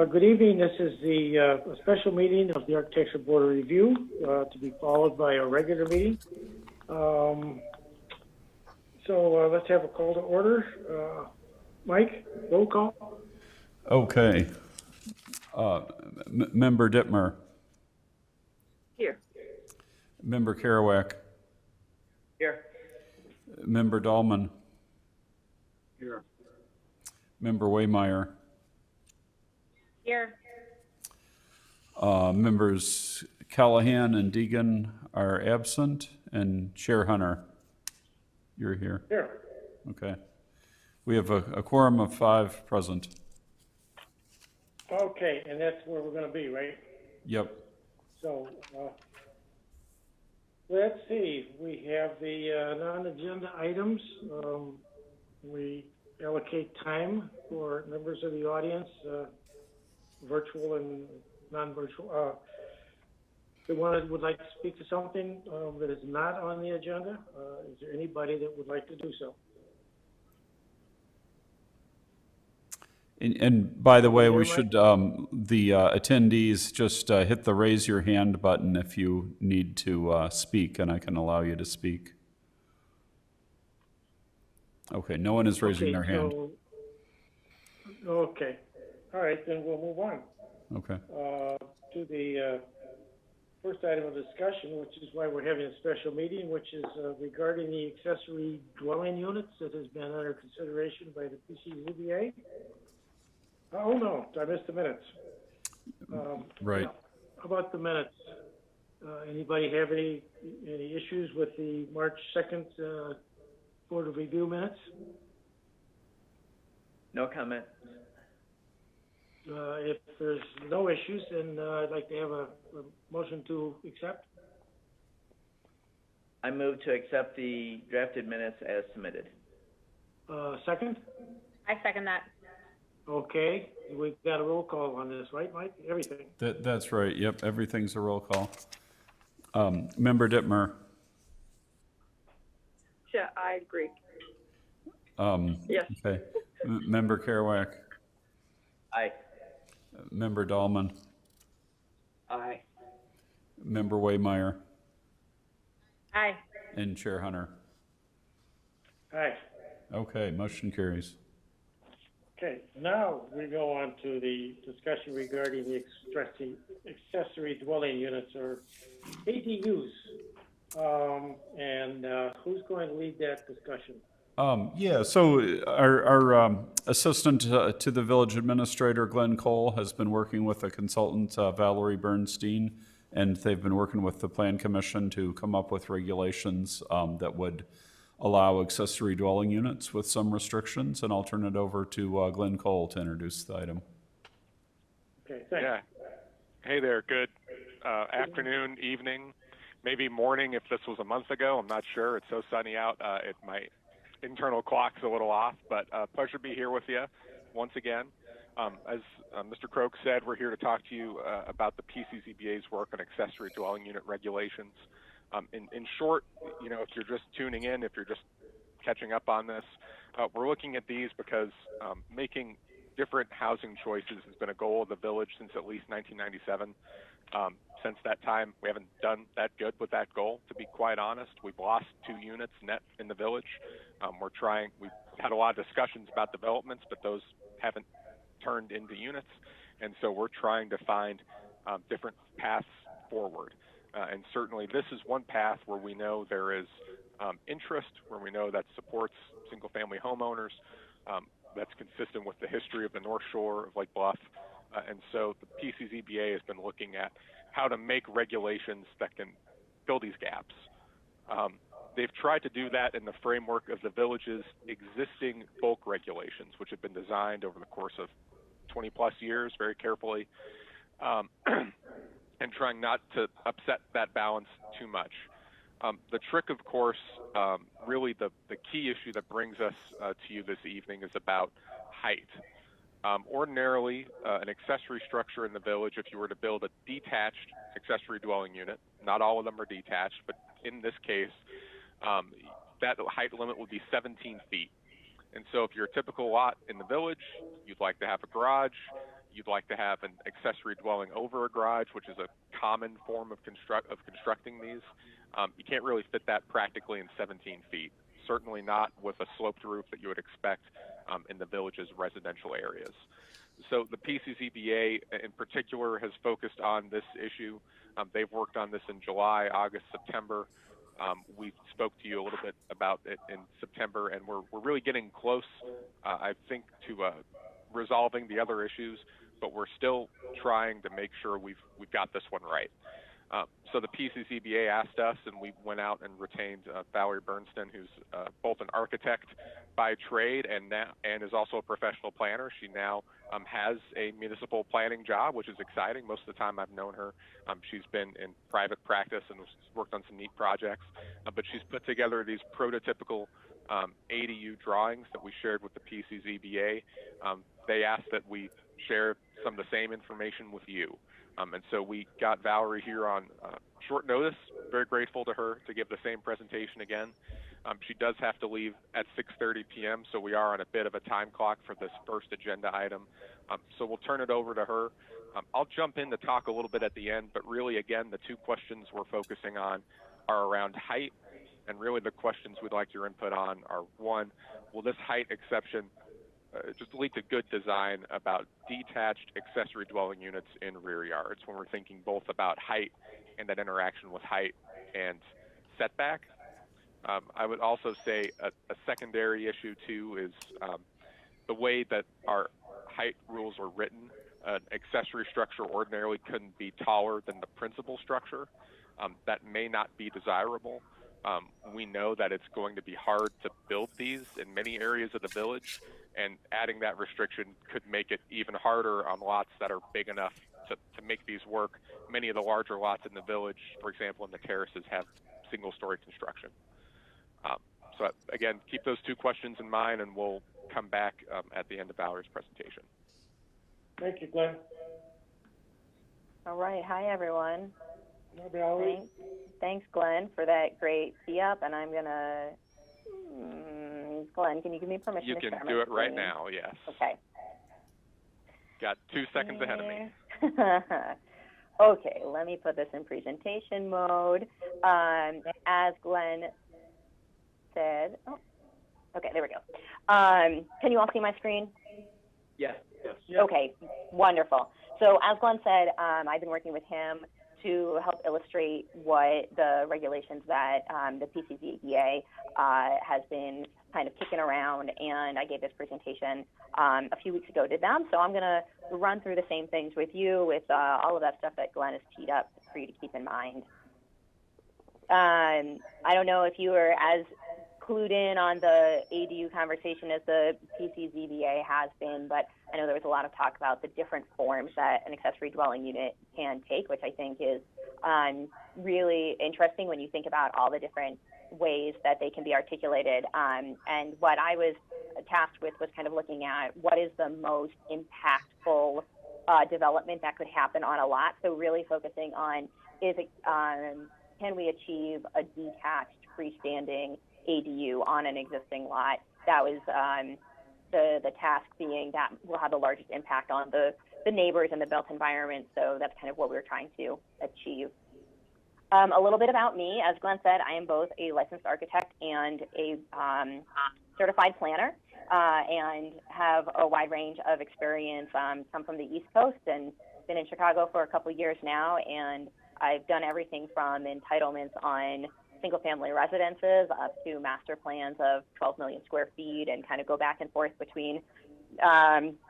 Good evening. This is the special meeting of the Architecture Board of Review to be followed by a regular meeting. So let's have a call to order. Mike, roll call. Okay. Member Dittmer. Here. Member Kerouac. Here. Member Dahlman. Here. Member Waymeyer. Here. Members Callahan and Deegan are absent, and Chair Hunter, you're here. Here. Okay. We have a quorum of 5 present. Okay, and that's where we're going to be, right? Yep. So let's see. We have the non-agenda items. We allocate time for members of the audience, virtual and non-virtual. The one that would like to speak to something that is not on the agenda, is there anybody that would like to do so? And by the way, we should, the attendees, just hit the raise your hand button if you need to speak, and I can allow you to speak. Okay, no one is raising their hand. Okay. All right, then we'll move on. Okay. To the first item of discussion, which is why we're having a special meeting, which is regarding the accessory dwelling units that has been under consideration by the PCZBA. Oh no, I missed the minutes. Right. Yeah. How about the minutes? Anybody have any issues with the March 2nd Board of Review minutes? No comment. If there's no issues, then I'd like to have a motion to accept. I move to accept the drafted minutes as submitted. Second? I second that. Okay, we've got a roll call on this, right, Mike? Everything. That's right. Yep, everything's a roll call. Member Dittmer. Yeah, I agree. Yes. Okay. Member Kerouac. Aye. Member Dahlman. Aye. Member Waymeyer. Aye. And Chair Hunter. Aye. Okay, motion carries. Okay, now we go on to the discussion regarding the accessory dwelling units, or ADUs. Who's going to lead that discussion? Yeah, so our assistant to the village administrator, Glenn Cole, has been working with a consultant, Valerie Bernstein, and they've been working with the Plan Commission to come up with regulations that would allow accessory dwelling units with some restrictions, and I'll turn it over to Glenn Cole to introduce the item. Okay, thanks. Yeah. Hey there. Good afternoon, evening, maybe morning if this was a month ago. I'm not sure. It's so sunny out. My internal clock's a little off, but pleasure to be here with you once again. As Mr. Croak said, we're here to talk to you about the PCZBA's work on accessory dwelling unit regulations. In short, you know, if you're just tuning in, if you're just catching up on this, we're looking at these because making different housing choices has been a goal of the village since at least 1997. Since that time, we haven't done that good with that goal, to be quite honest. We've lost 2 units net in the village. We've had a lot of discussions about developments, but those haven't turned into units. And so we're trying to find different paths forward. And certainly this is one path where we know there is interest, where we know that supports single-family homeowners, that's consistent with the history of the North Shore of Lake Bluff. And so the PCZBA has been looking at how to make regulations that can fill these gaps. They've tried to do that in the framework of the village's existing bulk regulations, which have been designed over the course of 20-plus years very carefully. And trying not to upset that balance too much. The trick, of course, really the key issue that brings us to you this evening is about height. Ordinarily, an accessory structure in the village, if you were to build a detached accessory dwelling unit, not all of them are detached, but in this case, that height limit would be 17 feet. And so if you're a typical lot in the village, you'd like to have a garage, you'd like to have an accessory dwelling over a garage, which is a common form of constructing these. You can't really fit that practically in 17 feet. Certainly not with a sloped roof that you would expect in the village's residential areas. So the PCZBA in particular has focused on this issue. They've worked on this in July, August, September. We spoke to you a little bit about it in September, and we're really getting close, I think, to resolving the other issues, but we're still trying to make sure we've got this one right. So the PCCBA asked us, and we went out and retained Valerie Bernstein, who's both an architect by trade and is also a professional planner. She now has a municipal planning job, which is exciting. Most of the time I've known her, she's been in private practice and worked on some neat projects, but she's put together these prototypical ADU drawings that we shared with the PCZBA. They asked that we share some of the same information with you. And so we got Valerie here on short notice. Very grateful to her to give the same presentation again. She does have to leave at 6:30 p.m., so we are on a bit of a time clock for this first agenda item. So we'll turn it over to her. I'll jump in to talk a little bit at the end, but really, again, the two questions we're focusing on are around height, and really the questions we'd like your input on are, one, will this height exception just lead to good design about detached accessory dwelling units in rear yards when we're thinking both about height and that interaction with height and setback. I would also say a secondary issue too is the way that our height rules are written. An accessory structure ordinarily couldn't be taller than the principal structure. That may not be desirable. We know that it's going to be hard to build these in many areas of the village, and adding that restriction could make it even harder on lots that are big enough to make these work. Many of the larger lots in the village, for example, in the terraces, have single-story construction. So again, keep those two questions in mind, and we'll come back at the end of Valerie's presentation. Thank you, Glenn. All right. Hi, everyone. Hi, Valerie. Thanks, Glenn, for that great tee up. And I'm going to, Glenn, can you give me permission to share my screen? You can do it right now, yes. Okay. Got 2 seconds ahead of me. Okay, let me put this in presentation mode. As Glenn said, okay, there we go. Can you all see my screen? Yes. Yes. Okay, wonderful. So as Glenn said, I've been working with him to help illustrate what the regulations that the PCZBA has been kind of kicking around, and I gave this presentation a few weeks ago to them. So I'm going to run through the same things with you with all of that stuff that Glenn has teed up for you to keep in mind. I don't know if you were as clued in on the ADU conversation as the PCZBA has been, but I know there was a lot of talk about the different forms that an accessory dwelling unit can take, which I think is really interesting when you think about all the different ways that they can be articulated. And what I was tasked with was kind of looking at what is the most impactful development that could happen on a lot. So really focusing on can we achieve a detached freestanding ADU on an existing lot? That was the task being that will have the largest impact on the neighbors and the built environment. So that's kind of what we were trying to achieve. A little bit about me. As Glenn said, I am both a licensed architect and a certified planner, and have a wide range of experience. Come from the East Coast and been in Chicago for a couple of years now, and I've done everything from entitlements on single-family residences up to master plans of 12 million square feet, and kind of go back and forth between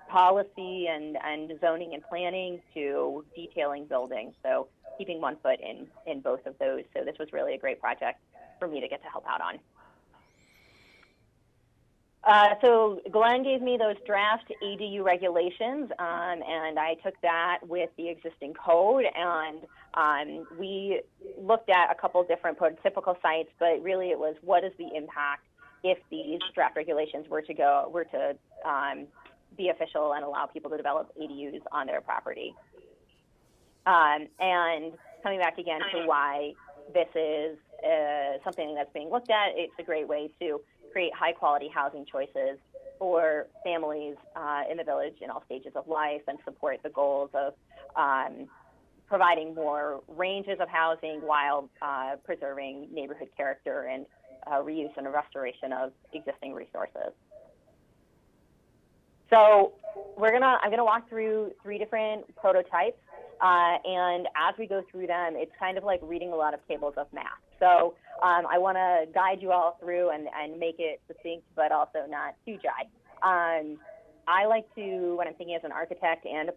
policy and zoning and planning to detailing buildings. So keeping one foot in both of those. So this was really a great project for me to get to help out on. So Glenn gave me those draft ADU regulations, and I took that with the existing code, and we looked at a couple different prototypical sites, but really it was what is the impact if these draft regulations were to be official and allow people to develop ADUs on their property. And coming back again to why this is something that's being looked at, it's a great way to create high quality housing choices for families in the village in all stages of life and support the goals of providing more ranges of housing while preserving neighborhood character and reuse and restoration of existing resources. So I'm gonna walk through 3 different prototypes, and as we go through them, it's kind of like reading a lot of tables of math. So I want to guide you all through and make it succinct, but also not too dry. I like to, when I'm thinking as an architect and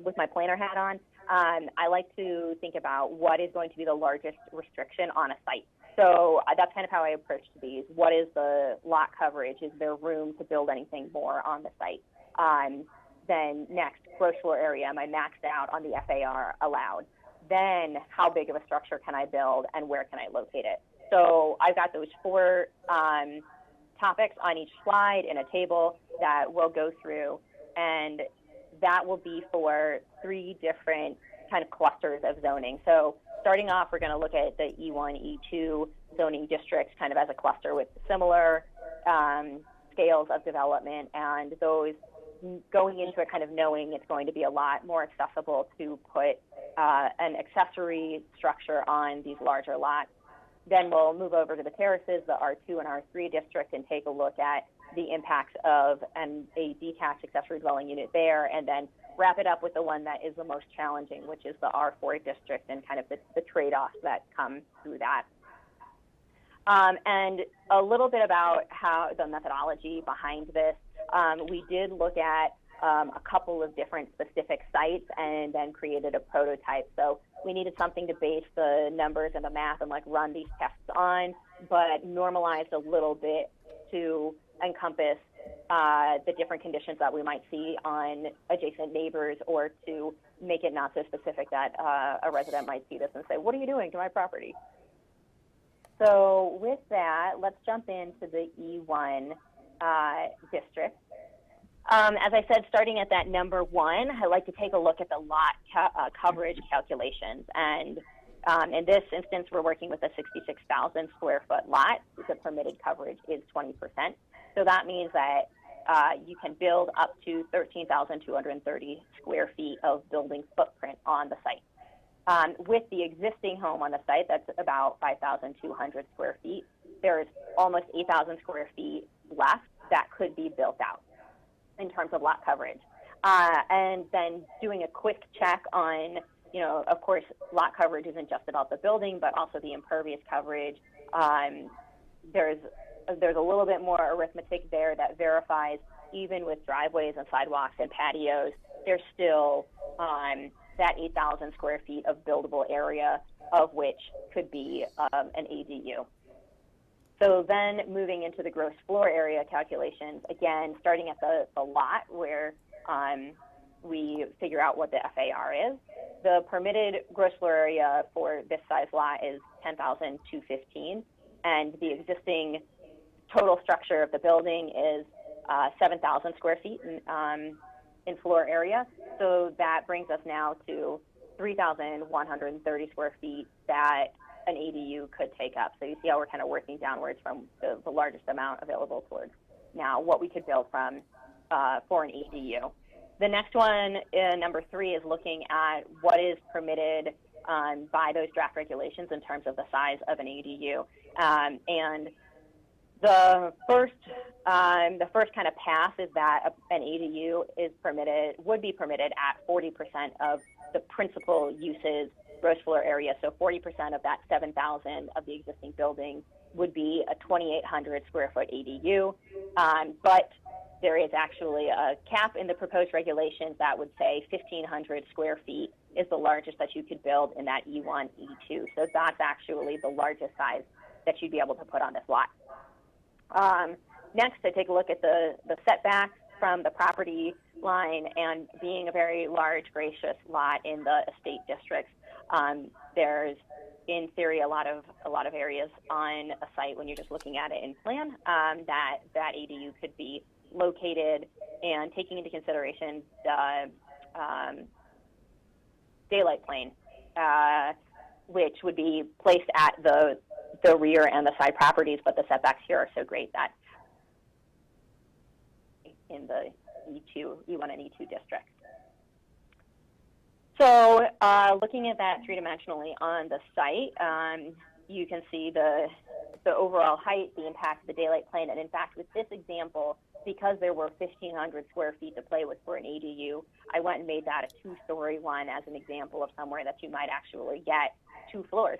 with my planner hat on, I like to think about what is going to be the largest restriction on a site. So that's kind of how I approach these. What is the lot coverage? Is there room to build anything more on the site? Then next, gross floor area. Am I maxed out on the FAR allowed? Then how big of a structure can I build and where can I locate it? So I've got those 4 topics on each slide in a table that we'll go through, and that will be for 3 different kind of clusters of zoning. So starting off, we're going to look at the E1, E2 zoning districts kind of as a cluster with similar scales of development, and those going into it kind of knowing it's going to be a lot more accessible to put an accessory structure on these larger lots. Then we'll move over to the terraces, the R2 and R3 district, and take a look at the impacts of a detached accessory dwelling unit there, and then wrap it up with the one that is the most challenging, which is the R4 district and kind of the trade-offs that come through that. And a little bit about how the methodology behind this. We did look at a couple of different specific sites and then created a prototype. So we needed something to base the numbers and the math and like run these tests on, but normalized a little bit to encompass the different conditions that we might see on adjacent neighbors, or to make it not so specific that a resident might see this and say, what are you doing to my property? So with that, let's jump into the E1 district. As I said, starting at that number 1, I like to take a look at the lot coverage calculations. And in this instance, we're working with a 66,000 square foot lot. The permitted coverage is 20%. So that means that you can build up to 13,230 square feet of building footprint on the site. With the existing home on the site, that's about 5,200 square feet. There's almost 8,000 square feet left that could be built out in terms of lot coverage. And then doing a quick check on, you know, of course, lot coverage isn't just about the building, but also the impervious coverage. There's a little bit more arithmetic there that verifies even with driveways and sidewalks and patios, there's still that 8,000 square feet of buildable area, of which could be an ADU. So then moving into the gross floor area calculations, again, starting at the lot where we figure out what the FAR is. The permitted gross floor area for this size lot is 10,215, and the existing total structure of the building is 7,000 square feet in floor area. So that brings us now to 3,130 square feet that an ADU could take up. So you see how we're kind of working downwards from the largest amount available towards now what we could build from for an ADU. The next one, number 3, is looking at what is permitted by those draft regulations in terms of the size of an ADU. And the first kind of pass is that an ADU would be permitted at 40% of the principal uses gross floor area. So 40% of that 7,000 of the existing building would be a 2,800 square foot ADU. But there is actually a cap in the proposed regulations that would say 1,500 square feet is the largest that you could build in that E1, E2. So that's actually the largest size that you'd be able to put on this lot. Next, I take a look at the setbacks from the property line, and being a very large, gracious lot in the estate districts, there's in theory a lot of areas on a site when you're just looking at it in plan that ADU could be located, and taking into consideration the daylight plane, which would be placed at the rear and the side properties, but the setbacks here are so great that in the E1 and E2 districts. So looking at that three-dimensionally on the site, you can see the overall height, the impact of the daylight plane, and in fact, with this example, because there were 1,500 square feet to play with for an ADU, I went and made that a two-story one as an example of somewhere that you might actually get 2 floors.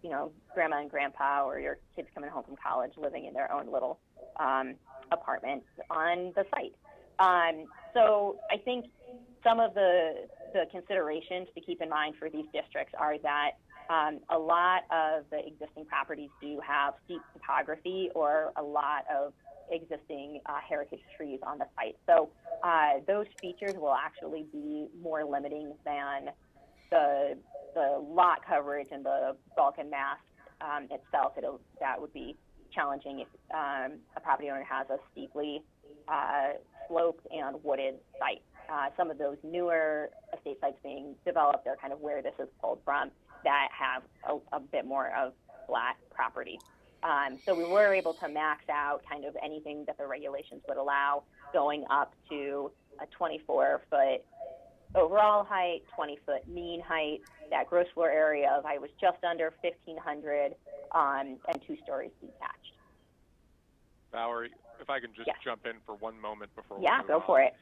You know, grandma and grandpa or your kids coming home from college living in their own little apartment on the site. So I think some of the considerations to keep in mind for these districts are that a lot of the existing properties do have steep topography or a lot of existing heritage trees on the site. So those features will actually be more limiting than the lot coverage and the bulk and mass itself. That would be challenging if a property owner has a steeply sloped and wooded site. Some of those newer estate sites being developed are kind of where this is pulled from, that have a bit more of flat property. So we were able to max out kind of anything that the regulations would allow, going up to a 24-foot overall height, 20-foot mean height. That gross floor area of I was just under 1,500 and 2 stories detached. Valerie, if I can just Yes. jump in for one moment before we Yeah, move go on. for it.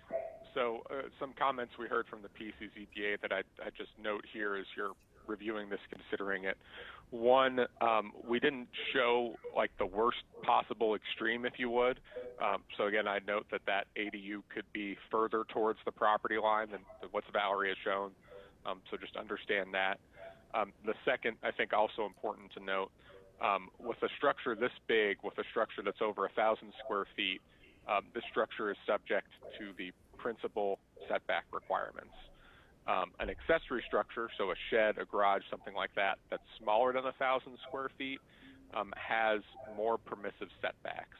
So some comments we heard from the PCZBA that I just note here as you're reviewing this, considering it. One, we didn't show like the worst possible extreme, if you would. So again, I note that ADU could be further towards the property line than what's Valerie has shown. So just understand that. The second, I think also important to note, with a structure this big, with a structure that's over 1,000 square feet, this structure is subject to the principal setback requirements. An accessory structure, so a shed, a garage, something like that, that's smaller than 1,000 square feet, has more permissive setbacks.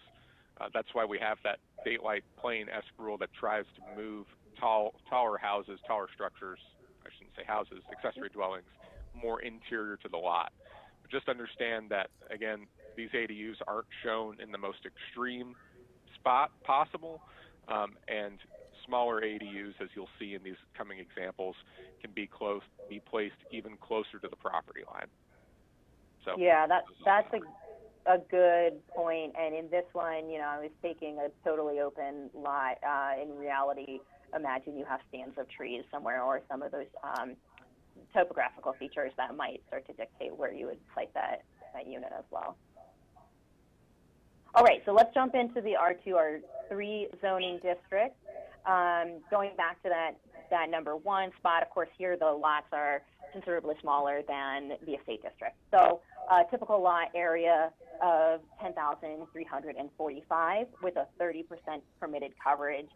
That's why we have that daylight plane-esque rule that tries to move taller houses, taller structures, I shouldn't say houses, accessory dwellings, more interior to the lot. But just understand that, again, these ADUs aren't shown in the most extreme spot possible, and smaller ADUs, as you'll see in these coming examples, can be placed even closer to the property line. So yeah, that's a good point. And in this one, you know, I was taking a totally open lot. In reality, imagine you have stands of trees somewhere, or some of those topographical features that might start to dictate where you would site that unit as well. All right, so let's jump into the R2, R3 zoning district. Going back to that number 1 spot, of course, here the lots are considerably smaller than the estate district. So a typical lot area of 10,345 with a 30% permitted coverage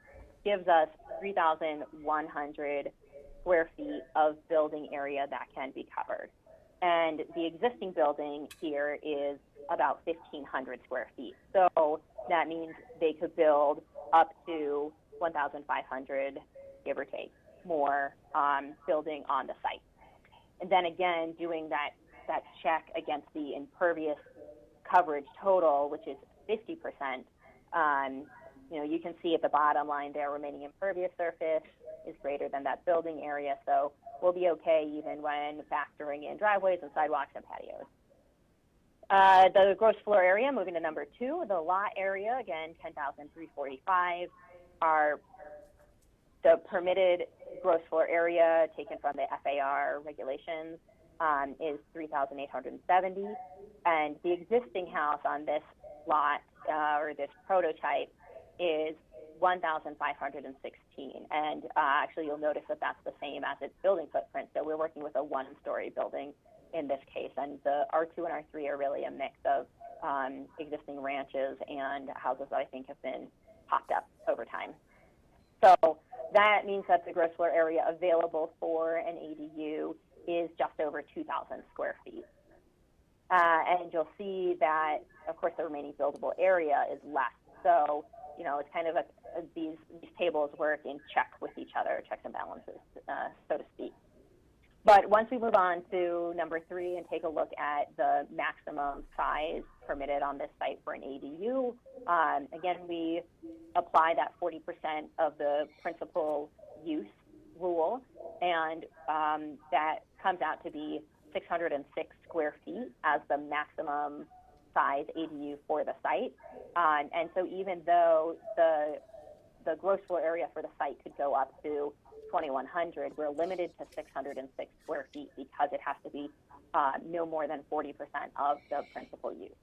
gives us 3,100 square feet of building area that can be covered. And the existing building here is about 1,500 square feet. So that means they could build up to 1,500, give or take, more building on the site. And then again, doing that check against the impervious coverage total, which is 50%, you know, you can see at the bottom line there, remaining impervious surface is greater than that building area. So we'll be okay even when factoring in driveways and sidewalks and patios. The gross floor area, moving to number 2, the lot area, again, 10,345, are the permitted gross floor area taken from the FAR regulations is 3,870. And the existing house on this lot, or this prototype, is 1,516. And actually, you'll notice that that's the same as its building footprint. So we're working with a 1-story building in this case. And the R2 and R3 are really a mix of existing ranches and houses that I think have been popped up over time. So that means that the gross floor area available for an ADU is just over 2,000 square feet. And you'll see that, of course, the remaining buildable area is less. So, you know, it's kind of these tables work in check with each other, checks and balances, so to speak. But once we move on to number 3 and take a look at the maximum size permitted on this site for an ADU, again, we apply that 40% of the principal use rule, and that comes out to be 606 square feet as the maximum size ADU for the site. And so even though the gross floor area for the site could go up to 2,100, we're limited to 606 square feet because it has to be no more than 40% of the principal use.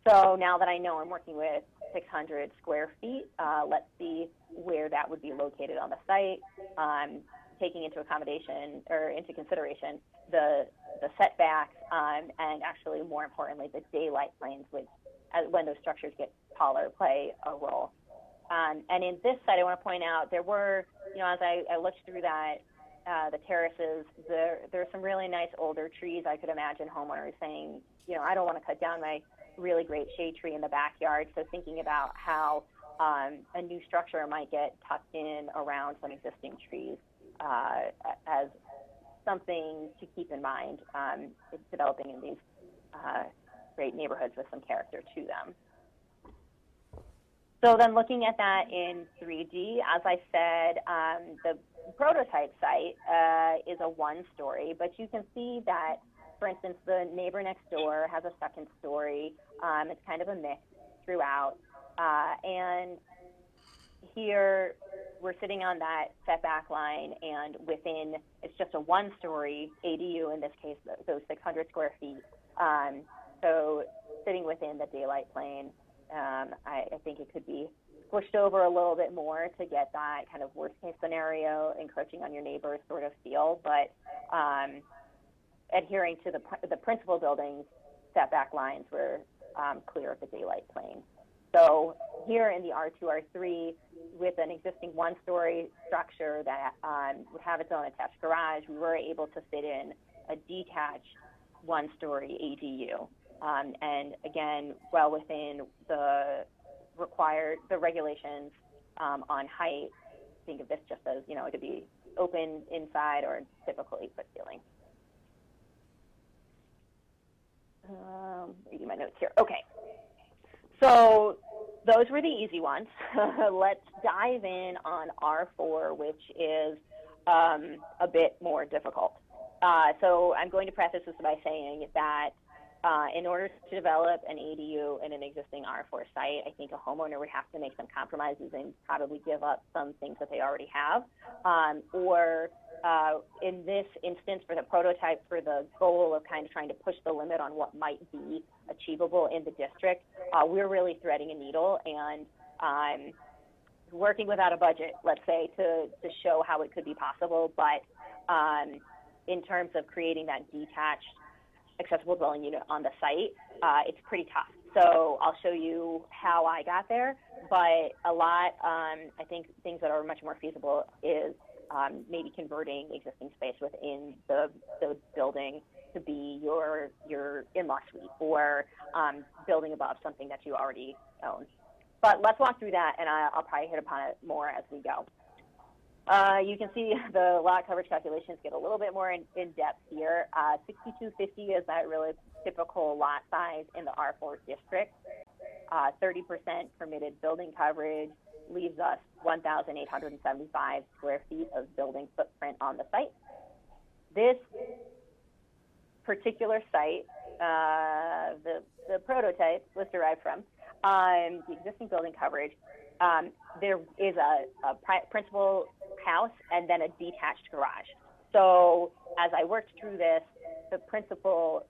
So now that I know I'm working with 600 square feet, let's see where that would be located on the site, taking into consideration the setbacks, and actually more importantly, the daylight planes, which when those structures get taller play a role. And in this site, I want to point out there were, as I looked through that, the terraces, there are some really nice older trees. I could imagine homeowners saying, I don't want to cut down my really great shade tree in the backyard. So thinking about how a new structure might get tucked in around some existing trees as something to keep in mind. It's developing in these great neighborhoods with some character to them. So then looking at that in 3D, as I said, the prototype site is a 1-story, but you can see that, for instance, the neighbor next door has a 2nd story. It's kind of a mix throughout. And here we're sitting on that setback line, and within, it's just a 1-story ADU, in this case, those 600 square feet. So sitting within the daylight plane, I think it could be pushed over a little bit more to get that kind of worst case scenario, encroaching on your neighbors sort of feel, but adhering to the principal building's setback lines were clear of the daylight plane. So here in the R2, R3, with an existing 1-story structure that would have its own attached garage, we were able to fit in a detached 1-story ADU. And again, well within the regulations on height. Think of this just as, it could be open inside or typical 8-foot ceiling. Reading my notes here. Okay. So those were the easy ones. Let's dive in on R4, which is a bit more difficult. So I'm going to preface this by saying that in order to develop an ADU in an existing R4 site, I think a homeowner would have to make some compromises and probably give up some things that they already have. Or in this instance, for the prototype, for the goal of kind of trying to push the limit on what might be achievable in the district, we're really threading a needle and working without a budget, let's say, to show how it could be possible. But in terms of creating that detached accessible dwelling unit on the site, it's pretty tough. So I'll show you how I got there, but a lot, I think things that are much more feasible is maybe converting existing space within the building to be your in-law suite, or building above something that you already own. But let's walk through that, and I'll probably hit upon it more as we go. You can see the lot coverage calculations get a little bit more in depth here. 6,250 is that really typical lot size in the R4 district. 30% permitted building coverage leaves us 1,875 square feet of building footprint on the site. This particular site, the prototype was derived from the existing building coverage. There is a principal house and then a detached garage. So as I worked through this, the principal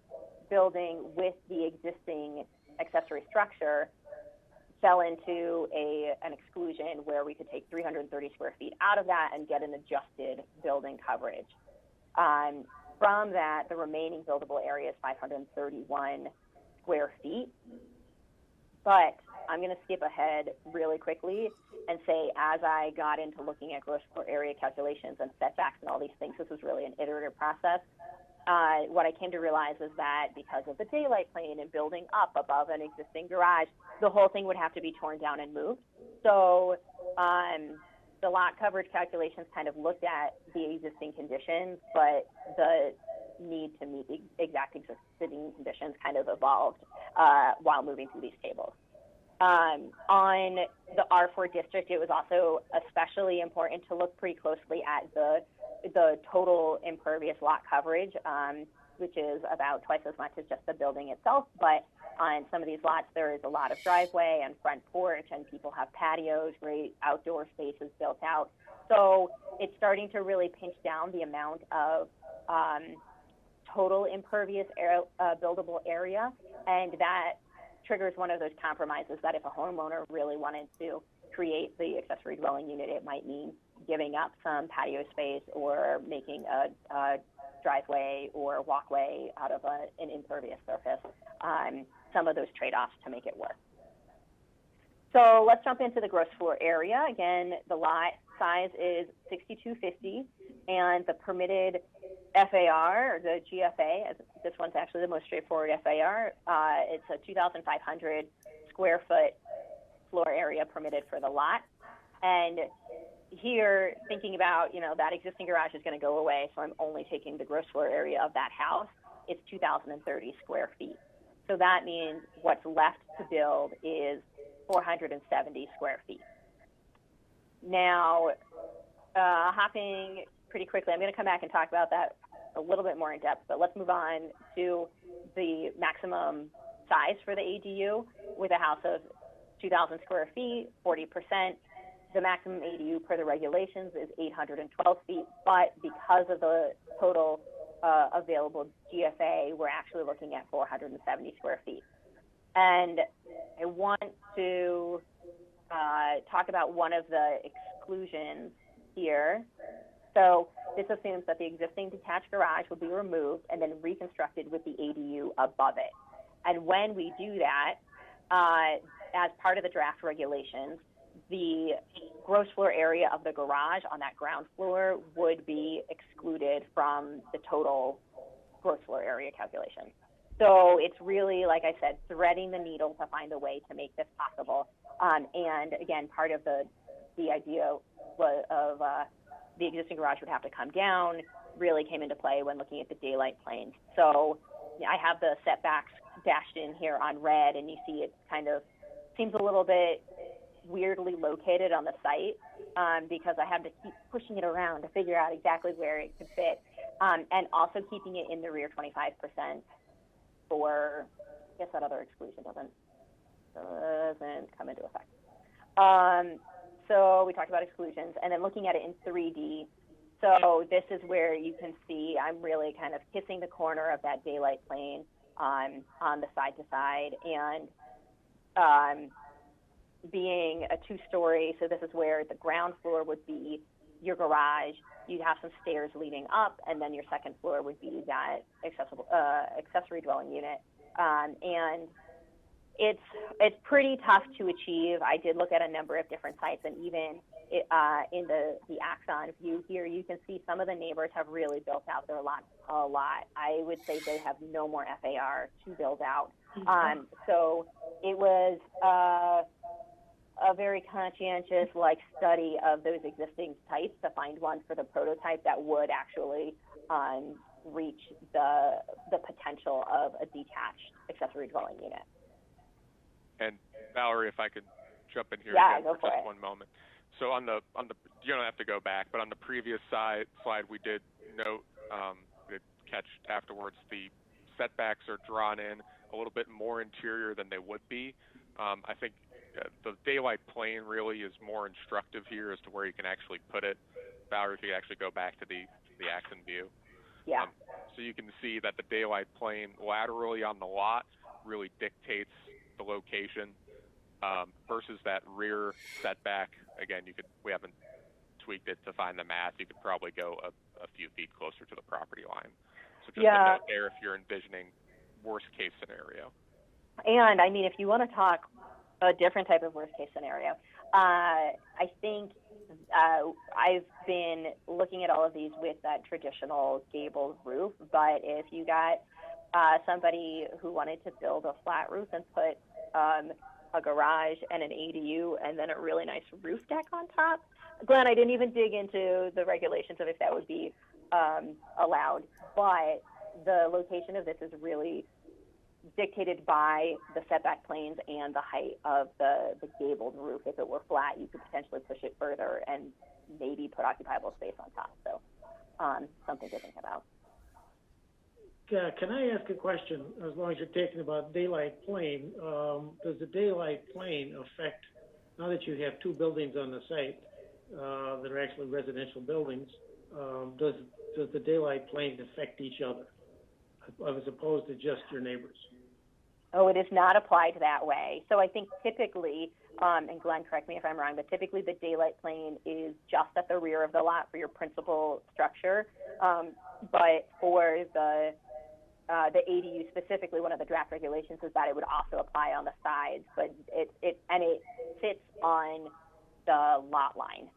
building with the existing accessory structure fell into an exclusion where we could take 330 square feet out of that and get an adjusted building coverage. From that, the remaining buildable area is 531 square feet. But I'm going to skip ahead really quickly and say, as I got into looking at gross floor area calculations and setbacks and all these things, this was really an iterative process. What I came to realize is that because of the daylight plane and building up above an existing garage, the whole thing would have to be torn down and moved. So the lot coverage calculations kind of looked at the existing conditions, but the need to meet the exact existing conditions kind of evolved while moving through these tables. On the R4 district, it was also especially important to look pretty closely at the total impervious lot coverage, which is about twice as much as just the building itself. But on some of these lots, there is a lot of driveway and front porch, and people have patios, great outdoor spaces built out. So it's starting to really pinch down the amount of total impervious buildable area, and that triggers one of those compromises that if a homeowner really wanted to create the accessory dwelling unit, it might mean giving up some patio space or making a driveway or walkway out of an impervious surface, some of those trade-offs to make it work. So let's jump into the gross floor area. Again, the lot size is 6,250, and the permitted FAR, or the GFA, as this one's actually the most straightforward FAR, it's a 2,500 square foot floor area permitted for the lot. And here, thinking about, that existing garage is going to go away, so I'm only taking the gross floor area of that house. It's 2,030 square feet. So that means what's left to build is 470 square feet. Now, hopping pretty quickly, I'm going to come back and talk about that a little bit more in depth, but let's move on to the maximum size for the ADU. With a house of 2,000 square feet, 40%, the maximum ADU per the regulations is 812 feet, but because of the total available GFA, we're actually looking at 470 square feet. And I want to talk about one of the exclusions here. So this assumes that the existing detached garage will be removed and then reconstructed with the ADU above it. And when we do that, as part of the draft regulations, the gross floor area of the garage on that ground floor would be excluded from the total gross floor area calculation. So it's really, like I said, threading the needle to find a way to make this possible. And again, part of the idea of the existing garage would have to come down really came into play when looking at the daylight planes. So I have the setbacks dashed in here on red, and you see it kind of seems a little bit weirdly located on the site because I had to keep pushing it around to figure out exactly where it could fit, and also keeping it in the rear 25% for, I guess that other exclusion doesn't come into effect. So we talked about exclusions, and then looking at it in 3D. So this is where you can see I'm really kind of kissing the corner of that daylight plane on the side to side, and being a two-story. So this is where the ground floor would be your garage. You'd have some stairs leading up, and then your second floor would be that accessory dwelling unit. And it's pretty tough to achieve. I did look at a number of different sites, and even in the Axon view here, you can see some of the neighbors have really built out their lots a lot. I would say they have no more FAR to build out. So it was a very conscientious study of those existing sites to find one for the prototype that would actually reach the potential of a detached accessory dwelling unit. And Valerie, if I could jump in here again for just it. one moment. So on the you don't have to go back, but on the previous slide we did note, did catch afterwards, the setbacks are drawn in a little bit more interior than they would be. I think the daylight plane really is more instructive here as to where you can actually put it. Valerie, if you actually go back to the Axon view. Yeah. So you can see that the daylight plane laterally on the lot really dictates the location versus that rear setback. Again, we haven't tweaked it to find the math. You could probably go a few feet closer to the property line. So just a note there if you're envisioning worst case scenario. And I mean, if you want to talk a different type of worst case scenario, I think I've been looking at all of these with that traditional gabled roof, but if you got somebody who wanted to build a flat roof and put a garage and an ADU and then a really nice roof deck on top, Glenn, I didn't even dig into the regulations of if that would be allowed, but the location of this is really dictated by the setback planes and the height of the gabled roof. If it were flat, you could potentially push it further and maybe put occupiable space on top. So something to think about. Can I ask a question? As long as you're talking about daylight plane, does the daylight plane affect, now that you have two buildings on the site that are actually residential buildings, does the daylight plane affect each other as opposed to just your neighbors? Oh, it is not applied that way. So I think typically, and Glenn, correct me if I'm wrong, but typically the daylight plane is just at the rear of the lot for your principal structure. But for the ADU specifically, one of the draft regulations is that it would also apply on the sides, but it sits on the lot line,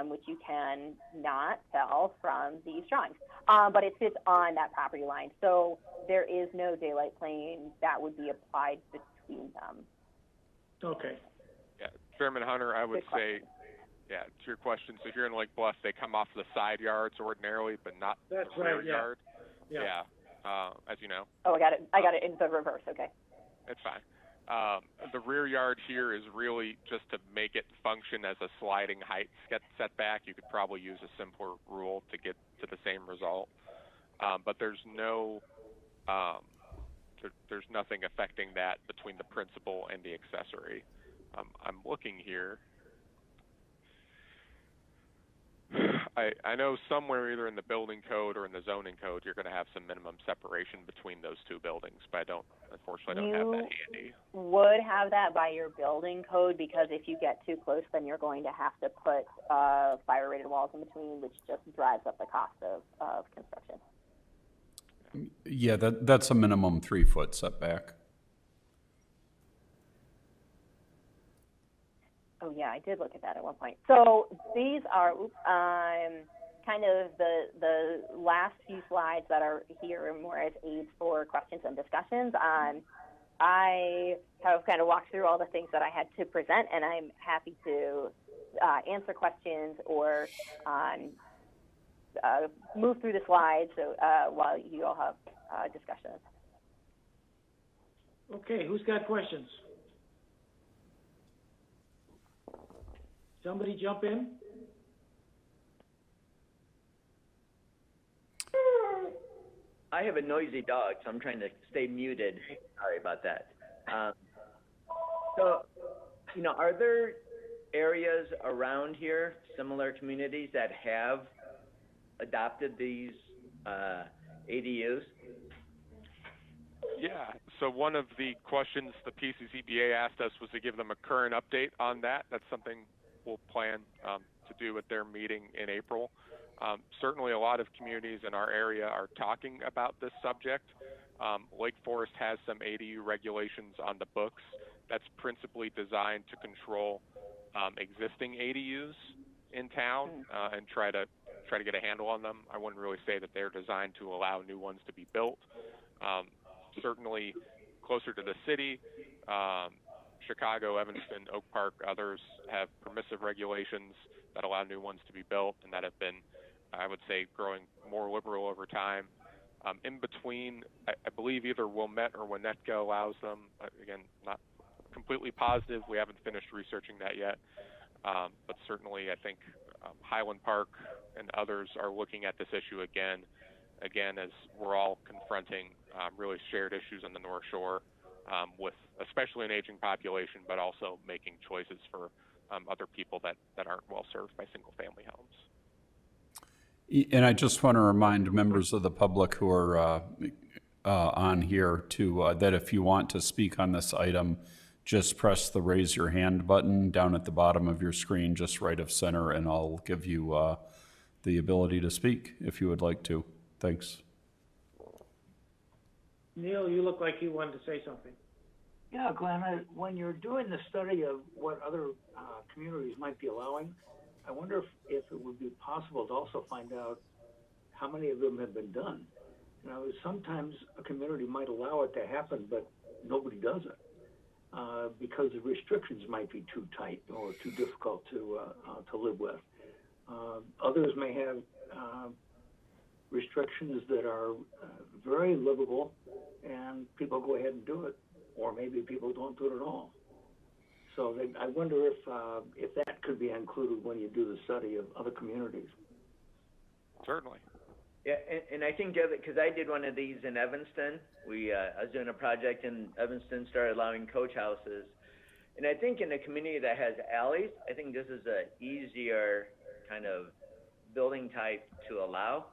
which you can not tell from these drawings. But it sits on that property line. So there is no daylight plane that would be applied between them. Okay. Yeah, Chairman Hunter, I would say, yeah, to your question, so here in Lake Bluff, they come off the side yards ordinarily, but not the rear yard. Yeah. As you know. Oh, I got it in the reverse. Okay. It's fine. The rear yard here is really just to make it function as a sliding height setback. You could probably use a simpler rule to get to the same result. But there's there's nothing affecting that between the principal and the accessory. I'm looking here. I know somewhere either in the building code or in the zoning code you're going to have some minimum separation between those two buildings, but unfortunately I don't have that handy. You would have that by your building code, because if you get too close, then you're going to have to put fire-rated walls in between, which just drives up the cost of construction. Yeah, that's a minimum 3-foot setback. Oh yeah, I did look at that at one point. So these are kind of the last few slides that are here more as aids for questions and discussions. I have kind of walked through all the things that I had to present, and I'm happy to answer questions or move through the slides while you all have discussions. Okay, who's got questions? Somebody jump in? I have a noisy dog, so I'm trying to stay muted. Sorry about that. So, are there areas around here, similar communities, that have adopted these ADUs? Yeah, so one of the questions the PCCBA asked us was to give them a current update on that. That's something we'll plan to do at their meeting in April. Certainly a lot of communities in our area are talking about this subject. Lake Forest has some ADU regulations on the books that's principally designed to control existing ADUs in town and try to get a handle on them. I wouldn't really say that they're designed to allow new ones to be built. Certainly closer to the city, Chicago, Evanston, Oak Park, others have permissive regulations that allow new ones to be built and that have been, I would say, growing more liberal over time. In between, I believe either Wilmette or Winnetka allows them. Again, not completely positive. We haven't finished researching that yet. But certainly I think Highland Park and others are looking at this issue again, as we're all confronting really shared issues on the North Shore with especially an aging population, but also making choices for other people that aren't well served by single family homes. And I just want to remind members of the public who are on here that if you want to speak on this item, just press the raise your hand button down at the bottom of your screen, just right of center, and I'll give you the ability to speak if you would like to. Thanks. Neil, you look like you wanted to say something. Yeah, Glenn, when you're doing the study of what other communities might be allowing, I wonder if it would be possible to also find out how many of them have been done. Sometimes a community might allow it to happen, but nobody does it because the restrictions might be too tight or too difficult to live with. Others may have restrictions that are very livable, and people go ahead and do it, or maybe people don't do it at all. So I wonder if that could be included when you do the study of other communities. Certainly. Yeah, and I think, because I did one of these in Evanston. I was doing a project in Evanston, started allowing coach houses. And I think in a community that has alleys, I think this is a easier kind of building type to allow.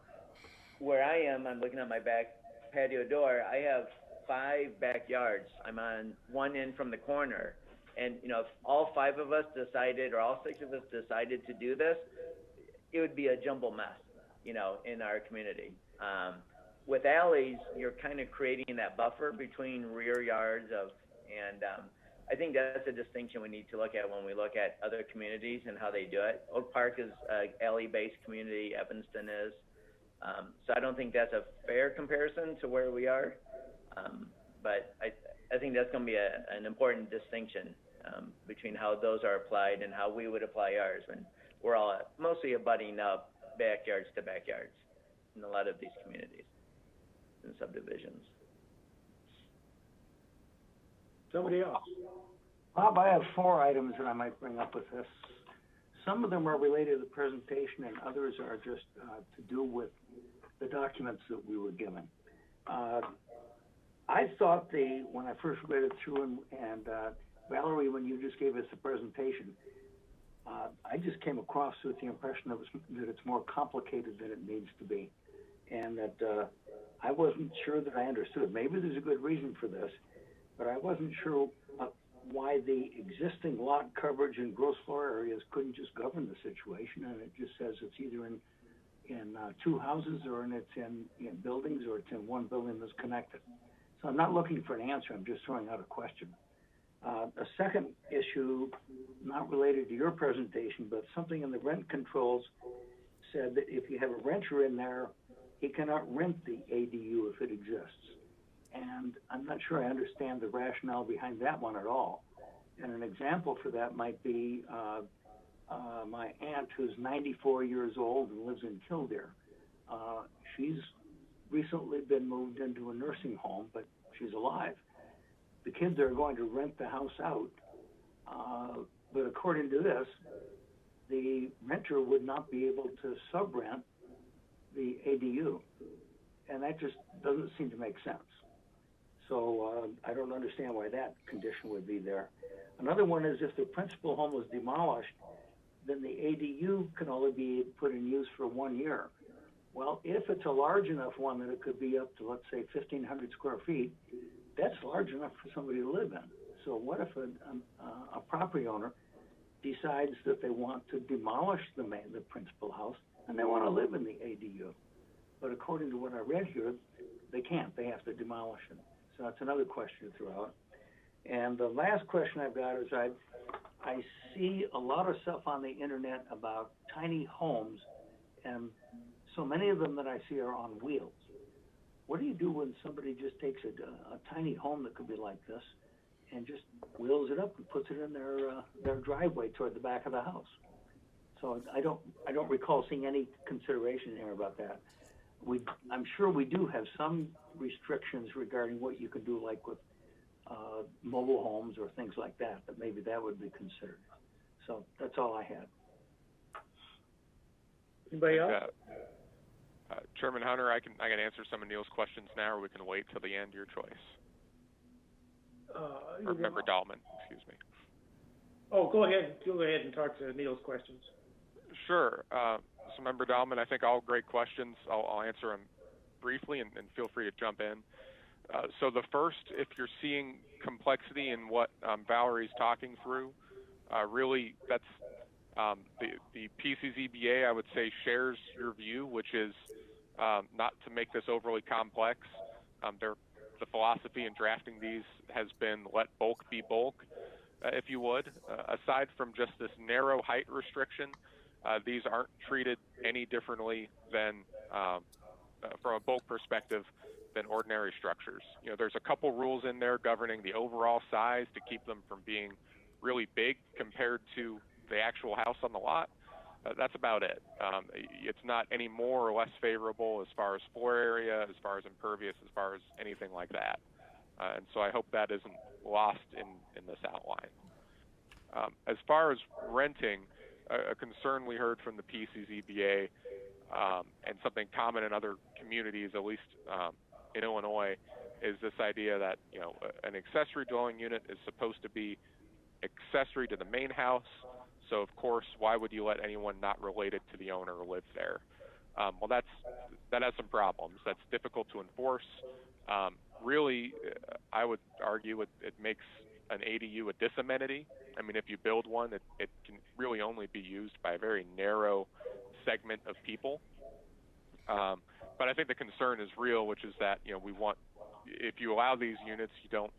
Where I am, I'm looking at my back patio door. I have 5 backyards. I'm on one end from the corner. And, if all 5 of us decided, or all 6 of us decided to do this, it would be a jumble mess, in our community. With alleys, you're kind of creating that buffer between rear yards and I think that's a distinction we need to look at when we look at other communities and how they do it. Oak Park is an alley-based community. Evanston is. So I don't think that's a fair comparison to where we are. But I think that's going to be an important distinction between how those are applied and how we would apply ours when we're all mostly abutting up backyards to backyards in a lot of these communities and subdivisions. Somebody else? Bob, I have 4 items that I might bring up with this. Some of them are related to the presentation, and others are just to do with the documents that we were given. I thought when I first read it through, and Valerie, when you just gave us the presentation, I just came across with the impression that it's more complicated than it needs to be, and that I wasn't sure that I understood. Maybe there's a good reason for this, but I wasn't sure why the existing lot coverage and gross floor areas couldn't just govern the situation, and it just says it's either in 2 houses, or it's in buildings, or it's in one building that's connected. So I'm not looking for an answer. I'm just throwing out a question. A second issue, not related to your presentation, but something in the rent controls said that if you have a renter in there, he cannot rent the ADU if it exists. And I'm not sure I understand the rationale behind that one at all. And an example for that might be my aunt, who's 94 years old and lives in Kildare. She's recently been moved into a nursing home, but she's alive. The kids are going to rent the house out, but according to this, the renter would not be able to sub-rent the ADU, and that just doesn't seem to make sense. So I don't understand why that condition would be there. Another one is if the principal home was demolished, then the ADU can only be put in use for 1 year. Well, if it's a large enough one that it could be up to, let's say, 1,500 square feet, that's large enough for somebody to live in. So what if a property owner decides that they want to demolish the principal house and they want to live in the ADU? But according to what I read here, they can't. They have to demolish it. So that's another question to throw out. And the last question I've got is I see a lot of stuff on the internet about tiny homes, and so many of them that I see are on wheels. What do you do when somebody just takes a tiny home that could be like this and just wheels it up and puts it in their driveway toward the back of the house? So I don't recall seeing any consideration here about that. I'm sure we do have some restrictions regarding what you can do, like with mobile homes or things like that, but maybe that would be considered. So that's all I had. Anybody else? Chairman Hunter, I can answer some of Neil's questions now, or we can wait till the end. Your choice. Or Member Dahlman, excuse me. Oh, go ahead and talk to Neil's questions. Sure. So Member Dahlman, I think all great questions. I'll answer them briefly, and feel free to jump in. So the first, if you're seeing complexity in what Valerie's talking through, really that's the PCZBA, I would say, shares your view, which is not to make this overly complex. The philosophy in drafting these has been let bulk be bulk, if you would. Aside from just this narrow height restriction, these aren't treated any differently than, from a bulk perspective, than ordinary structures. There's a couple rules in there governing the overall size to keep them from being really big compared to the actual house on the lot. That's about it. It's not any more or less favorable as far as floor area, as far as impervious, as far as anything like that. And so I hope that isn't lost in this outline. As far as renting, a concern we heard from the PCZBA, and something common in other communities, at least in Illinois, is this idea that an accessory dwelling unit is supposed to be accessory to the main house. So of course, why would you let anyone not related to the owner live there? Well, that has some problems. That's difficult to enforce. Really, I would argue it makes an ADU a disamenity. I mean, if you build one, it can really only be used by a very narrow segment of people. But I think the concern is real, which is that we want, if you allow these units, you don't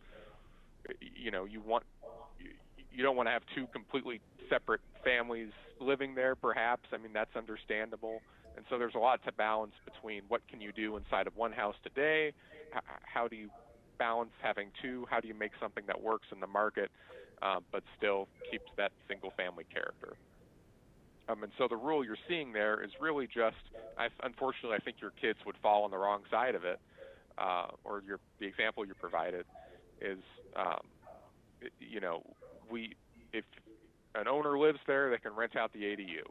want to have two completely separate families living there, perhaps. I mean, that's understandable. And so there's a lot to balance between what can you do inside of one house today, how do you balance having two, how do you make something that works in the market, but still keeps that single family character. And so the rule you're seeing there is really just, unfortunately, I think your kids would fall on the wrong side of it, or the example you provided is, if an owner lives there, they can rent out the ADU.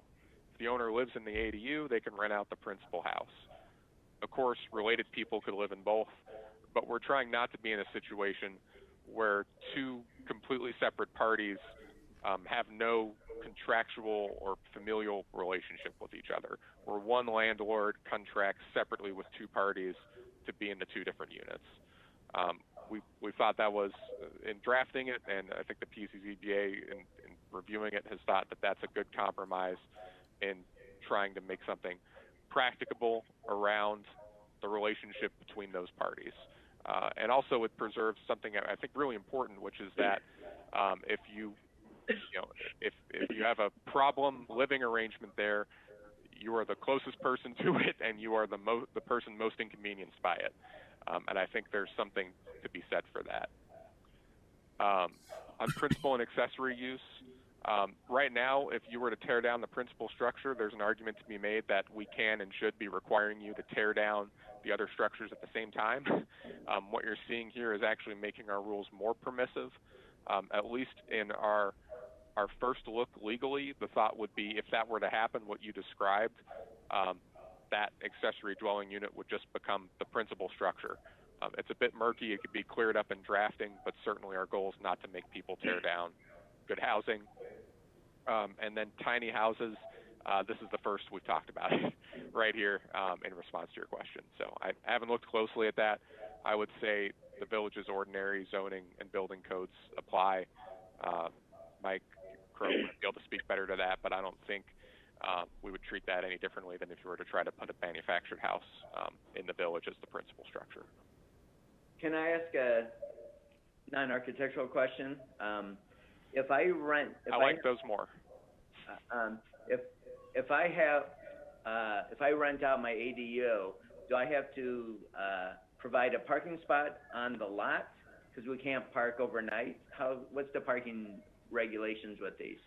If the owner lives in the ADU, they can rent out the principal house. Of course, related people could live in both, but we're trying not to be in a situation where two completely separate parties have no contractual or familial relationship with each other, where one landlord contracts separately with two parties to be in the two different units. We thought that was, in drafting it, and I think the PCZBA in reviewing it has thought that that's a good compromise in trying to make something practicable around the relationship between those parties. And also it preserves something I think really important, which is that if you have a problem living arrangement there, you are the closest person to it, and you are the person most inconvenienced by it. And I think there's something to be said for that. On principal and accessory use, right now, if you were to tear down the principal structure, there's an argument to be made that we can and should be requiring you to tear down the other structures at the same time. What you're seeing here is actually making our rules more permissive. At least in our first look legally, the thought would be if that were to happen, what you described, that accessory dwelling unit would just become the principal structure. It's a bit murky. It could be cleared up in drafting, but certainly our goal is not to make people tear down good housing. And then tiny houses, this is the first we've talked about right here in response to your question. So I haven't looked closely at that. I would say the village's ordinary zoning and building codes apply. Mike Crow might be able to speak better to that, but I don't think we would treat that any differently than if you were to try to put a manufactured house in the village as the principal structure. Can I ask a non-architectural question? If I rent, I like those more. If I rent out my ADU, do I have to provide a parking spot on the lot because we can't park overnight? What's the parking regulations with these?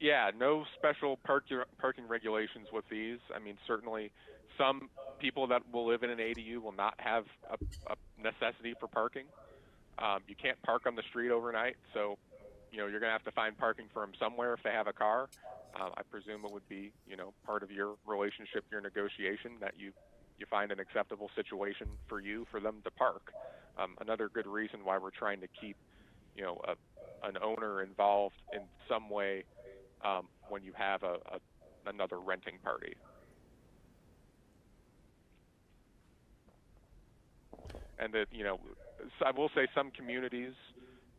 Yeah, no special parking regulations with these. I mean, certainly some people that will live in an ADU will not have a necessity for parking. You can't park on the street overnight, so you're going to have to find parking for them somewhere if they have a car. I presume it would be part of your relationship, your negotiation, that you find an acceptable situation for them to park. Another good reason why we're trying to keep an owner involved in some way when you have another renting party. And that I will say some communities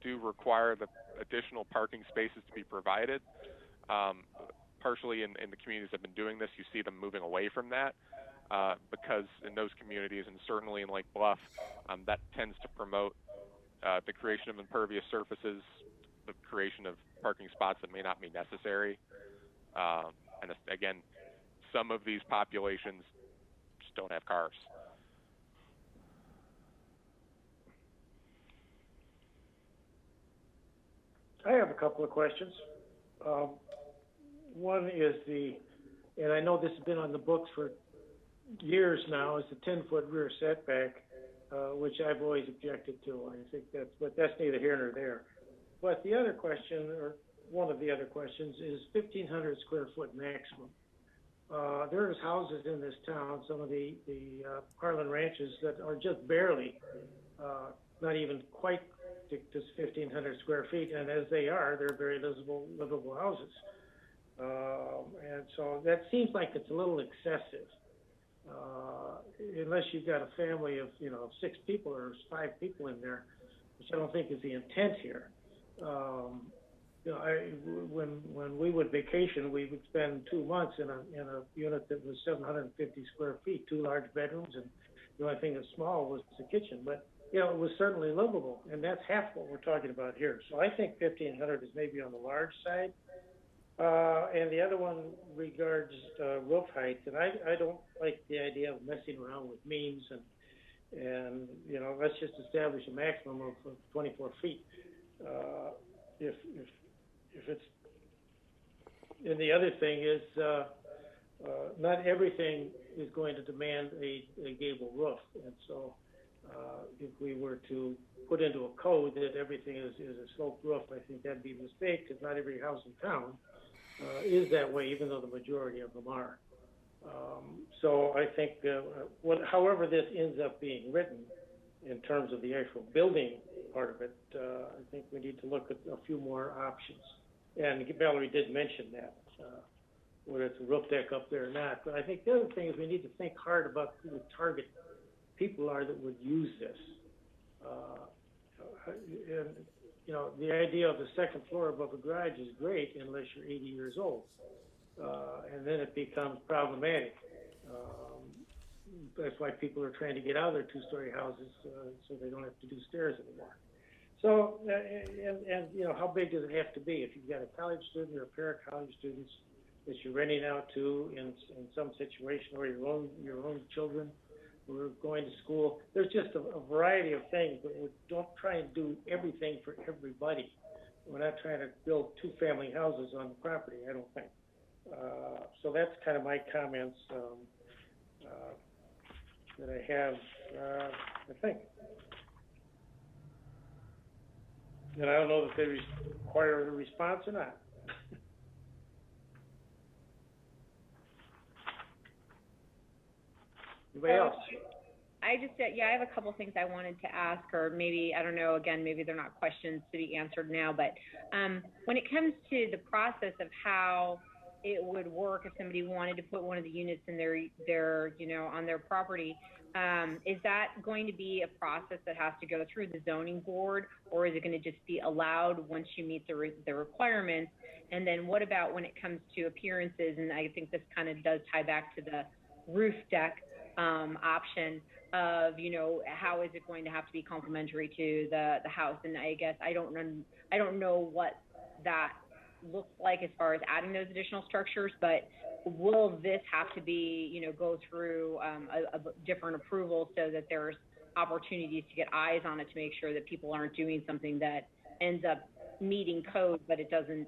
do require the additional parking spaces to be provided. Partially in the communities that have been doing this, you see them moving away from that because in those communities, and certainly in Lake Bluff, that tends to promote the creation of impervious surfaces, the creation of parking spots that may not be necessary. And again, some of these populations just don't have cars. I have a couple of questions. one is and I know this has been on the books for years now, is the 10-foot rear setback, which I've always objected to. I think that's neither here nor there. But the other question, or one of the other questions, is 1,500 square foot maximum. There's houses in this town, some of the Harlan ranches, that are just barely, not even quite just 1,500 square feet, and as they are, they're very livable houses. And so that seems like it's a little excessive, unless you've got a family of 6 people or 5 people in there, which I don't think is the intent here. When we would vacation, we would spend 2 months in a unit that was 750 square feet, 2 large bedrooms, and the only thing that's small was the kitchen. But it was certainly livable, and that's half what we're talking about here. So I think 1,500 is maybe on the large side. And the other one regards roof height, and I don't like the idea of messing around with means, and let's just establish a maximum of 24 feet. If it's, and the other thing is, not everything is going to demand a gable roof, and so if we were to put into a code that everything is a sloped roof, I think that'd be a mistake, because not every house in town is that way, even though the majority of them are. So I think however this ends up being written in terms of the actual building part of it, I think we need to look at a few more options. And Valerie did mention that, whether it's a roof deck up there or not. But I think the other thing is we need to think hard about who the target people are that would use this. And the idea of the second floor above a garage is great unless you're 80 years old. And then it becomes problematic. That's why people are trying to get out of their 2-story houses so they don't have to do stairs anymore. So, and how big does it have to be? If you've got a college student or a pair of college students that you're renting out to in some situation, or your own children who are going to school, there's just a variety of things, but we don't try and do everything for everybody. We're not trying to build 2-family houses on the property, I don't think. So that's kind of my comments that I have, I think. And I don't know if they require a response or not. Anybody else? I have a couple things I wanted to ask, or maybe, I don't know, again, maybe they're not questions to be answered now, but when it comes to the process of how it would work if somebody wanted to put one of the units in their on their property, is that going to be a process that has to go through the zoning board, or is it going to just be allowed once you meet the requirements? And then what about when it comes to appearances? And I think this kind of does tie back to the roof deck option of, how is it going to have to be complementary to the house? And I guess I don't know what that looks like as far as adding those additional structures, but will this have to be, go through a different approval so that there's opportunities to get eyes on it to make sure that people aren't doing something that ends up meeting code, but it doesn't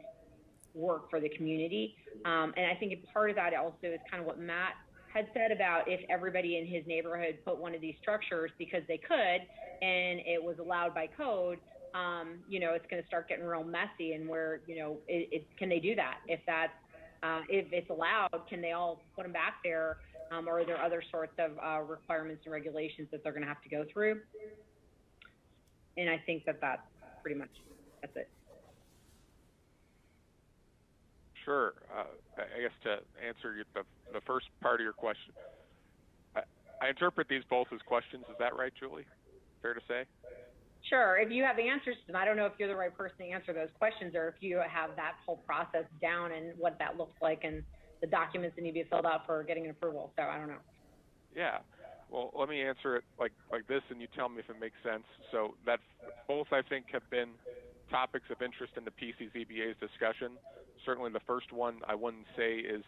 work for the community? And I think part of that also is kind of what Matt had said about if everybody in his neighborhood put one of these structures because they could and it was allowed by code, it's going to start getting real messy, and where, can they do that? If it's allowed, can they all put them back there? Or are there other sorts of requirements and regulations that they're going to have to go through? And I think that's pretty much, that's it. Sure. I guess to answer the first part of your question, I interpret these both as questions. Is that right, Julie? Fair to say? Sure. If you have answers to them, I don't know if you're the right person to answer those questions, or if you have that whole process down and what that looks like and the documents that need to be filled out for getting an approval. So I don't know. Yeah. Well, let me answer it like this, and you tell me if it makes sense. So that both, I think, have been topics of interest in the PCZBA's discussion. Certainly the first one I wouldn't say is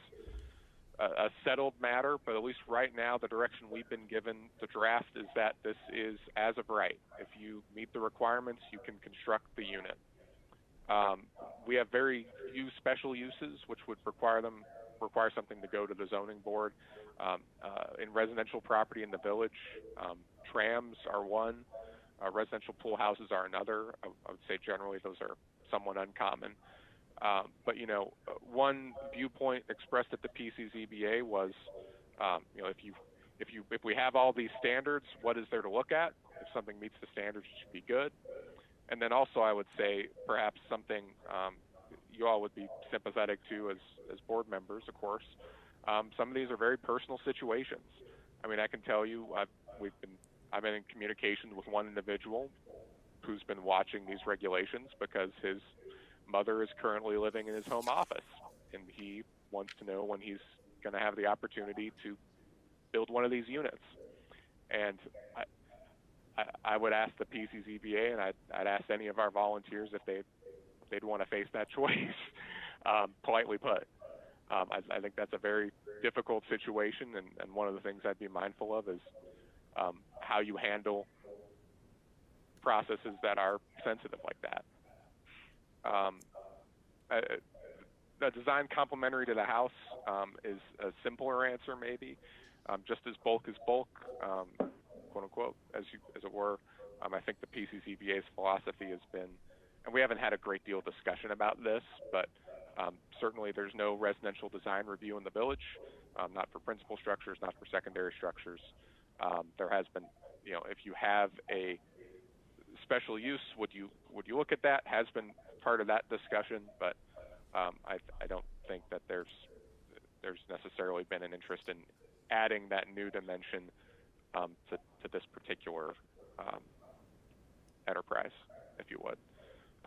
a settled matter, but at least right now the direction we've been given, the draft, is that this is as of right. If you meet the requirements, you can construct the unit. We have very few special uses, which would require something to go to the zoning board. In residential property in the village, trams are one, residential pool houses are another. I would say generally those are somewhat uncommon. But you know, one viewpoint expressed at the PCZBA was, you know, if we have all these standards, what is there to look at? If something meets the standards, it should be good. And then also, I would say perhaps something you all would be sympathetic to as board members, of course. Some of these are very personal situations. I mean, I can tell you, I've been in communication with one individual who's been watching these regulations because his mother is currently living in his home office, and he wants to know when he's going to have the opportunity to build one of these units. And I would ask the PCZBA, and I'd ask any of our volunteers if they'd want to face that choice, politely put. I think that's a very difficult situation, and one of the things I'd be mindful of is how you handle processes that are sensitive like that. The design complementary to the house is a simpler answer, maybe. Just as bulk is bulk, quote unquote, as it were. I think the PCZBA's philosophy has been, and we haven't had a great deal of discussion about this, but certainly there's no residential design review in the village, not for principal structures, not for secondary structures. There has been, you know, if you have a special use, would you look at that? Has been part of that discussion, but I don't think that there's necessarily been an interest in adding that new dimension to this particular enterprise, if you would.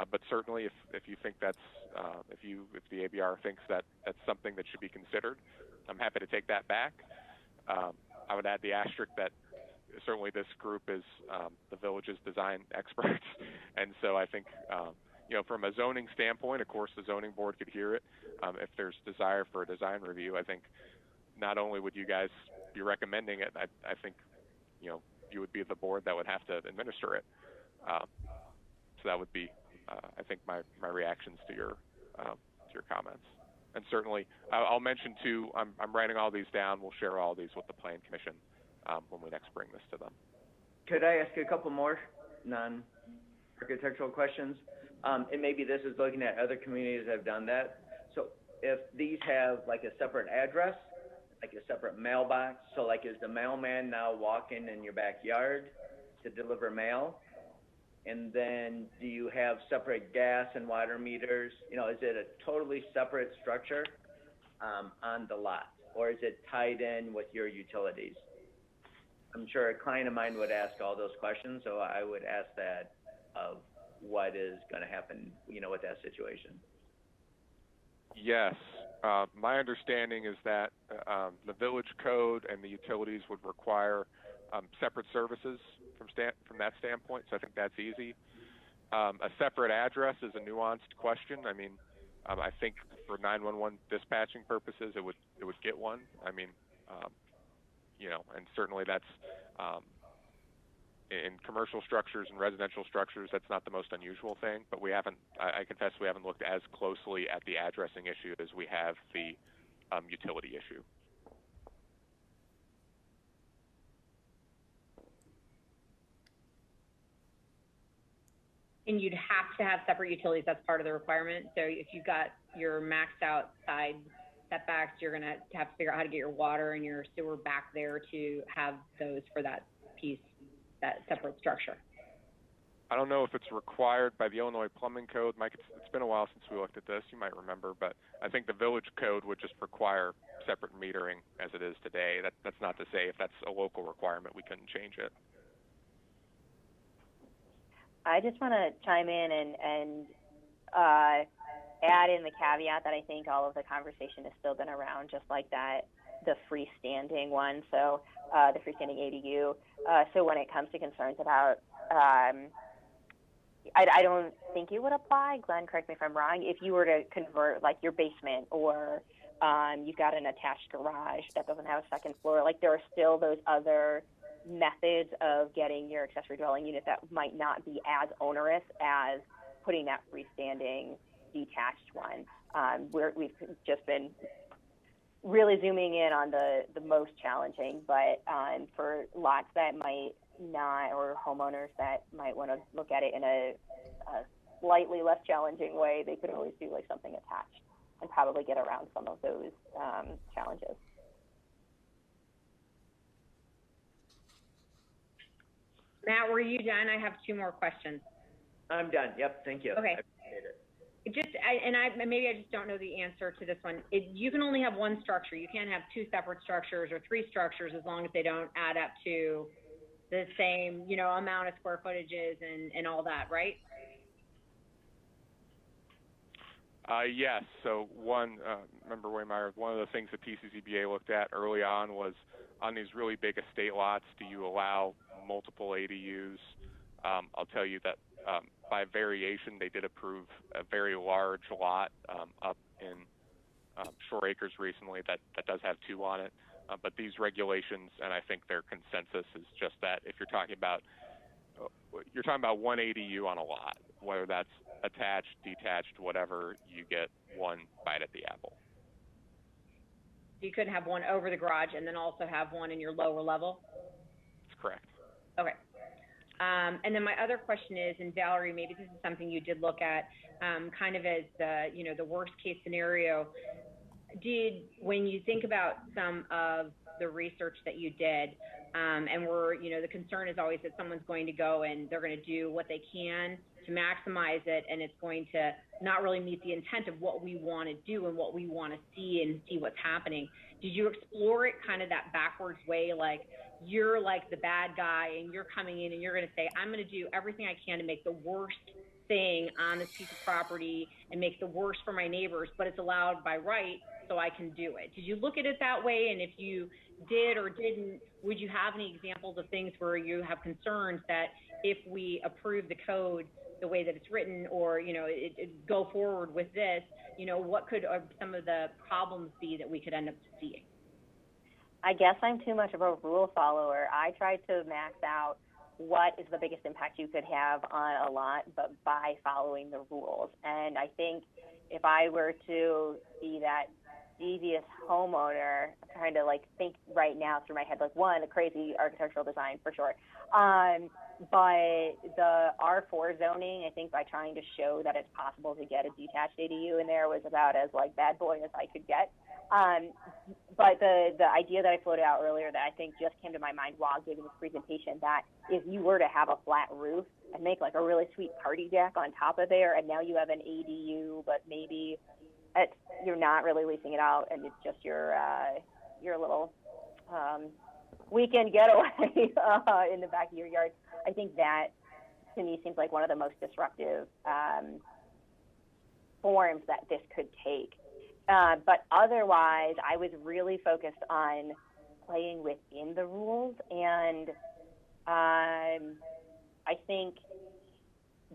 But certainly, if you think that's if the ABR thinks that that's something that should be considered, I'm happy to take that back. I would add the asterisk that certainly this group is the village's design experts, and so I think you know, from a zoning standpoint, of course, the zoning board could hear it. If there's desire for a design review, I think not only would you guys be recommending it, I think, you know, you would be the board that would have to administer it. So that would be, I think, my reactions to your comments. And certainly, I'll mention too, I'm writing all these down. We'll share all these with the Plan Commission when we next bring this to them. Could I ask you a couple more non-architectural questions? And maybe this is looking at other communities that have done that. So if these have like a separate address, like a separate mailbox, so like is the mailman now walking in your backyard to deliver mail? And then do you have separate gas and water meters? You know, is it a totally separate structure on the lot, or is it tied in with your utilities? I'm sure a client of mine would ask all those questions, so I would ask that of what is going to happen, you know, with that situation. Yes. My understanding is that the village code and the utilities would require separate services from that standpoint, so I think that's easy. A separate address is a nuanced question. I mean, I think for 911 dispatching purposes, it would get one. I mean, you know, and certainly that's in commercial structures and residential structures, that's not the most unusual thing, but we haven't, I confess we haven't looked as closely at the addressing issue as we have the utility issue. And you'd have to have separate utilities. That's part of the requirement. So if you've got your maxed out side setbacks, you're going to have to figure out how to get your water and your sewer back there to have those for that piece, that separate structure. I don't know if it's required by the Illinois Plumbing Code. Mike, it's been a while since we looked at this. You might remember, but I think the village code would just require separate metering as it is today. That's not to say if that's a local requirement, we couldn't change it. I just want to chime in and add in the caveat that I think all of the conversation has still been around just like that, the freestanding one, so the freestanding ADU. So when it comes to concerns about, I don't think it would apply. Glenn, correct me if I'm wrong. If you were to convert like your basement or you've got an attached garage that doesn't have a second floor, like there are still those other methods of getting your accessory dwelling unit that might not be as onerous as putting that freestanding detached one. We've just been really zooming in on the most challenging, but for lots that might not, or homeowners that might want to look at it in a slightly less challenging way, they could always do like something attached and probably get around some of those challenges. Matt, were you done? I have 2 more questions. I'm done. Yep. Thank you. Okay. I appreciate it. Maybe I just don't know the answer to this one. You can only have one structure. You can't have 2 separate structures or 3 structures as long as they don't add up to the same, amount of square footages and all that, right? Yes. So remember Waymire, one of the things the PCCBA looked at early on was on these really big estate lots, do you allow multiple ADUs? I'll tell you that by variation, they did approve a very large lot up in Shore Acres recently that does have 2 on it. But these regulations, and I think their consensus is just that if you're talking about one ADU on a lot, whether that's attached, detached, whatever, you get one bite at the apple. You could have one over the garage and then also have one in your lower level? That's correct. Okay. And then my other question is, and Valerie, maybe this is something you did look at, kind of as the worst case scenario. When you think about some of the research that you did, and the concern is always that someone's going to go and they're going to do what they can to maximize it, and it's going to not really meet the intent of what we want to do and what we want to see and see what's happening. Did you explore it kind of that backwards way, like you're like the bad guy and you're coming in and you're going to say, I'm going to do everything I can to make the worst thing on this piece of property and make the worst for my neighbors, but it's allowed by right, so I can do it? Did you look at it that way? And if you did or didn't, would you have any examples of things where you have concerns that if we approve the code the way that it's written, or go forward with this, what could some of the problems be that we could end up seeing? I guess I'm too much of a rule follower. I tried to max out what is the biggest impact you could have on a lot, but by following the rules. And I think if I were to be that devious homeowner, I'm trying to think right now through my head, a crazy architectural design for sure. But the R4 zoning, I think by trying to show that it's possible to get a detached ADU in there was about as bad boy as I could get. But the idea that I floated out earlier that I think just came to my mind while giving this presentation, that if you were to have a flat roof and make a really sweet party deck on top of there, and now you have an ADU, but maybe you're not really leasing it out and it's just your little weekend getaway in the back of your yard. I think that to me seems like one of the most disruptive forms that this could take. But otherwise, I was really focused on playing within the rules, and I think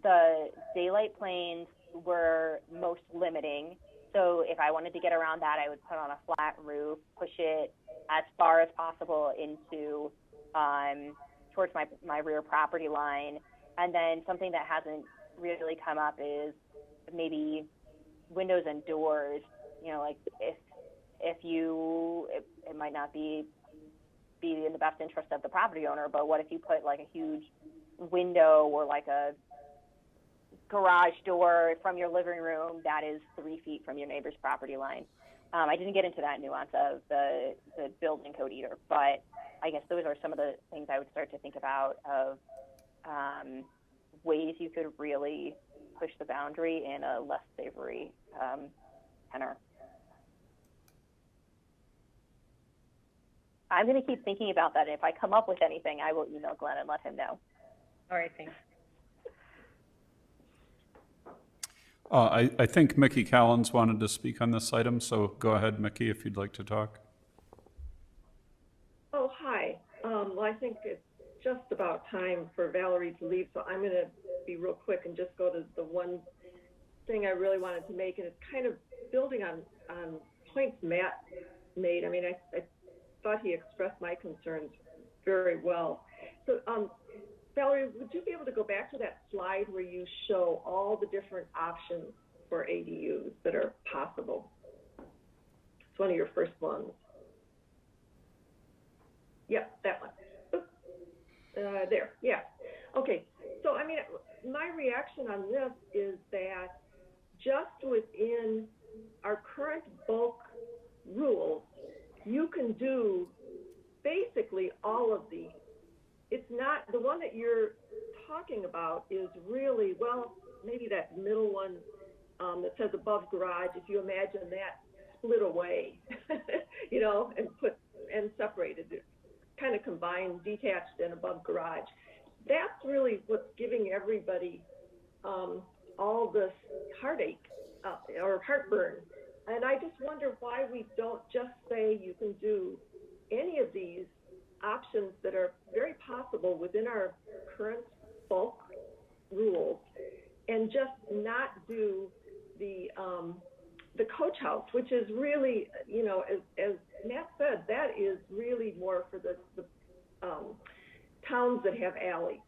the daylight planes were most limiting. So if I wanted to get around that, I would put on a flat roof, push it as far as possible into towards my rear property line. And then something that hasn't really come up is maybe windows and doors. If it might not be in the best interest of the property owner, but what if you put a huge window or a garage door from your living room that is 3 feet from your neighbor's property line? I didn't get into that nuance of the building code either, but I guess those are some of the things I would start to think about of ways you could really push the boundary in a less savory tenor. I'm going to keep thinking about that. If I come up with anything, I will email Glenn and let him know. All right, thanks. I think Mickey Callens wanted to speak on this item, so go ahead, Mickey, if you'd like to talk. Oh, hi. Well, I think it's just about time for Valerie to leave, so I'm going to be real quick and just go to the one thing I really wanted to make, and it's kind of building on points Matt made. I mean, I thought he expressed my concerns very well. So Valerie, would you be able to go back to that slide where you show all the different options for ADUs that are possible? It's one of your first ones. Yeah, that one. Oops. There, yeah. Okay, so I mean, my reaction on this is that just within our current bulk rules, you can do basically all of these. It's not, the one that you're talking about is really, well, maybe that middle one that says above garage, if you imagine that split away, you know, and separated, kind of combined, detached and above garage. That's really what's giving everybody all this heartache or heartburn. And I just wonder why we don't just say you can do any of these options that are very possible within our current bulk rules, and just not do the coach house, which is really, you know, as Matt said, that is really more for the towns that have alleys.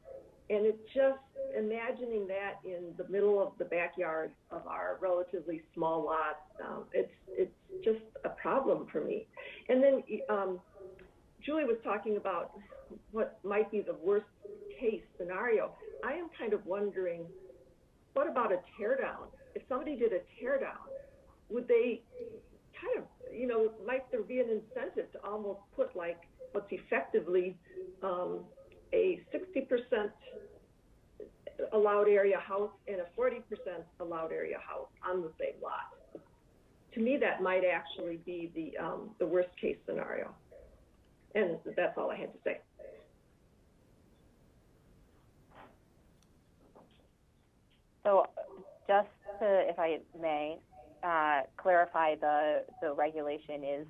And it's just imagining that in the middle of the backyard of our relatively small lots, it's just a problem for me. And then Julie was talking about what might be the worst case scenario. I am kind of wondering, what about a tear down? If somebody did a tear down, would they kind of, you know, might there be an incentive to almost put like what's effectively a 60% allowed area house and a 40% allowed area house on the same lot? To me, that might actually be the worst case scenario. And that's all I had to say. So just to, if I may, clarify, the regulation is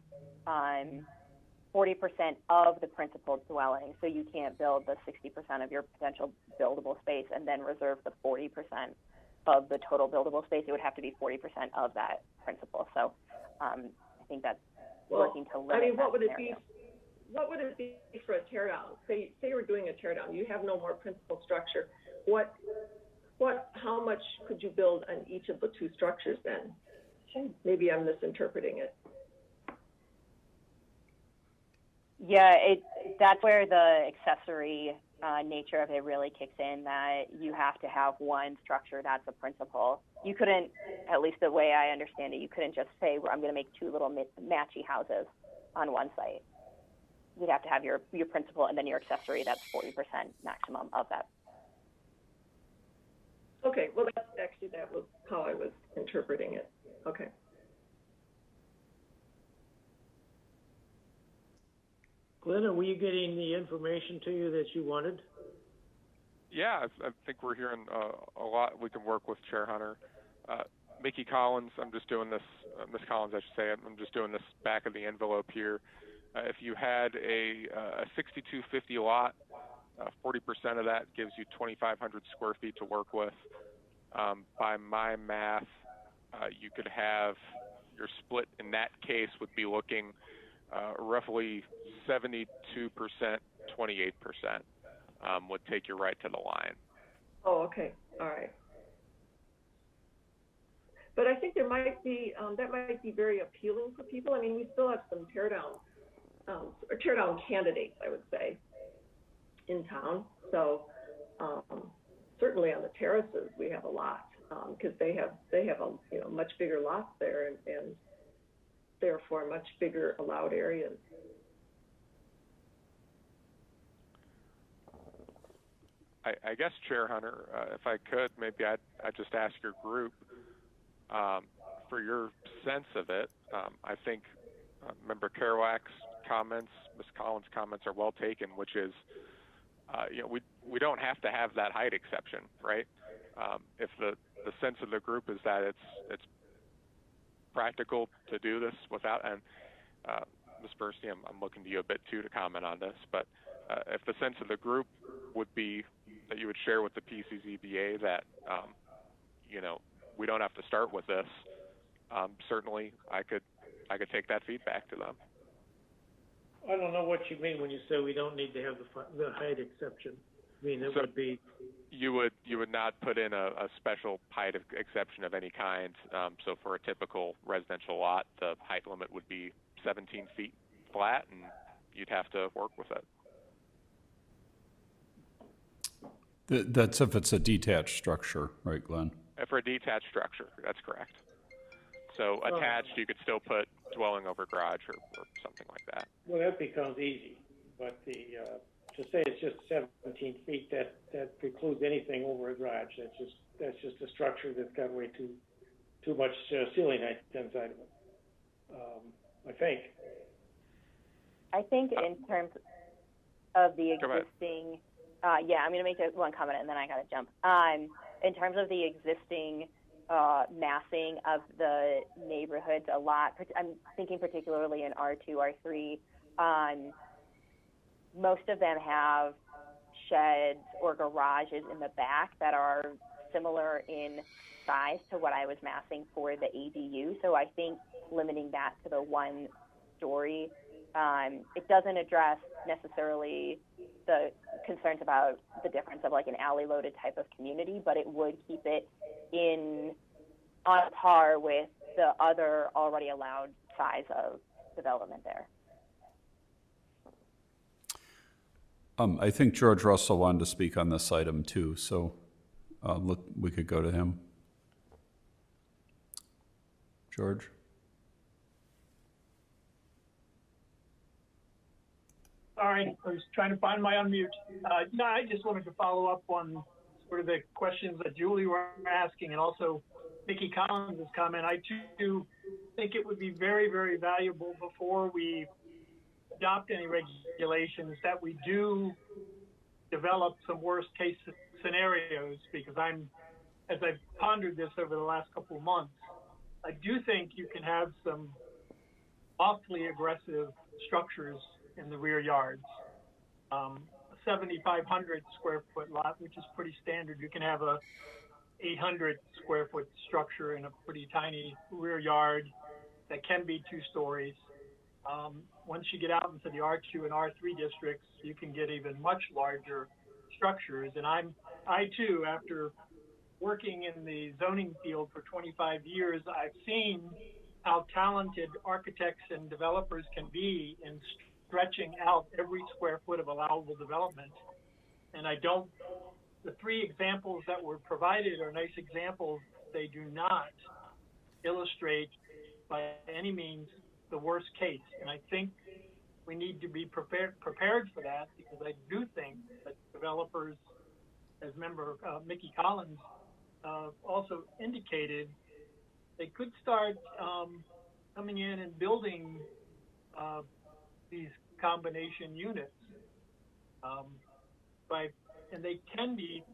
40% of the principal dwelling. So you can't build the 60% of your potential buildable space and then reserve the 40% of the total buildable space. It would have to be 40% of that principal. So I think that's working to limit. I mean, what that would it scenario. be? What would it be for a tear down? Say we're doing a tear down. You have no more principal structure. How much could you build on each of the two structures then? Maybe I'm misinterpreting it. Yeah, that's where the accessory nature of it really kicks in, that you have to have one structure that's a principal. You couldn't, at least the way I understand it, you couldn't just say, well, I'm going to make two little matchy houses on one site. You'd have to have your principal and then your accessory. That's 40% maximum of that. Okay, well, that was how I was interpreting it. Okay. Glenn, are we getting the information to you that you wanted? Yeah, I think we're hearing a lot. We can work with Chair Hunter. Mickey Collins, I'm just doing this, Ms. Collins, I should say, I'm just doing this back of the envelope here. If you had a 6250 lot, 40% of that gives you 2,500 square feet to work with. By my math, you could have your split in that case would be looking roughly 72%, 28% would take you right to the line. Oh, okay. All right. But I think there might be, that might be very appealing for people. I mean, we still have some tear down candidates, I would say, in town. So certainly on the terraces, we have a lot because they have a much bigger lots there and therefore much bigger allowed areas. I guess, Chair Hunter, if I could, maybe I'd just ask your group for your sense of it. I think Member Kerouac's comments, Ms. Collins' comments are well taken, which is, we don't have to have that height exception, right? If the sense of the group is that it's practical to do this without, and Ms. Bernstein, I'm looking to you a bit too to comment on this, but if the sense of the group would be that you would share with the PCZBA that, we don't have to start with this, certainly I could take that feedback to them. I don't know what you mean when you say we don't need to have the height exception. I mean, it So- would be, You would not put in a special height exception of any kind. So for a typical residential lot, the height limit would be 17 feet flat, and you'd have to work with it. That's if it's a detached structure, right, Glenn? For a detached structure, that's correct. So attached, you could still put dwelling over garage or something like that. well, that becomes easy, but to say it's just 17 feet, that precludes anything over a garage. That's just a structure that's got way too much ceiling height inside of it. I think. I think in terms of the Go ahead. existing, yeah, I'm going to make one comment and then I got to jump. In terms of the existing massing of the neighborhoods, a lot, I'm thinking particularly in R2, R3, most of them have sheds or garages in the back that are similar in size to what I was massing for the ADU. So I think limiting that to the one story, it doesn't address necessarily the concerns about the difference of like an alley loaded type of community, but it would keep it on par with the other already allowed size of development there. I think George Russell wanted to speak on this item too, so we could go to him. George? Sorry, I was trying to find my unmute. No, I just wanted to follow up on sort of the questions that Julie were asking and also Mickey Collins' comment. I too think it would be very, very valuable before we adopt any regulations that we do develop some worst case scenarios, because as I've pondered this over the last couple of months, I do think you can have some awfully aggressive structures in the rear yards. A 7,500 square foot lot, which is pretty standard. You can have a 800 square foot structure in a pretty tiny rear yard that can be 2 stories. Once you get out into the R2 and R3 districts, you can get even much larger structures. And I too, after working in the zoning field for 25 years, I've seen how talented architects and developers can be in stretching out every square foot of allowable development. And the 3 examples that were provided are nice examples. They do not illustrate by any means the worst case. And I think we need to be prepared for that, because I do think that developers, as member Mickey Collins also indicated, they could start coming in and building these combination units. And they can be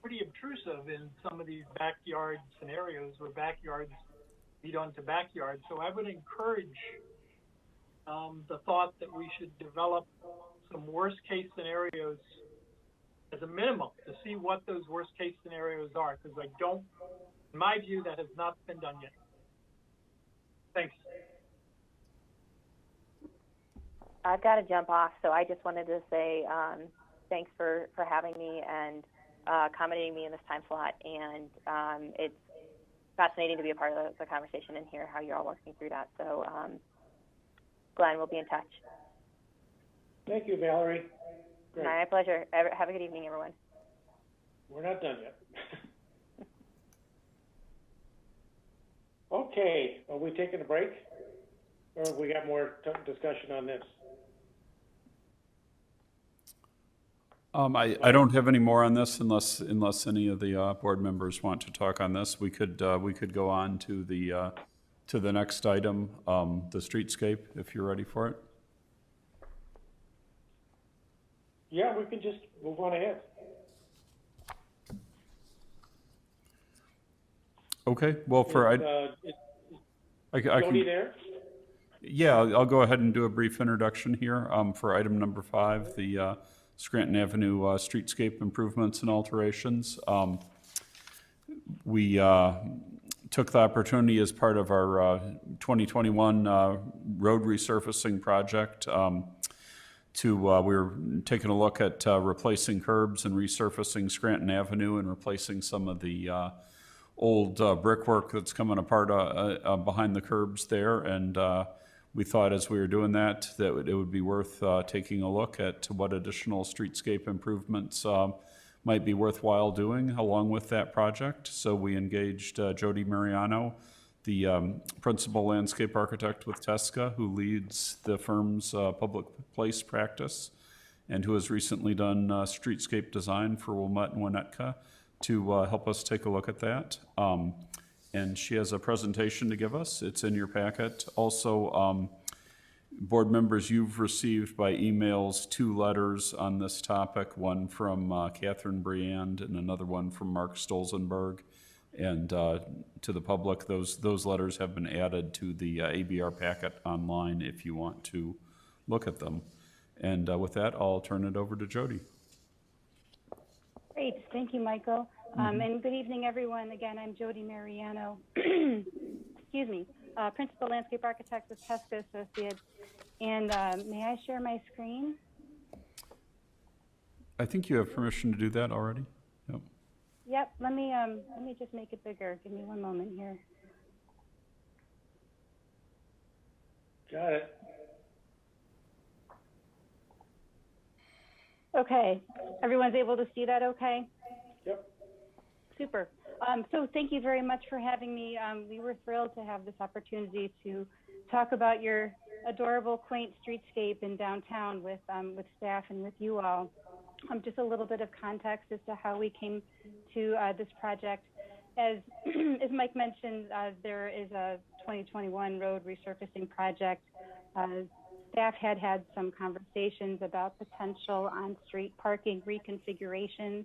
pretty obtrusive in some of these backyard scenarios where backyards lead onto backyards. So I would encourage the thought that we should develop some worst case scenarios as a minimum to see what those worst case scenarios are, because in my view, that has not been done yet. Thanks. I've got to jump off, so I just wanted to say thanks for having me and accommodating me in this time slot. And it's fascinating to be a part of the conversation and hear how you're all working through that. So, Glenn, we'll be in touch. Thank you, Valerie. Great. My pleasure. Have a good evening, everyone. We're not done yet. Okay, are we taking a break? Or have we got more discussion on this? I don't have any more on this unless any of the board members want to talk on this. We could go on to the next item, the streetscape, if you're ready for it. Yeah, we can just move on ahead. Okay. Well, Jody there? Yeah, I'll go ahead and do a brief introduction here for item number 5, the Scranton Avenue streetscape improvements and alterations. We took the opportunity as part of our 2021 road resurfacing project we were taking a look at replacing curbs and resurfacing Scranton Avenue and replacing some of the old brickwork that's coming apart behind the curbs there. And we thought as we were doing that it would be worth taking a look at what additional streetscape improvements might be worthwhile doing along with that project. So we engaged Jody Mariano, the principal landscape architect with Tesca, who leads the firm's public place practice and who has recently done streetscape design for Wilmette and Winnetka, to help us take a look at that. And she has a presentation to give us. It's in your packet. Also, board members, you've received by emails 2 letters on this topic, one from Catherine Briand and another one from Mark Stolzenberg. And to the public, those letters have been added to the ABR packet online if you want to look at them. And with that, I'll turn it over to Jody. Great, thank you, Michael. And good evening, everyone. Again, I'm Jody Mariano, excuse me, Principal Landscape Architect with Tesca Associates. And may I share my screen? I think you have permission to do that already. Yep. Yep, let me just make it bigger. Give me one moment here. Got it. Okay, everyone's able to see that okay? Yep. Super. So thank you very much for having me. We were thrilled to have this opportunity to talk about your adorable, quaint streetscape in downtown with staff and with you all. Just a little bit of context as to how we came to this project. As Mike mentioned, there is a 2021 road resurfacing project. Staff had some conversations about potential on-street parking reconfigurations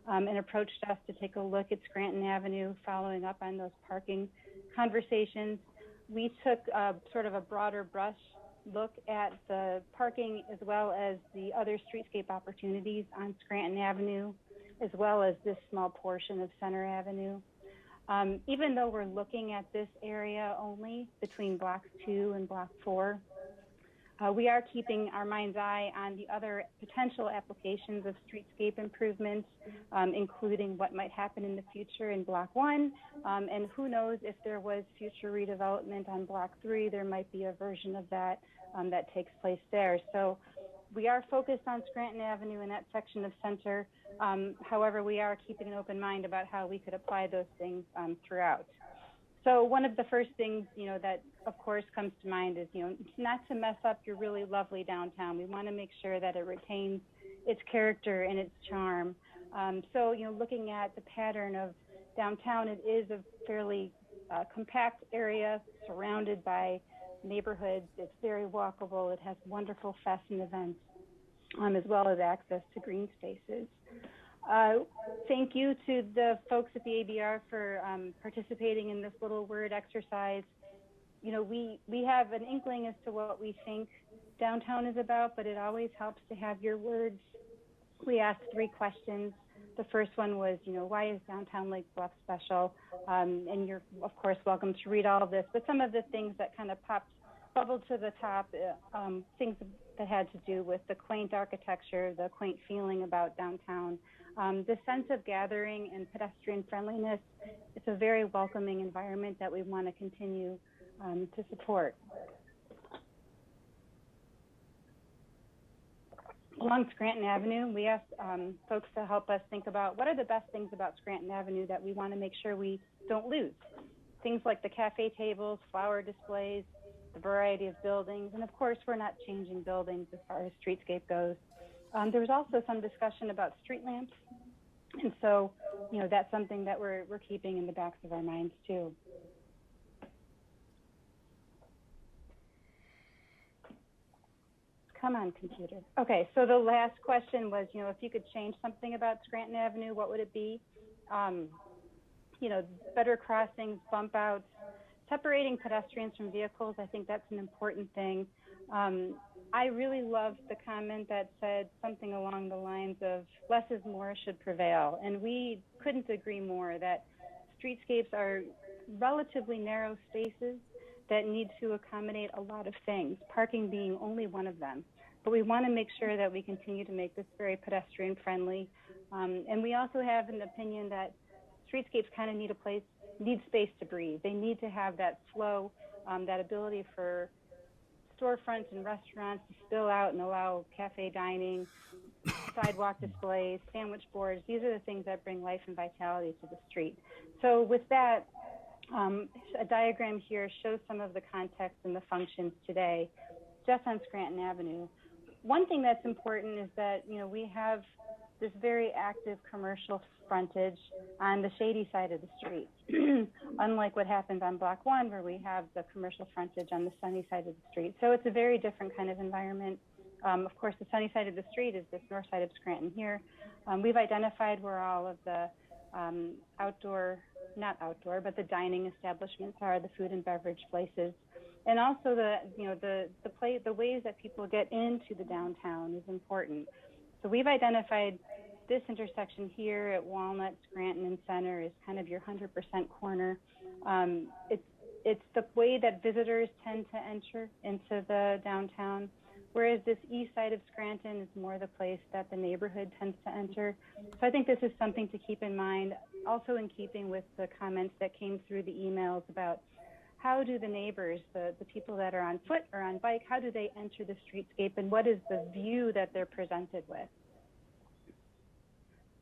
and approached us to take a look at Scranton Avenue, following up on those parking conversations. We took sort of a broader brush look at the parking as well as the other streetscape opportunities on Scranton Avenue, as well as this small portion of Center Avenue. Even though we're looking at this area only between blocks 2 and block 4, we are keeping our mind's eye on the other potential applications of streetscape improvements, including what might happen in the future in block 1. And who knows, if there was future redevelopment on block 3, there might be a version of that that takes place there. So we are focused on Scranton Avenue and that section of Center. However, we are keeping an open mind about how we could apply those things throughout. So one of the first things, that of course comes to mind is, not to mess up your really lovely downtown. We want to make sure that it retains its character and its charm. So, looking at the pattern of downtown, it is a fairly compact area surrounded by neighborhoods. It's very walkable. It has wonderful fests and events, as well as access to green spaces. Thank you to the folks at the ABR for participating in this little word exercise. We have an inkling as to what we think downtown is about, but it always helps to have your words. We asked 3 questions. The first one was, why is downtown Lake Bluff special? And you're, of course, welcome to read all of this, but some of the things that kind of bubbled to the top, things that had to do with the quaint architecture, the quaint feeling about downtown, the sense of gathering and pedestrian friendliness. It's a very welcoming environment that we want to continue to support. Along Scranton Avenue, we asked folks to help us think about what are the best things about Scranton Avenue that we want to make sure we don't lose. Things like the cafe tables, flower displays, the variety of buildings, and of course, we're not changing buildings as far as streetscape goes. There was also some discussion about street lamps, and so, that's something that we're keeping in the backs of our minds too. Come on, computer. Okay, so the last question was, if you could change something about Scranton Avenue, what would it be? Better crossings, bump outs, separating pedestrians from vehicles. I think that's an important thing. I really loved the comment that said something along the lines of less is more should prevail. And we couldn't agree more that streetscapes are relatively narrow spaces that need to accommodate a lot of things, parking being only one of them. but we want to make sure that we continue to make this very pedestrian friendly. And we also have an opinion that streetscapes kind of need space to breathe. They need to have that flow, that ability for storefronts and restaurants to spill out and allow cafe dining, sidewalk displays, sandwich boards. These are the things that bring life and vitality to the street. So with that, a diagram here shows some of the context and the functions today, just on Scranton Avenue. One thing that's important is that, we have this very active commercial frontage on the shady side of the street, unlike what happens on Block 1, where we have the commercial frontage on the sunny side of the street. So it's a very different kind of environment. Of course, the sunny side of the street is this north side of Scranton here. We've identified where all of the but the dining establishments are, the food and beverage places. And also the ways that people get into the downtown is important. So we've identified this intersection here at Walnut, Scranton, and Center is kind of your 100% corner. It's the way that visitors tend to enter into the downtown, whereas this east side of Scranton is more the place that the neighborhood tends to enter. So I think this is something to keep in mind, also in keeping with the comments that came through the emails about how do the neighbors, the people that are on foot or on bike, how do they enter the streetscape, and what is the view that they're presented with?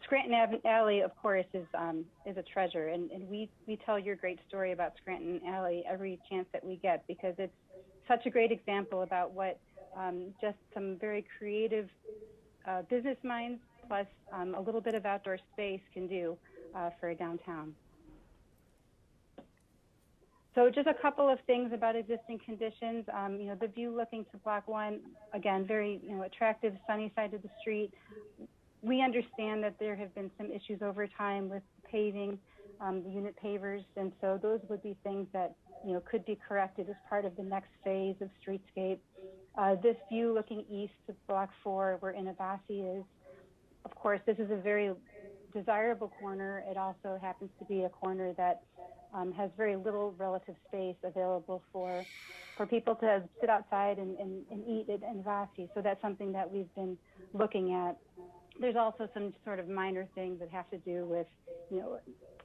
Scranton Alley, of course, is a treasure, and we tell your great story about Scranton Alley every chance that we get, because it's such a great example about what just some very creative business minds plus a little bit of outdoor space can do for a downtown. So just a couple of things about existing conditions. The view looking to Block 1, again, very attractive sunny side of the street. We understand that there have been some issues over time with paving, the unit pavers, and so those would be things that could be corrected as part of the next phase of streetscape. This view looking east to Block 4, where Innovasi is, of course, this is a very desirable corner. It also happens to be a corner that has very little relative space available for people to sit outside and eat at Innovasi. So that's something that we've been looking at. There's also some sort of minor things that have to do with,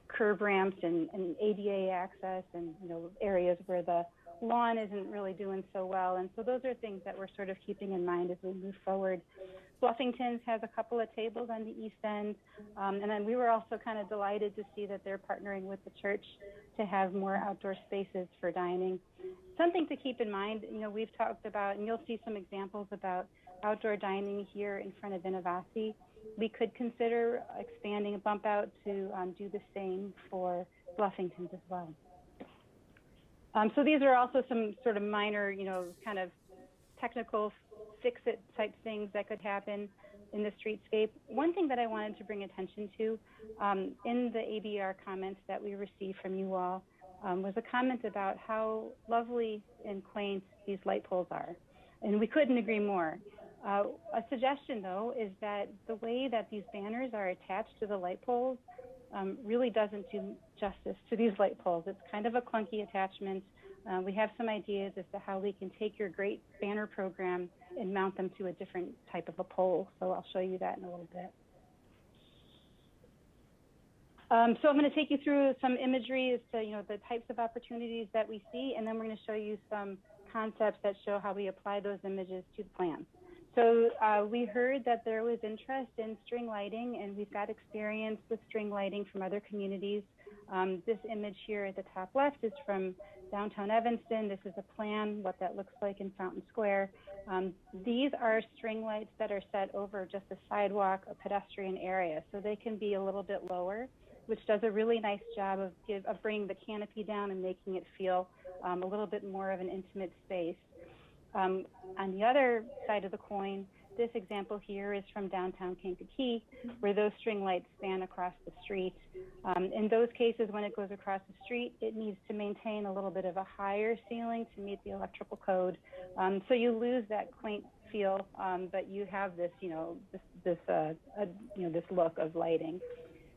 curb ramps and ADA access and, areas where the lawn isn't really doing so well. And so those are things that we're sort of keeping in mind as we move forward. Bluffington's has a couple of tables on the east end. And then we were also kind of delighted to see that they're partnering with the church to have more outdoor spaces for dining. Something to keep in mind, we've talked about, and you'll see some examples about outdoor dining here in front of Innovasi. We could consider expanding a bump out to do the same for Bluffington's as well. So these are also some sort of minor, kind of technical fix-it type things that could happen in the streetscape. One thing that I wanted to bring attention to in the ABR comments that we received from you all was a comment about how lovely and quaint these light poles are. And we couldn't agree more. A suggestion, though, is that the way that these banners are attached to the light poles really doesn't do justice to these light poles. It's kind of a clunky attachment. We have some ideas as to how we can take your great banner program and mount them to a different type of a pole. So I'll show you that in a little bit. So I'm going to take you through some imagery as to the types of opportunities that we see, and then we're going to show you some concepts that show how we apply those images to the plan. So we heard that there was interest in string lighting, and we've got experience with string lighting from other communities. This image here at the top left is from downtown Evanston. This is a plan, what that looks like in Fountain Square. These are string lights that are set over just a sidewalk, a pedestrian area, so they can be a little bit lower, which does a really nice job of bringing the canopy down and making it feel a little bit more of an intimate space. On the other side of the coin, this example here is from downtown Kankakee, where those string lights span across the street. In those cases, when it goes across the street, it needs to maintain a little bit of a higher ceiling to meet the electrical code. So you lose that quaint feel, but you have this, this look of lighting.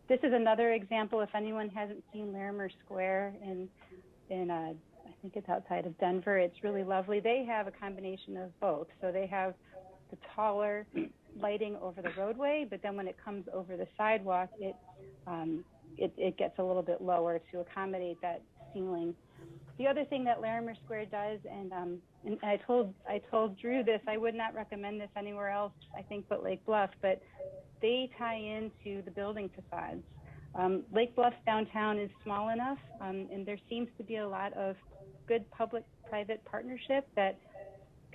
This is another example. If anyone hasn't seen Larimer Square in I think it's outside of Denver. It's really lovely. They have a combination of both. So they have the taller lighting over the roadway, but then when it comes over the sidewalk, it gets a little bit lower to accommodate that ceiling. The other thing that Larimer Square does, and I told Drew this, I would not recommend this anywhere else, I think, but Lake Bluff, but they tie into the building facades. Lake Bluff downtown is small enough, and there seems to be a lot of good public-private partnership that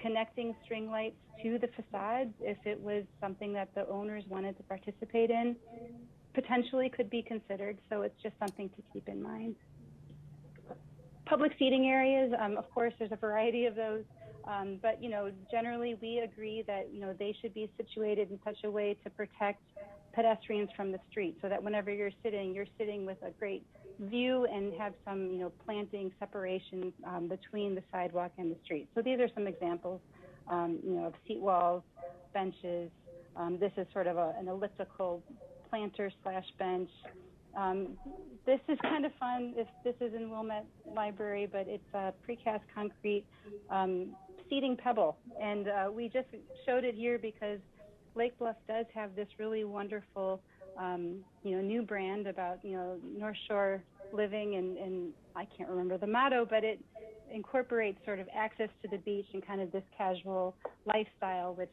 connecting string lights to the facades, if it was something that the owners wanted to participate in, potentially could be considered. So it's just something to keep in mind. Public seating areas, of course, there's a variety of those, but generally we agree that they should be situated in such a way to protect pedestrians from the street, so that whenever you're sitting with a great view and have some planting separation between the sidewalk and the street. So these are some examples, of seat walls, benches. This is sort of an elliptical planter / bench. This is kind of fun. This is in Wilmette Library, but it's a precast concrete seating pebble. And we just showed it here because Lake Bluff does have this really wonderful, new brand about, North Shore living, and I can't remember the motto, but it incorporates sort of access to the beach and kind of this casual lifestyle, which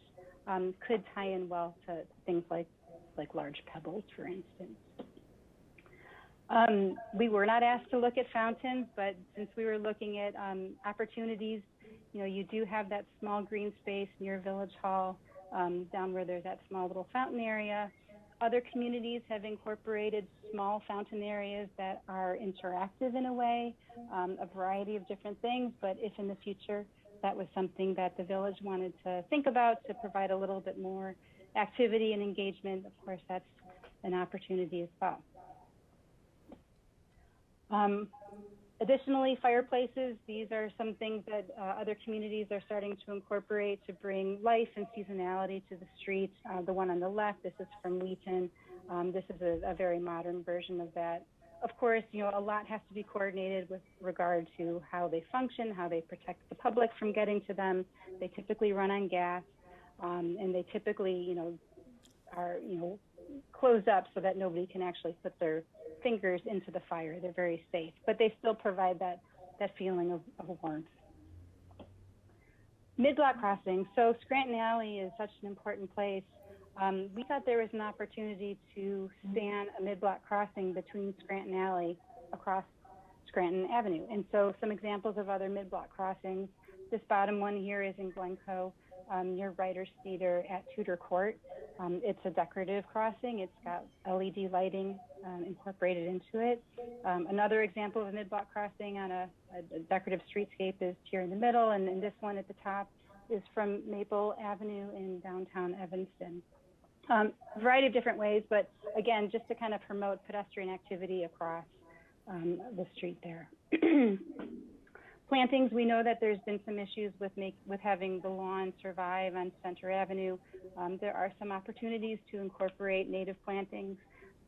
could tie in well to things like large pebbles, for instance. We were not asked to look at fountains, but since we were looking at opportunities, you do have that small green space near Village Hall, down where there's that small little fountain area. Other communities have incorporated small fountain areas that are interactive in a way, a variety of different things, but if in the future that was something that the village wanted to think about to provide a little bit more activity and engagement, of course, that's an opportunity as well. Additionally, fireplaces, these are some things that other communities are starting to incorporate to bring life and seasonality to the streets. The one on the left, this is from Wheaton. This is a very modern version of that. Of course, a lot has to be coordinated with regard to how they function, how they protect the public from getting to them. They typically run on gas, and they typically, are, closed up so that nobody can actually put their fingers into the fire. They're very safe, but they still provide that feeling of warmth. Mid-block crossing. So Scranton Alley is such an important place. We thought there was an opportunity to span a mid-block crossing between Scranton Alley across Scranton Avenue. And so some examples of other mid-block crossings. This bottom one here is in Glencoe, near Writers Theater at Tudor Court. It's a decorative crossing. It's got LED lighting incorporated into it. Another example of a mid-block crossing on a decorative streetscape is here in the middle, and this one at the top is from Maple Avenue in downtown Evanston. A variety of different ways, but again, just to kind of promote pedestrian activity across the street there. Plantings, we know that there's been some issues with having the lawn survive on Center Avenue. There are some opportunities to incorporate native plantings,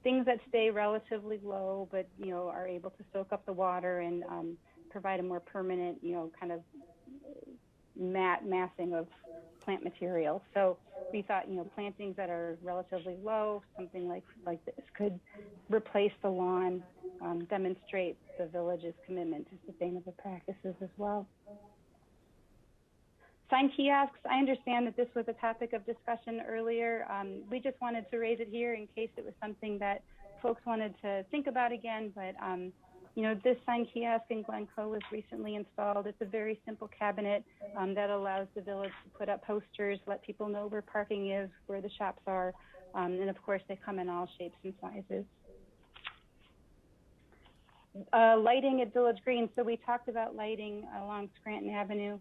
things that stay relatively low, but are able to soak up the water and provide a more permanent, kind of massing of plant material. So we thought, plantings that are relatively low, something like this could replace the lawn, demonstrate the village's commitment to sustainable practices as well. Sign kiosks, I understand that this was a topic of discussion earlier. We just wanted to raise it here in case it was something that folks wanted to think about again, but this sign kiosk in Glencoe was recently installed. It's a very simple cabinet that allows the village to put up posters, let people know where parking is, where the shops are, and of course they come in all shapes and sizes. Lighting at Village Green. So we talked about lighting along Scranton Avenue.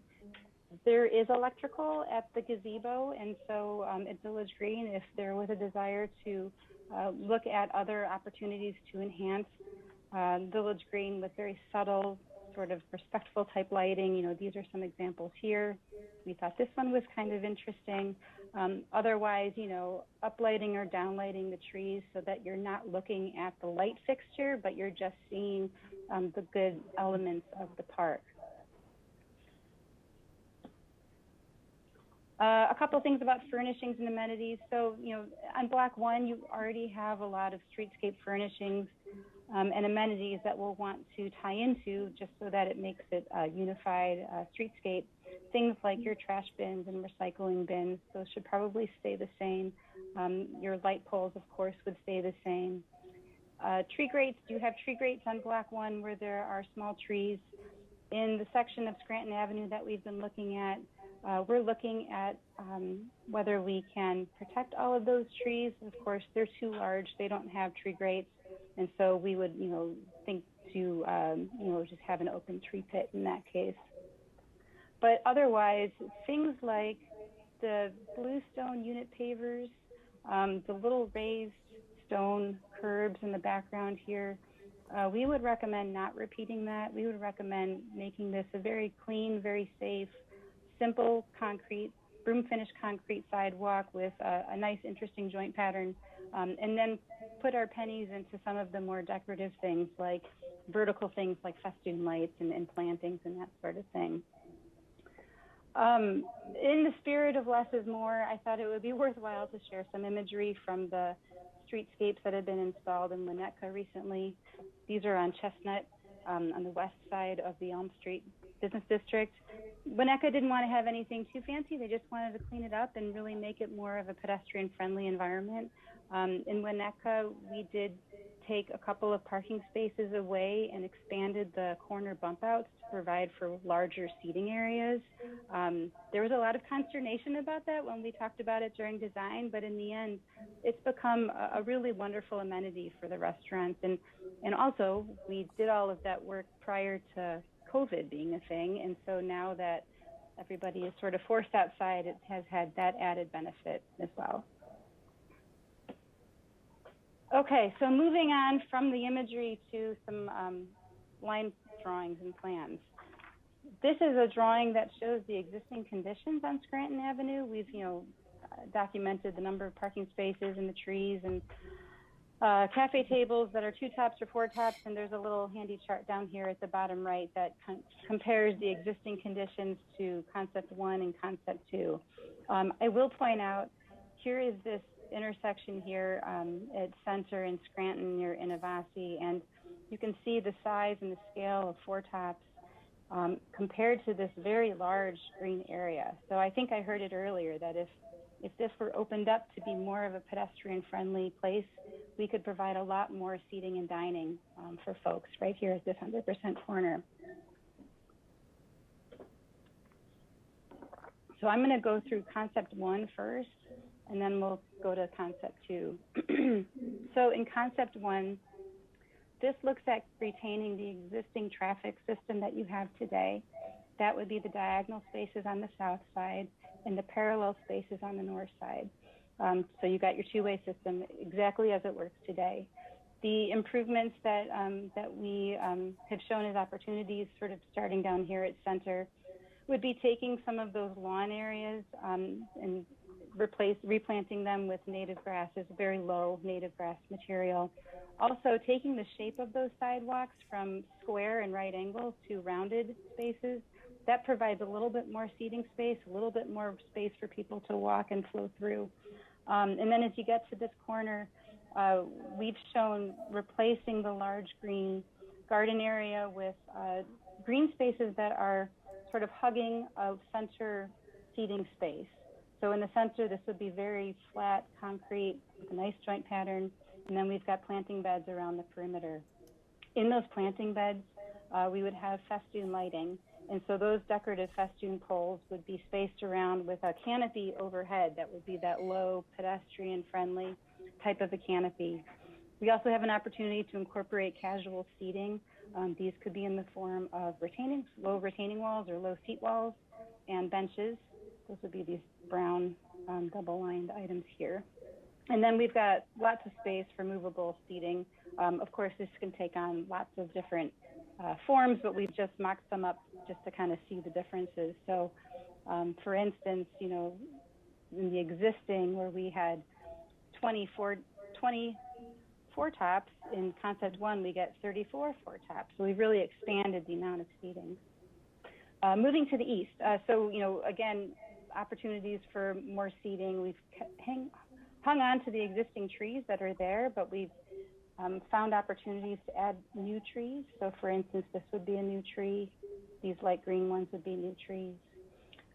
There is electrical at the gazebo, and so at Village Green, if there was a desire to look at other opportunities to enhance Village Green with very subtle, sort of respectful type lighting, these are some examples here. We thought this one was kind of interesting. Otherwise, uplighting or downlighting the trees so that you're not looking at the light fixture, but you're just seeing the good elements of the park. A couple things about furnishings and amenities. So, on Block 1, you already have a lot of streetscape furnishings and amenities that we'll want to tie into just so that it makes it a unified streetscape. Things like your trash bins and recycling bins, those should probably stay the same. Your light poles, of course, would stay the same. Tree grates, do you have tree grates on Block 1 where there are small trees? In the section of Scranton Avenue that we've been looking at, we're looking at whether we can protect all of those trees. Of course, they're too large. They don't have tree grates. And so we would, think to, just have an open tree pit in that case. But otherwise, things like the bluestone unit pavers, the little raised stone curbs in the background here, we would recommend not repeating that. We would recommend making this a very clean, very safe, simple concrete, broom finished concrete sidewalk with a nice, interesting joint pattern, and then put our pennies into some of the more decorative things like vertical things like festoon lights and plantings and that sort of thing. In the spirit of less is more, I thought it would be worthwhile to share some imagery from the streetscapes that have been installed in Winnetka recently. These are on Chestnut on the west side of the Elm Street Business District. Winnetka didn't want to have anything too fancy. They just wanted to clean it up and really make it more of a pedestrian-friendly environment. In Winnetka, we did take a couple of parking spaces away and expanded the corner bump outs to provide for larger seating areas. There was a lot of consternation about that when we talked about it during design, but in the end, it's become a really wonderful amenity for the restaurants. And also, we did all of that work prior to COVID being a thing, and so now that everybody is sort of forced outside, it has had that added benefit as well. Okay, so moving on from the imagery to some line drawings and plans. This is a drawing that shows the existing conditions on Scranton Avenue. We've, documented the number of parking spaces and the trees and cafe tables that are 2 tops or 4 tops, and there's a little handy chart down here at the bottom right that compares the existing conditions to Concept 1 and Concept 2. I will point out, here is this intersection here at Center in Scranton near Innovasi, and you can see the size and the scale of 4 tops compared to this very large green area. So I think I heard it earlier that if this were opened up to be more of a pedestrian-friendly place, we could provide a lot more seating and dining for folks right here at this 100% corner. So I'm going to go through Concept 1 first, and then we'll go to Concept 2. So in Concept 1, this looks at retaining the existing traffic system that you have today. That would be the diagonal spaces on the south side and the parallel spaces on the north side. So you got your 2-way system exactly as it works today. The improvements that we have shown as opportunities, sort of starting down here at Center, would be taking some of those lawn areas and replanting them with native grasses, very low native grass material. Also taking the shape of those sidewalks from square and right angle to rounded spaces. That provides a little bit more seating space, a little bit more space for people to walk and flow through. And then as you get to this corner, we've shown replacing the large green garden area with green spaces that are sort of hugging a center seating space. So in the center, this would be very flat concrete with a nice joint pattern. And then we've got planting beds around the perimeter. In those planting beds, we would have festoon lighting. And so those decorative festoon poles would be spaced around with a canopy overhead that would be that low pedestrian-friendly type of a canopy. We also have an opportunity to incorporate casual seating. These could be in the form of low retaining walls or low seat walls and benches. Those would be these brown double-lined items here. And then we've got lots of space for movable seating. Of course, this can take on lots of different forms, but we've just mocked them up just to kind of see the differences. So, for instance, in the existing where we had 24 tops, in Concept 1, we get 34 tops. So we've really expanded the amount of seating. Moving to the east. So, again, opportunities for more seating. We've hung on to the existing trees that are there, but we've found opportunities to add new trees. So for instance, this would be a new tree. These light green ones would be new trees.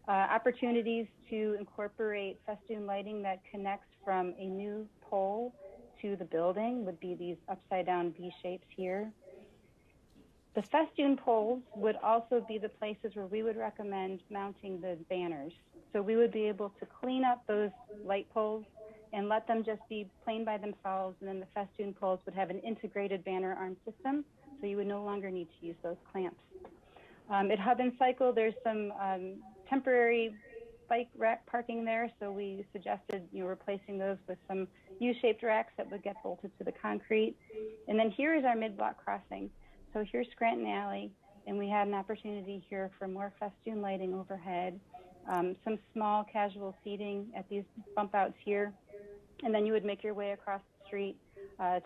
Opportunities to incorporate festoon lighting that connects from a new pole to the building would be these upside down V shapes here. The festoon poles would also be the places where we would recommend mounting the banners. So we would be able to clean up those light poles and let them just be plain by themselves, and then the festoon poles would have an integrated banner arm system, so you would no longer need to use those clamps. At Hub and Cycle, there's some temporary bike rack parking there, so we suggested replacing those with some U-shaped racks that would get bolted to the concrete. And then here is our mid-block crossing. So here's Scranton Alley, and we had an opportunity here for more festoon lighting overhead, some small casual seating at these bump outs here, and then you would make your way across the street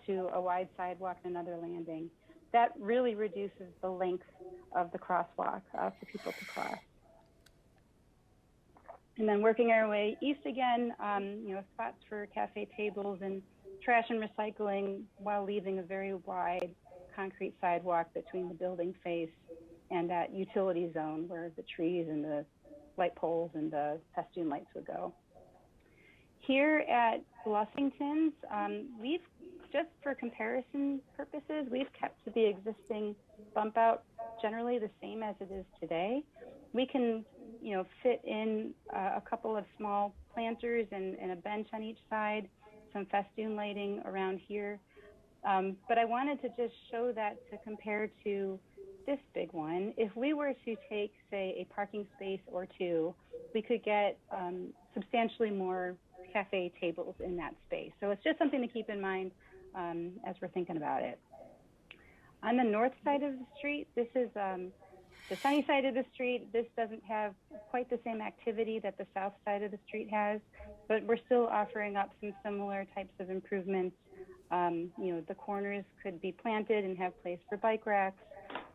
to a wide sidewalk and another landing. That really reduces the length of the crosswalk for people to cross. And then working our way east again, spots for cafe tables and trash and recycling while leaving a very wide concrete sidewalk between the building face and that utility zone where the trees and the light poles and the festoon lights would go. Here at Bluffington's, we've, just for comparison purposes, we've kept the existing bump out generally the same as it is today. We can, fit in a couple of small planters and a bench on each side, some festoon lighting around here. But I wanted to just show that to compare to this big one. If we were to take, say, a parking space or two, we could get substantially more cafe tables in that space. So it's just something to keep in mind as we're thinking about it. On the north side of the street, this is the sunny side of the street. This doesn't have quite the same activity that the south side of the street has, but we're still offering up some similar types of improvements. The corners could be planted and have place for bike racks.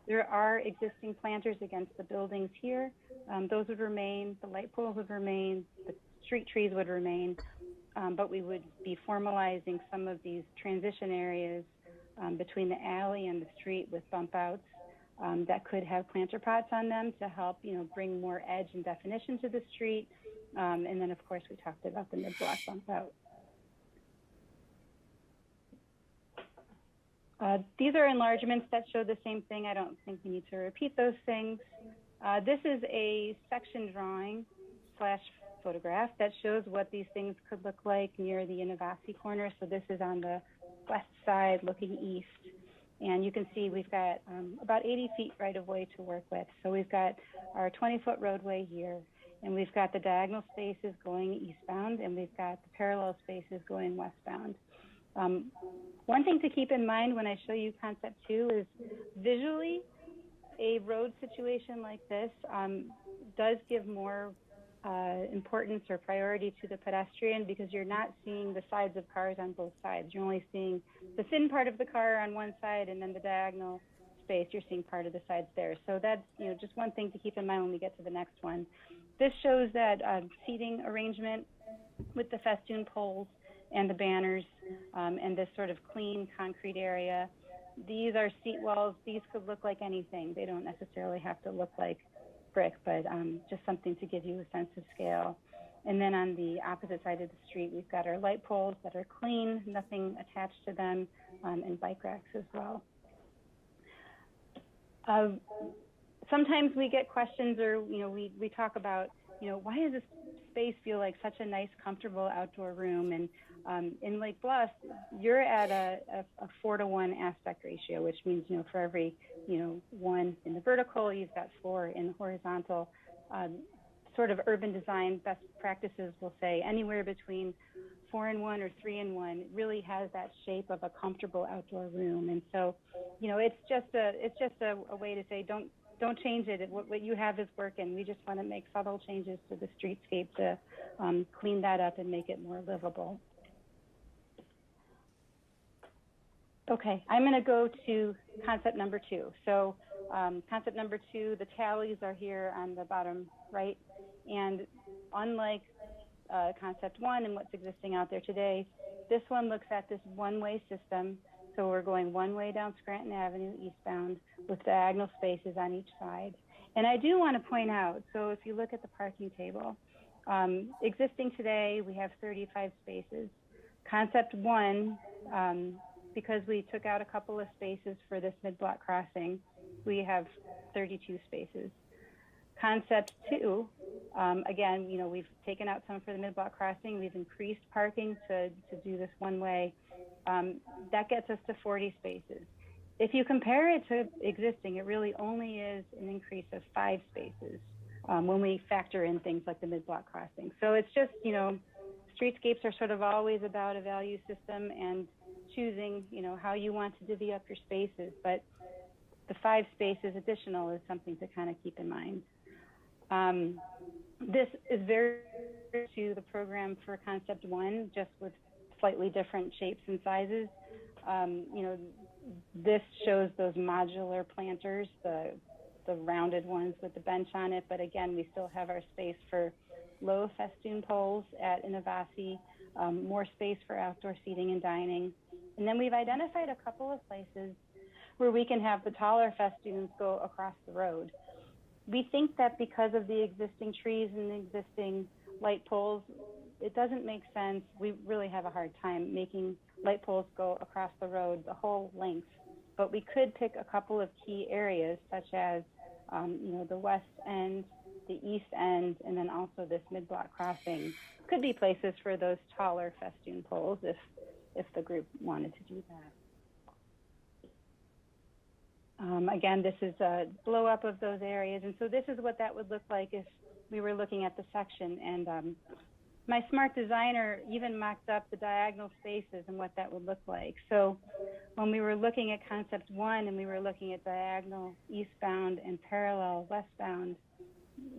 There are existing planters against the buildings here. Those would remain, the light poles would remain, the street trees would remain, but we would be formalizing some of these transition areas between the alley and the street with bump outs that could have planter pots on them to help, bring more edge and definition to the street. And then, of course, we talked about the mid-block bump out. These are enlargements that show the same thing. I don't think we need to repeat those things. This is a section drawing / photograph that shows what these things could look like near the Innovasi corner. So this is on the west side looking east. And you can see we've got about 80 feet right of way to work with. So we've got our 20-foot roadway here, and we've got the diagonal spaces going eastbound, and we've got the parallel spaces going westbound. One thing to keep in mind when I show you concept 2 is visually, a road situation like this does give more importance or priority to the pedestrian because you're not seeing the sides of cars on both sides. You're only seeing the thin part of the car on one side and then the diagonal space, you're seeing part of the sides there. So that's just one thing to keep in mind when we get to the next one. This shows that seating arrangement with the festoon poles and the banners and this sort of clean concrete area. These are seat walls. These could look like anything. They don't necessarily have to look like brick, but just something to give you a sense of scale. And then on the opposite side of the street, we've got our light poles that are clean, nothing attached to them, and bike racks as well. Sometimes we get questions or, we talk about, why does this space feel like such a nice, comfortable outdoor room? And in Lake Bluff, you're at a 4-to-1 aspect ratio, which means, for every, 1 in the vertical, you've got 4 in the horizontal. Sort of urban design best practices will say anywhere between 4-in-1 or 3-in-1 really has that shape of a comfortable outdoor room. And so, it's just a way to say, don't change it. What you have is working. We just want to make subtle changes to the streetscape to clean that up and make it more livable. Okay, I'm going to go to concept number 2. So concept number 2, the tallies are here on the bottom right. And unlike concept one and what's existing out there today, this one looks at this one-way system. So we're going one way down Scranton Avenue eastbound with diagonal spaces on each side. And I do want to point out, so if you look at the parking table, existing today, we have 35 spaces. Concept one, because we took out a couple of spaces for this mid-block crossing, we have 32 spaces. Concept two, again, you know, we've taken out some for the mid-block crossing. We've increased parking to do this one way. That gets us to 40 spaces. If you compare it to existing, it really only is an increase of 5 spaces when we factor in things like the mid-block crossing. So it's just, you know, streetscapes are sort of always about a value system and choosing, you know, how you want to divvy up your spaces. But the 5 spaces additional is something to kind of keep in mind. This is very similar to the program for concept one, just with slightly different shapes and sizes. You know, this shows those modular planters, the rounded ones with the bench on it. But again, we still have our space for low festoon poles at Innovasi, more space for outdoor seating and dining. And then we've identified a couple of places where we can have the taller festoons go across the road. We think that because of the existing trees and the existing light poles, it doesn't make sense. We really have a hard time making light poles go across the road the whole length. But we could pick a couple of key areas, such as, you know, the west end, the east end, and then also this mid-block crossing. Could be places for those taller festoon poles if the group wanted to do that. Again, this is a blow up of those areas. And so this is what that would look like if we were looking at the section. And my smart designer even mocked up the diagonal spaces and what that would look like. So when we were looking at concept one and we were looking at diagonal eastbound and parallel westbound,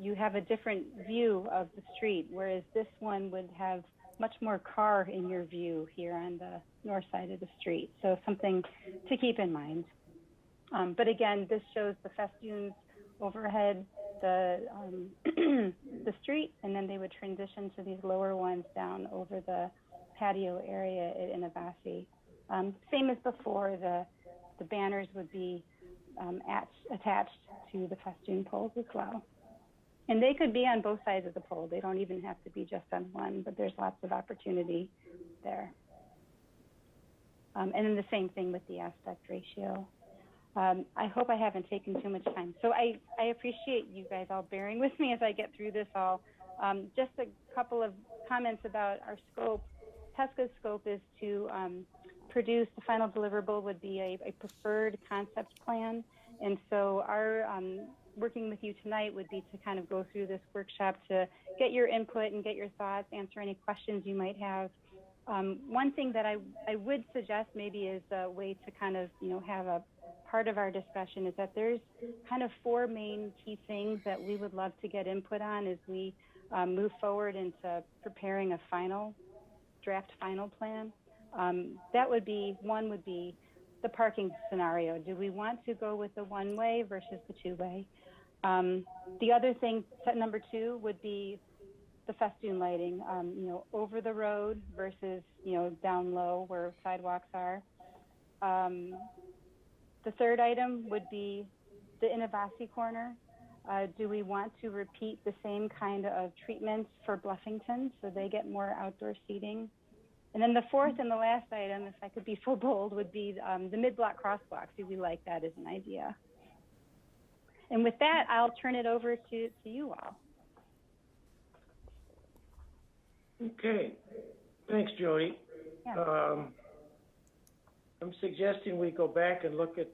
you have a different view of the street, whereas this one would have much more car in your view here on the north side of the street. So something to keep in mind. But again, this shows the festoons overhead the street, and then they would transition to these lower ones down over the patio area at Innovasi. Same as before, the banners would be attached to the festoon poles as well. And they could be on both sides of the pole. They don't even have to be just on one, but there's lots of opportunity there. And then the same thing with the aspect ratio. I hope I haven't taken too much time. So I appreciate you guys all bearing with me as I get through this all. Just a couple of comments about our scope. TESCA's scope is to produce, the final deliverable would be a preferred concept plan. And so our working with you tonight would be to kind of go through this workshop to get your input and get your thoughts, answer any questions you might have. One thing that I would suggest maybe is a way to kind of, you know, have a part of our discussion is that there's kind of 4 main key things that we would love to get input on as we move forward into preparing a draft final plan. That would be, one would be the parking scenario. Do we want to go with the one-way versus the two-way? The other thing, set number 2, would be the festoon lighting, you know, over the road versus, you know, down low where sidewalks are. The third item would be the Innovasi corner. Do we want to repeat the same kind of treatments for Bluffington so they get more outdoor seating? And then the fourth and the last item, if I could be so bold, would be the mid-block crosswalks. Do we like that as an idea? And with that, I'll turn it over to you all. Okay, thanks, Jody. Yeah. I'm suggesting we go back and look at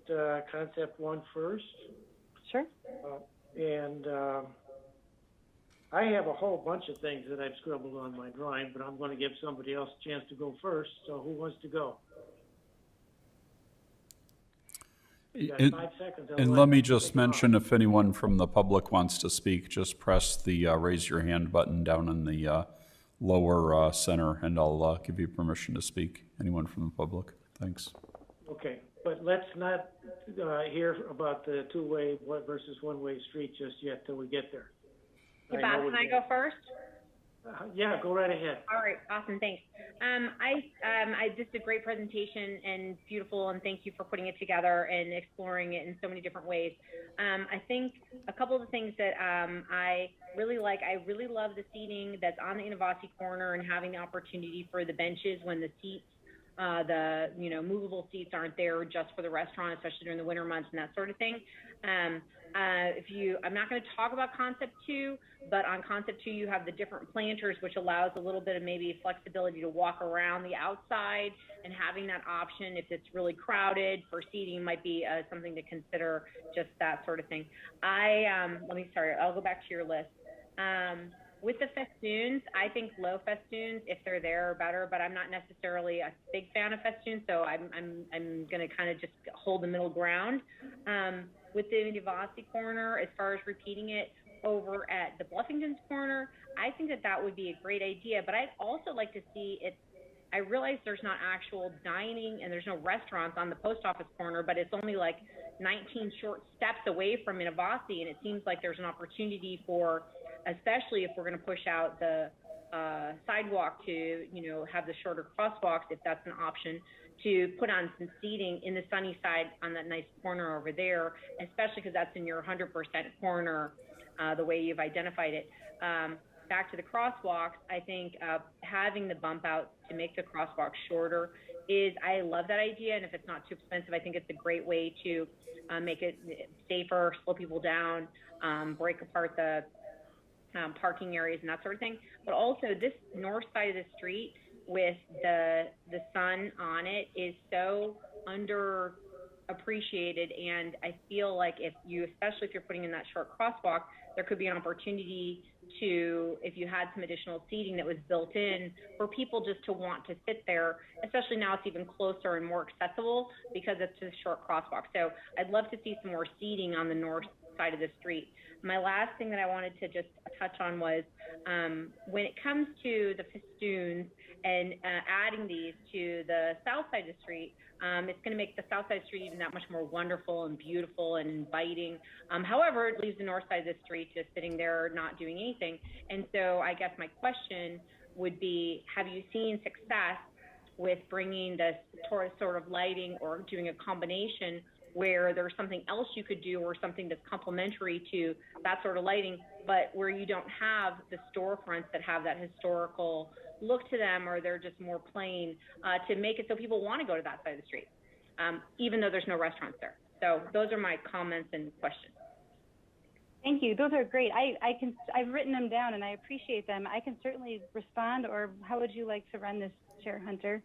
concept 1 first. Sure. And I have a whole bunch of things that I've scribbled on my drawing, but I'm going to give somebody else a chance to go first. So who wants to go? You got 5 seconds. And let me just mention, if anyone from the public wants to speak, just press the raise your hand button down in the lower center, and I'll give you permission to speak. Anyone from the public? Thanks. Okay, but let's not hear about the two-way versus one-way street just yet till we get there. Hey, Bob, can I go first? Yeah, go right ahead. All right, awesome, thanks. I just a great presentation and beautiful, and thank you for putting it together and exploring it in so many different ways. I think a couple of the things that I really like, I really love the seating that's on the Innovasi corner and having the opportunity for the benches when the seats, movable seats aren't there just for the restaurant, especially during the winter months and that sort of thing. I'm not going to talk about concept 2, but on concept 2, you have the different planters, which allows a little bit of maybe flexibility to walk around the outside, and having that option if it's really crowded for seating might be something to consider, just that sort of thing. I'll go back to your list. With the festoons, I think low festoons, if they're there, are better, but I'm not necessarily a big fan of festoons, so I'm going to kind of just hold the middle ground. With the Innovasi corner, as far as repeating it over at the Bluffington's corner, I think that would be a great idea, but I'd also like to see it. I realize there's not actual dining and there's no restaurants on the post office corner, but it's only like 19 short steps away from Innovasi, and it seems like there's an opportunity for, especially if we're going to push out the sidewalk to, have the shorter crosswalks, if that's an option, to put on some seating in the sunny side on that nice corner over there, especially because that's in your 100% corner, the way you've identified it. Back to the crosswalks, I think having the bump out to make the crosswalk shorter I love that idea, and if it's not too expensive, I think it's a great way to make it safer, slow people down, break apart the parking areas and that sort of thing. But also this north side of the street with the sun on it is so underappreciated, and I feel like especially if you're putting in that short crosswalk, there could be an opportunity to, if you had some additional seating that was built in for people just to want to sit there, especially now it's even closer and more accessible because it's a short crosswalk. So I'd love to see some more seating on the north side of the street. My last thing that I wanted to just touch on was when it comes to the festoons and adding these to the south side of the street, it's going to make the south side of the street even that much more wonderful and beautiful and inviting. However, it leaves the north side of the street just sitting there not doing anything. And so I guess my question would be, have you seen success with bringing this sort of lighting or doing a combination where there's something else you could do or something that's complementary to that sort of lighting, but where you don't have the storefronts that have that historical look to them, or they're just more plain, to make it so people want to go to that side of the street, even though there's no restaurants there. So those are my comments and questions. Thank you. Those are great. I've written them down and I appreciate them. I can certainly respond, or how would you like to run this, Chair Hunter?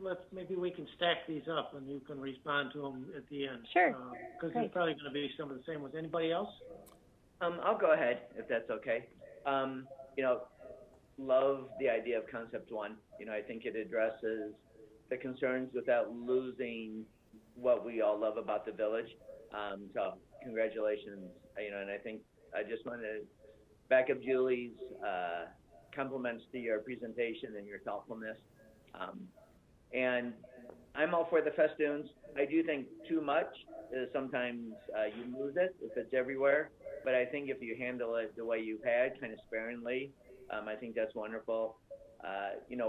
Let's maybe we can stack these up and you can respond to them at the end. Sure. Because it's probably going to be some of the same with anybody else. I'll go ahead if that's okay. Love the idea of concept 1. I think it addresses the concerns without losing what we all love about the village. So congratulations. And I think I just want to back up Julie's compliments to your presentation and your thoughtfulness. And I'm all for the festoons. I do think too much is sometimes you lose it if it's everywhere. But I think if you handle it the way you've had, kind of sparingly, I think that's wonderful.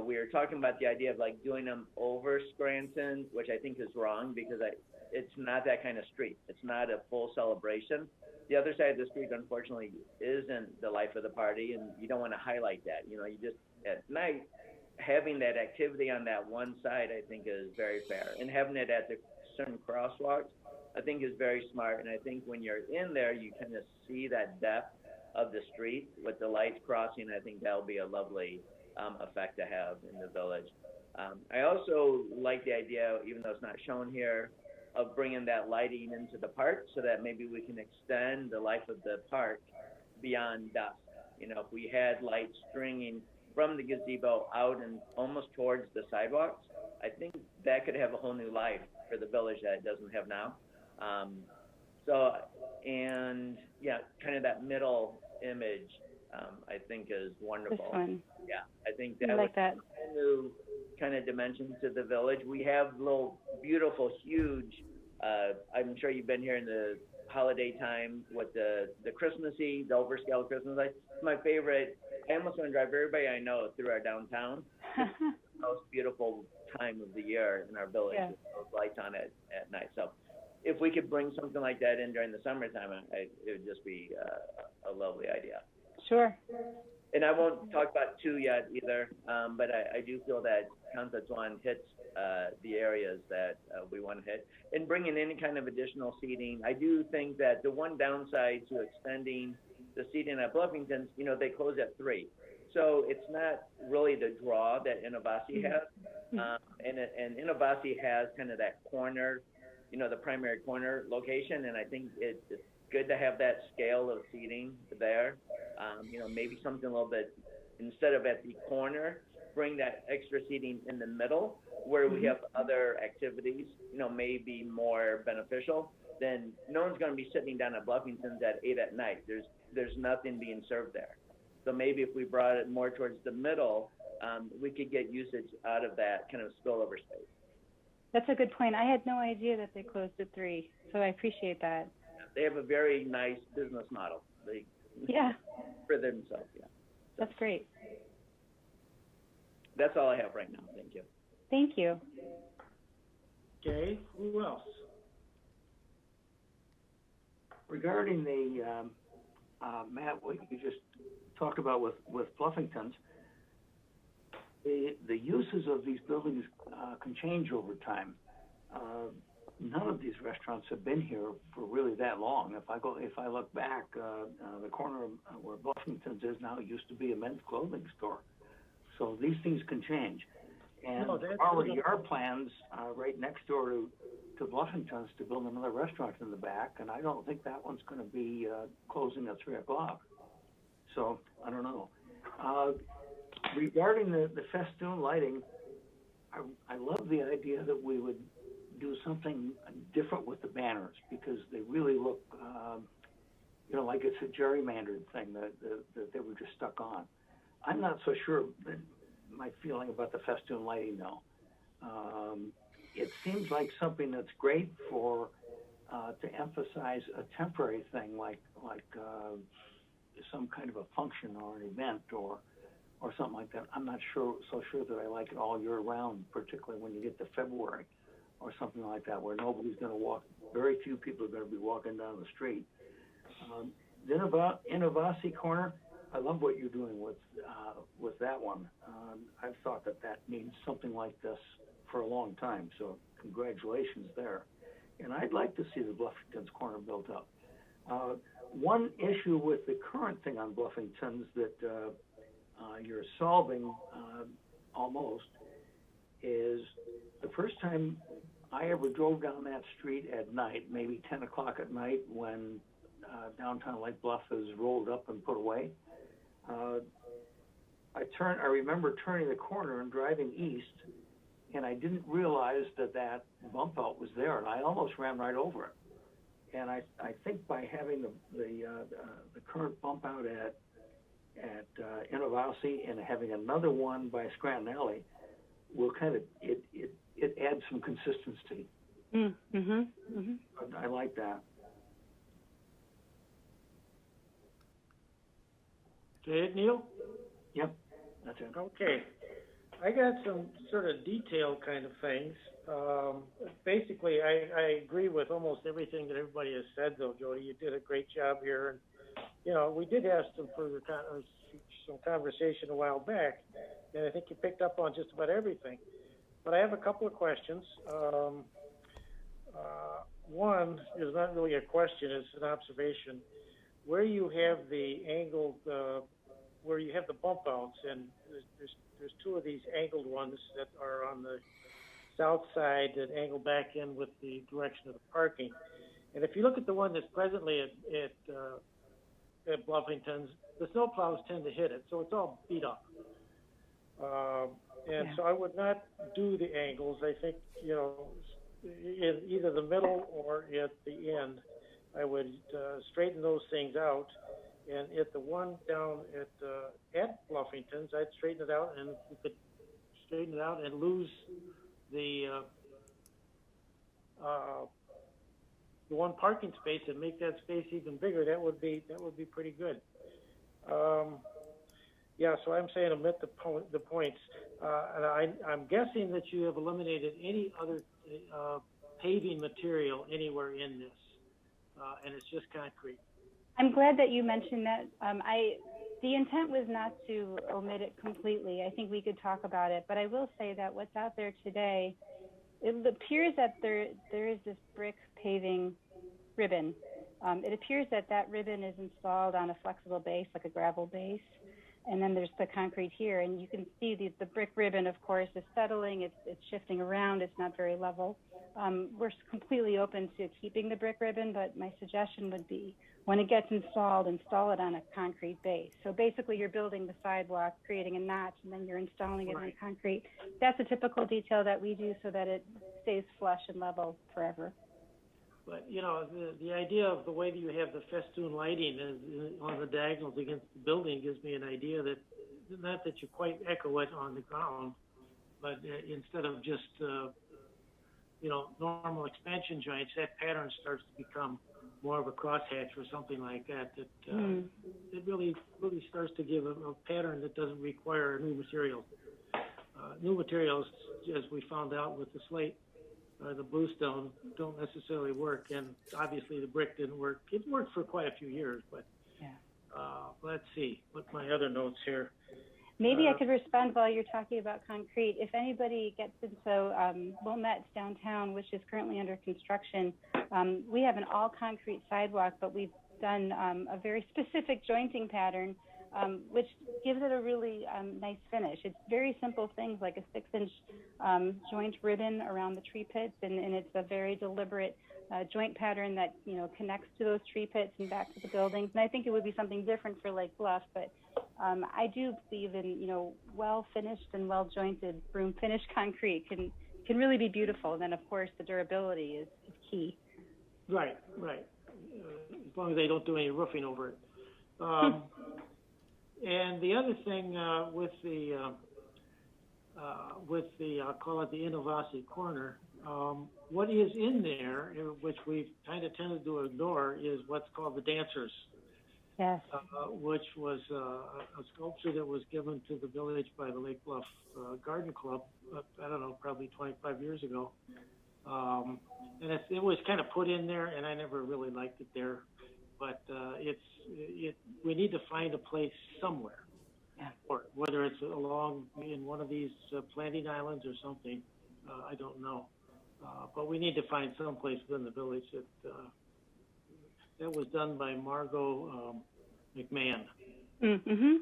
We were talking about the idea of like doing them over Scranton, which I think is wrong because it's not that kind of street. It's not a full celebration. The other side of the street, unfortunately, isn't the life of the party, and you don't want to highlight that. You just, at night, having that activity on that one side, I think, is very fair. And having it at the certain crosswalks, I think, is very smart. And I think when you're in there, you kind of see that depth of the street with the lights crossing. I think that'll be a lovely effect to have in the village. I also like the idea, even though it's not shown here, of bringing that lighting into the park so that maybe we can extend the life of the park beyond dusk. If we had lights stringing from the gazebo out and almost towards the sidewalks, I think that could have a whole new life for the village that it doesn't have now. Kind of that middle image, I think is wonderful. This one. Yeah, I think that like that. A whole new kind of dimension to the village. We have little beautiful, huge, I'm sure you've been here in the holiday time with the Christmassy, the overscale Christmas lights. It's my favorite. I almost want to drive everybody I know through our downtown. It's the most beautiful time of the year in our village with those lights on at night. So if we could bring something like that in during the summertime, it would just be a lovely idea. Sure. And I won't talk about 2 yet either, but I do feel that Concept 1 hits the areas that we want to hit. And bringing any kind of additional seating, I do think that the one downside to extending the seating at Bluffington's, they close at 3. So it's not really the draw that Innovasi has. And Innovasi has kind of that corner, the primary corner location, and I think it's good to have that scale of seating there. Maybe something a little bit, instead of at the corner, bring that extra seating in the middle where we have other activities, may be more beneficial. Then no one's going to be sitting down at Bluffington's at 8 at night. There's nothing being served there. So maybe if we brought it more towards the middle, we could get usage out of that kind of spillover space. That's a good point. I had no idea that they closed at 3, so I appreciate that. They have a very nice business model. For themselves, That's great. That's all I have right now. Thank you. Thank you. Okay, who else? Regarding the, Matt, what you just talked about with Bluffington's, the uses of these buildings can change over time. None of these restaurants have been here for really that long. If I look back, the corner of where Bluffington's is now used to be a men's clothing store. So these things can change. And there already are plans right next door to Bluffington's to build another restaurant in the back, and I don't think that one's going to be closing at 3 o'clock. So I don't know. Regarding the festoon lighting, I love the idea that we would do something different with the banners, because they really look, like it's a gerrymandered thing that they were just stuck on. I'm not so sure my feeling about the festoon lighting though. It seems like something that's great for to emphasize a temporary thing like some kind of a function or an event or something like that. I'm not so sure that I like it all year round, particularly when you get to February or something like that, where nobody's going to walk. Very few people are going to be walking down the street. Then about Innovasi Corner, I love what you're doing with that one. I've thought that needs something like this for a long time, so congratulations there. And I'd like to see the Bluffington's Corner built up. One issue with the current thing on Bluffington's that you're solving almost is the first time I ever drove down that street at night, maybe 10 o'clock at night when downtown Lake Bluff is rolled up and put away. I remember turning the corner and driving east, and I didn't realize that bump out was there, and I almost ran right over it. And I think by having the current bump out at Innovasi and having another one by Scranton Alley, will kind of it adds some consistency. I like that. Okay, Neil? Yep, that's it. Okay. I got some sort of detailed kind of things. Basically, I agree with almost everything that everybody has said, though, Jody. You did a great job here. And, we did have some further some conversation a while back, and I think you picked up on just about everything. But I have a couple of questions. One is not really a question, it's an observation. Where you have the angled, where you have the bump outs, and there's two of these angled ones that are on the south side that angle back in with the direction of the parking. And if you look at the one that's presently at Bluffington's, the snowplows tend to hit it, so it's all beat up. So I would not do the angles. I think, in either the middle or at the end, I would straighten those things out. And at the one down at Bluffington's, I'd straighten it out, and we could straighten it out and lose the one parking space and make that space even bigger, that would be pretty good. Yeah, so I'm saying omit the points, and I'm guessing that you have eliminated any other paving material anywhere in this, and it's just concrete. I'm glad that you mentioned that. The intent was not to omit it completely. I think we could talk about it, but I will say that what's out there today, it appears that there is this brick paving ribbon. It appears that ribbon is installed on a flexible base, like a gravel base, and then there's the concrete here, and you can see the brick ribbon, of course, is settling. It's shifting around. It's not very level. We're completely open to keeping the brick ribbon, but my suggestion would be when it gets installed, install it on a concrete base. So basically you're building the sidewalk, creating a notch, and then you're installing it in concrete. That's a typical detail that we do so that it stays flush and level forever. But, you know, the idea of the way that you have the festoon lighting on the diagonals against the building gives me an idea that, not that you quite echo it on the ground, but instead of just, you know, normal expansion joints, that pattern starts to become more of a crosshatch or something like that. It really starts to give a pattern that doesn't require new materials. New materials, as we found out with the slate, the bluestone, don't necessarily work, and obviously the brick didn't work. It worked for quite a few years, but let's see. What's my other notes here? Maybe I could respond while you're talking about concrete. If anybody gets into Wilmette's downtown, which is currently under construction, we have an all-concrete sidewalk, but we've done a very specific jointing pattern, which gives it a really nice finish. It's very simple things like a 6-inch joint ribbon around the tree pits, and it's a very deliberate joint pattern that, you know, connects to those tree pits and back to the buildings. And I think it would be something different for Lake Bluff, but I do believe in, you know, well-finished and well-jointed broom-finished concrete can really be beautiful. And then, of course, the durability is key. Right. As long as they don't do any roofing over it. And the other thing with the I'll call it the Innovasi corner, what is in there, which we've kind of tended to ignore, is what's called the dancers. Yes. Which was a sculpture that was given to the village by the Lake Bluff Garden Club, I don't know, probably 25 years ago. And it was kind of put in there, and I never really liked it there. But we need to find a place somewhere, or whether it's along in one of these planting islands or something, I don't know. But we need to find some place within the village that was done by Margot McMahon. Mm-hmm.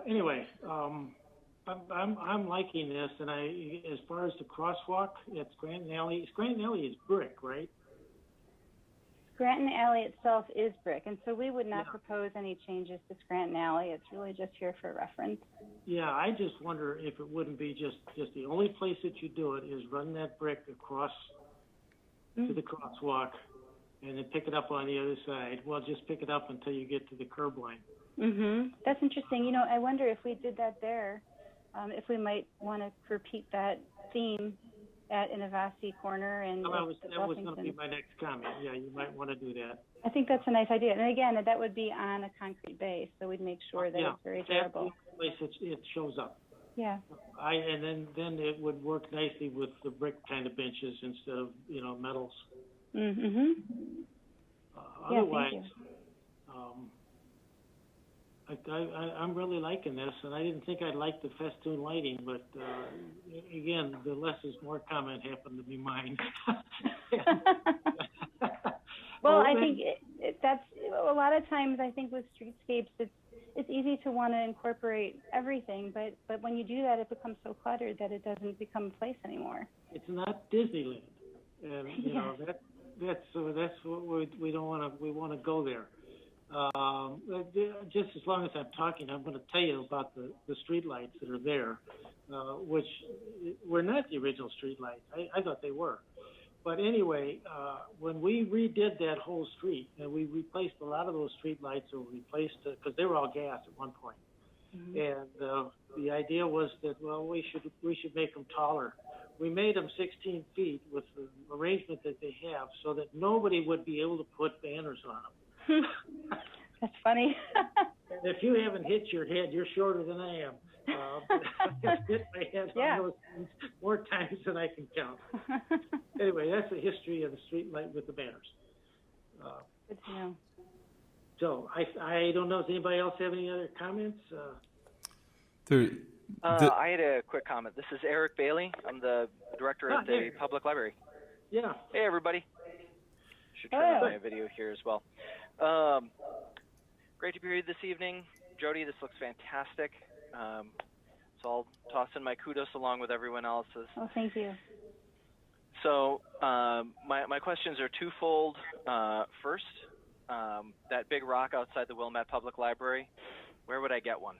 Anyway, I'm liking this, and as far as the crosswalk at Scranton Alley is brick, right? Scranton Alley itself is brick, and so we would not propose any changes to Scranton Alley. It's really just here for reference. Yeah, I just wonder if it wouldn't be just the only place that you do it is run that brick across to the crosswalk, and then pick it up on the other side. Well, just pick it up until you get to the curb line. That's interesting. You know, I wonder if we did that there, if we might want to repeat that theme at Innovasi Corner and that was going to be my next comment. Yeah, you might want to do that. I think that's a nice idea. And again, that would be on a concrete base, so we'd make sure that it's very durable. That's the place it shows up. Yeah. And then it would work nicely with the brick kind of benches instead of, you know, metals. Otherwise, I'm really liking this, and I didn't think I'd like the festoon lighting, but again, the less is more comment happened to be mine. Well, I think that's a lot of times. I think with streetscapes, it's easy to want to incorporate everything, but when you do that, it becomes so cluttered that it doesn't become a place anymore. It's not Disneyland, and you know that's what we don't want to. We want to go there. Just as long as I'm talking, I'm going to tell you about the street lights that are there, which were not the original street lights. I thought they were. But anyway, when we redid that whole street, and we replaced a lot of those street lights, or replaced, because they were all gas at one point. And the idea was that, well, we should make them taller. We made them 16 feet with the arrangement that they have so that nobody would be able to put banners on them. That's funny. And if you haven't hit your head, you're shorter than I am. I've hit my head on those things more times than I can count. Anyway, that's the history of the street light with the banners. Good to know. So I don't know. Does anybody else have any other comments? I had a quick comment. This is Eric Bailey. I'm the director of the public library. Yeah. Hey, everybody. Should turn on my video here as well. Great to be here this evening. Jody, this looks fantastic. So I'll toss in my kudos along with everyone else's. Oh, thank you. So my questions are twofold. First, that big rock outside the Wilmette Public Library, where would I get one?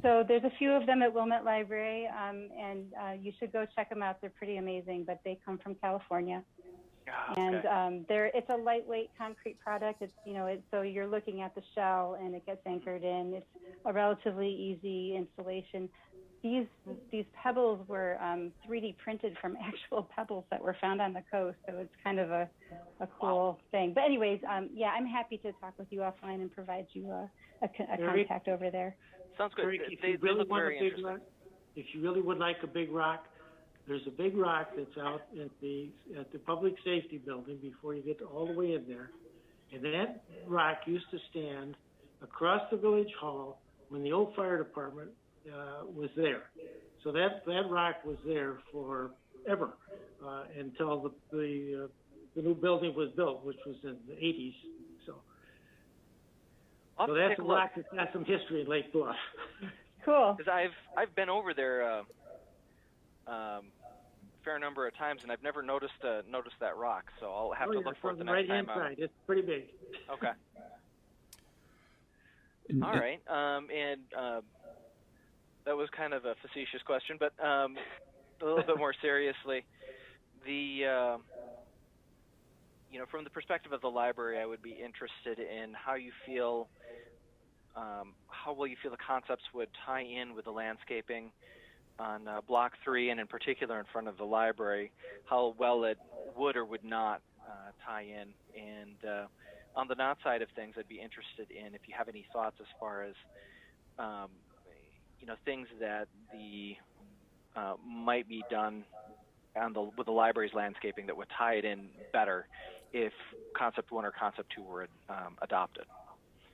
So there's a few of them at Wilmette Library, and you should go check them out. They're pretty amazing, but they come from California. Oh, okay. And it's a lightweight concrete product. It's, so you're looking at the shell and it gets anchored in. It's a relatively easy installation. These pebbles were 3D printed from actual pebbles that were found on the coast. So it's kind of a cool thing. But anyways, I'm happy to talk with you offline and provide you a contact over there. Sounds good. Eric, They look very interesting. If you really would like a big rock, there's a big rock that's out at the public safety building before you get all the way in there. And that rock used to stand across the village hall when the old fire department was there. So that rock was there forever until the new building was built, which was in the 80s. So that's a rock that's got some history in Lake Bluff. Cool. Because I've been over there fair number of times, and I've never noticed that rock. So I'll have to look for it the next time out. Right. It's pretty big. Okay. All right. And that was kind of a facetious question, but a little bit more seriously, from the perspective of the library, I would be interested in how you feel. How will you feel the concepts would tie in with the landscaping on Block 3, and in particular in front of the library, how well it would or would not tie in. And on the not side of things, I'd be interested in if you have any thoughts as far as, things that might be done with the library's landscaping that would tie it in better if Concept 1 or Concept 2 were adopted.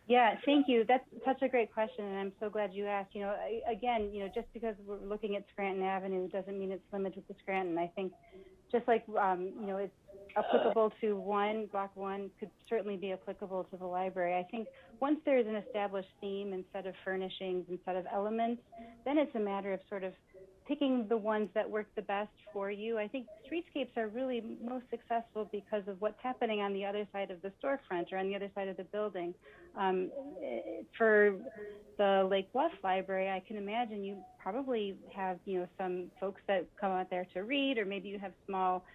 Yeah, thank you. That's such a great question, and I'm so glad you asked. Just because we're looking at Scranton Avenue doesn't mean it's limited to Scranton. I think just like, it's applicable to Block 1 could certainly be applicable to the library. I think once there's an established theme instead of furnishings, instead of elements, then it's a matter of sort of picking the ones that work the best for you. I think streetscapes are really most successful because of what's happening on the other side of the storefront or on the other side of the building. For the Lake Bluff Library, I can imagine you probably have, some folks that come out there to read, or maybe you have small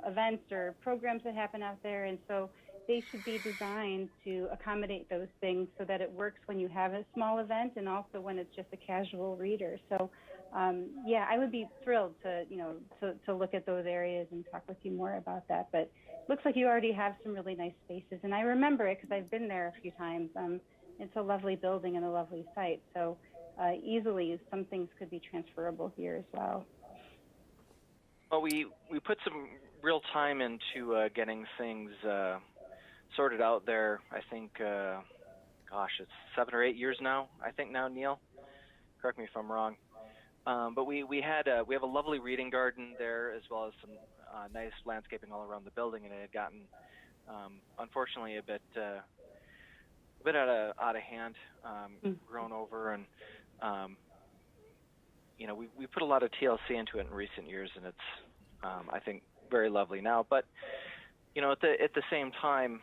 events or programs that happen out there. And so they should be designed to accommodate those things so that it works when you have a small event and also when it's just a casual reader. So I would be thrilled to look at those areas and talk with you more about that. But it looks like you already have some really nice spaces, and I remember it because I've been there a few times. It's a lovely building and a lovely site. So easily some things could be transferable here as well. Well, we put some real time into getting things sorted out there. I think, it's 7 or 8 years now. I think now, Neil. Correct me if I'm wrong. But we have a lovely reading garden there, as well as some nice landscaping all around the building, and it had gotten, unfortunately, a bit out of hand, grown over, and we put a lot of TLC into it in recent years, and it's I think very lovely now. But at the same time,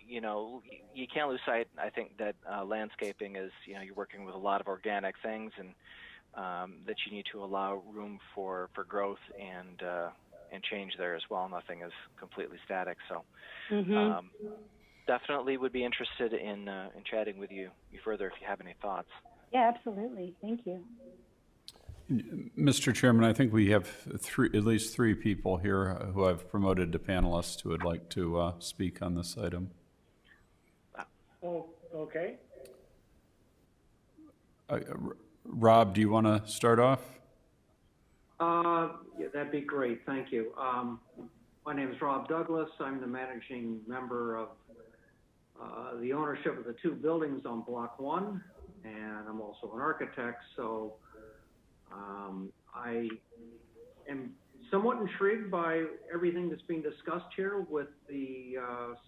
you can't lose sight, I think, that landscaping is, you're working with a lot of organic things, and that you need to allow room for growth and change there as well. Nothing is completely static. So definitely would be interested in chatting with you further if you have any thoughts. Yeah, absolutely. Thank you. Mr. Chairman, I think we have at least three people here who I've promoted to panelists who would like to speak on this item. Oh, okay. Rob, do you want to start off? Yeah, that'd be great. Thank you. My name is Rob Douglas. I'm the managing member of the ownership of the two buildings on Block 1, and I'm also an architect. So I am somewhat intrigued by everything that's being discussed here with the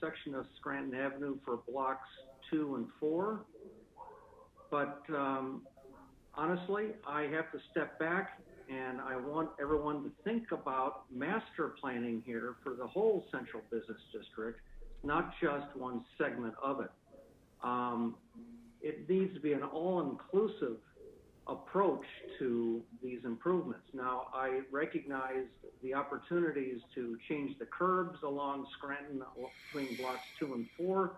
section of Scranton Avenue for Blocks 2 and 4. But honestly, I have to step back, and I want everyone to think about master planning here for the whole central business district, not just one segment of it. It needs to be an all-inclusive approach to these improvements. Now, I recognize the opportunities to change the curbs along Scranton between blocks 2 and 4.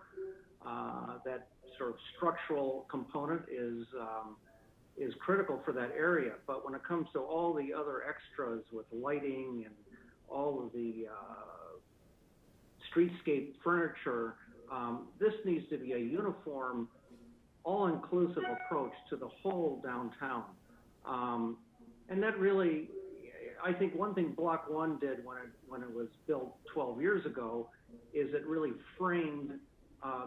That sort of structural component is critical for that area. But when it comes to all the other extras with lighting and all of the streetscape furniture, this needs to be a uniform, all-inclusive approach to the whole downtown. And that really, I think one thing Block 1 did when it was built 12 years ago is it really framed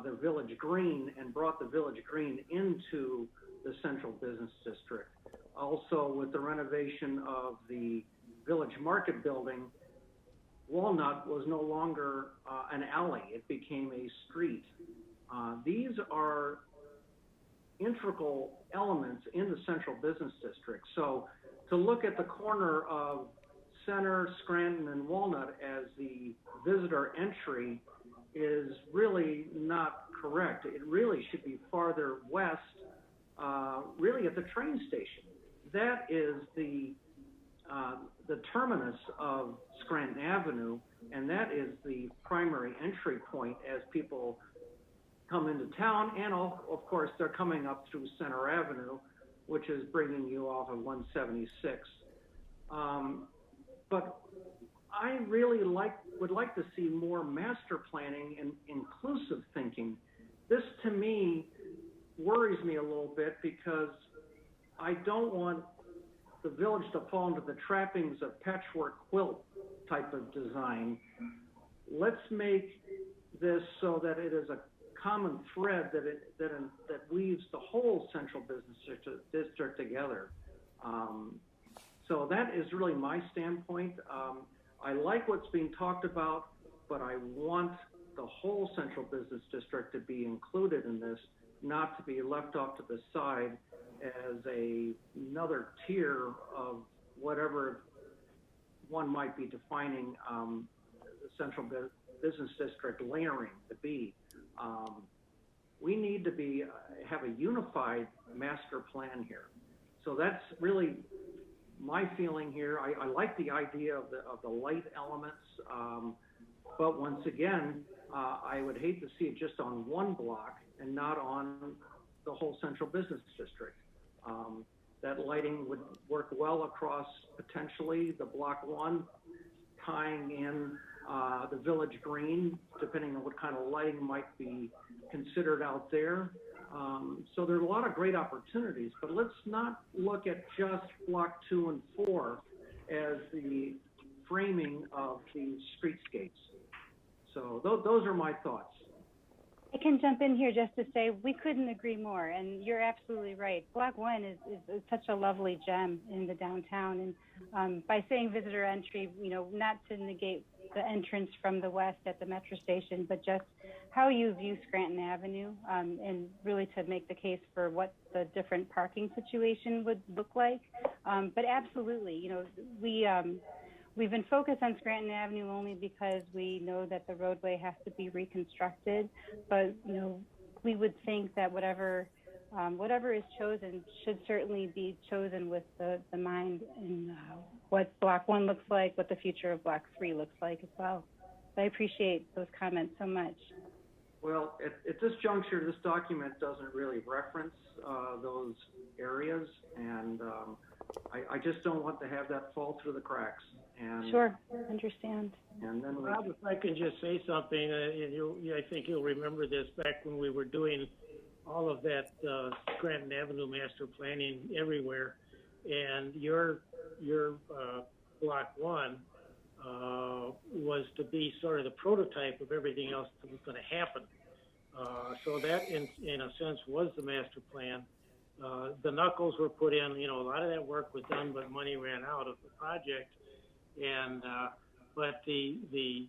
the Village Green and brought the Village Green into the central business district. Also, with the renovation of the Village Market building, Walnut was no longer an alley. It became a street. These are integral elements in the central business district. So to look at the corner of Center, Scranton, and Walnut as the visitor entry is really not correct. It really should be farther west, really at the train station. That is the terminus of Scranton Avenue, and that is the primary entry point as people come into town, and of course they're coming up through Center Avenue, which is bringing you off of 176. But I really would like to see more master planning and inclusive thinking. This to me worries me a little bit because I don't want the village to fall into the trappings of patchwork quilt type of design. Let's make this so that it is a common thread that weaves the whole central business district together. So that is really my standpoint. I like what's being talked about, but I want the whole central business district to be included in this, not to be left off to the side as another tier of whatever one might be defining the central business district layering to be. We need to have a unified master plan here. So that's really my feeling here. I like the idea of the light elements, but once again, I would hate to see it just on one block and not on the whole central business district. That lighting would work well across potentially the Block 1, tying in the Village Green, depending on what kind of lighting might be considered out there. So there's a lot of great opportunities, but let's not look at just Block 2 and 4 as the framing of the streetscapes. So those are my thoughts. I can jump in here just to say we couldn't agree more, and you're absolutely right. Block 1 is such a lovely gem in the downtown, and by saying visitor entry, not to negate the entrance from the west at the metro station, but just how you view Scranton Avenue, and really to make the case for what the different parking situation would look like. But absolutely, we've been focused on Scranton Avenue only because we know that the roadway has to be reconstructed, but we would think that whatever is chosen should certainly be chosen with the mind in what Block 1 looks like, what the future of Block 3 looks like as well. So I appreciate those comments so much. Well, at this juncture, this document doesn't really reference those areas, and I just don't want to have that fall through the cracks. And Sure, understand. And then Rob, if I can just say something, I think you'll remember this back when we were doing all of that Scranton Avenue master planning everywhere, and your block one was to be sort of the prototype of everything else that was going to happen. So that, in a sense, was the master plan. The knuckles were put in. A lot of that work was done, but money ran out of the project. And but the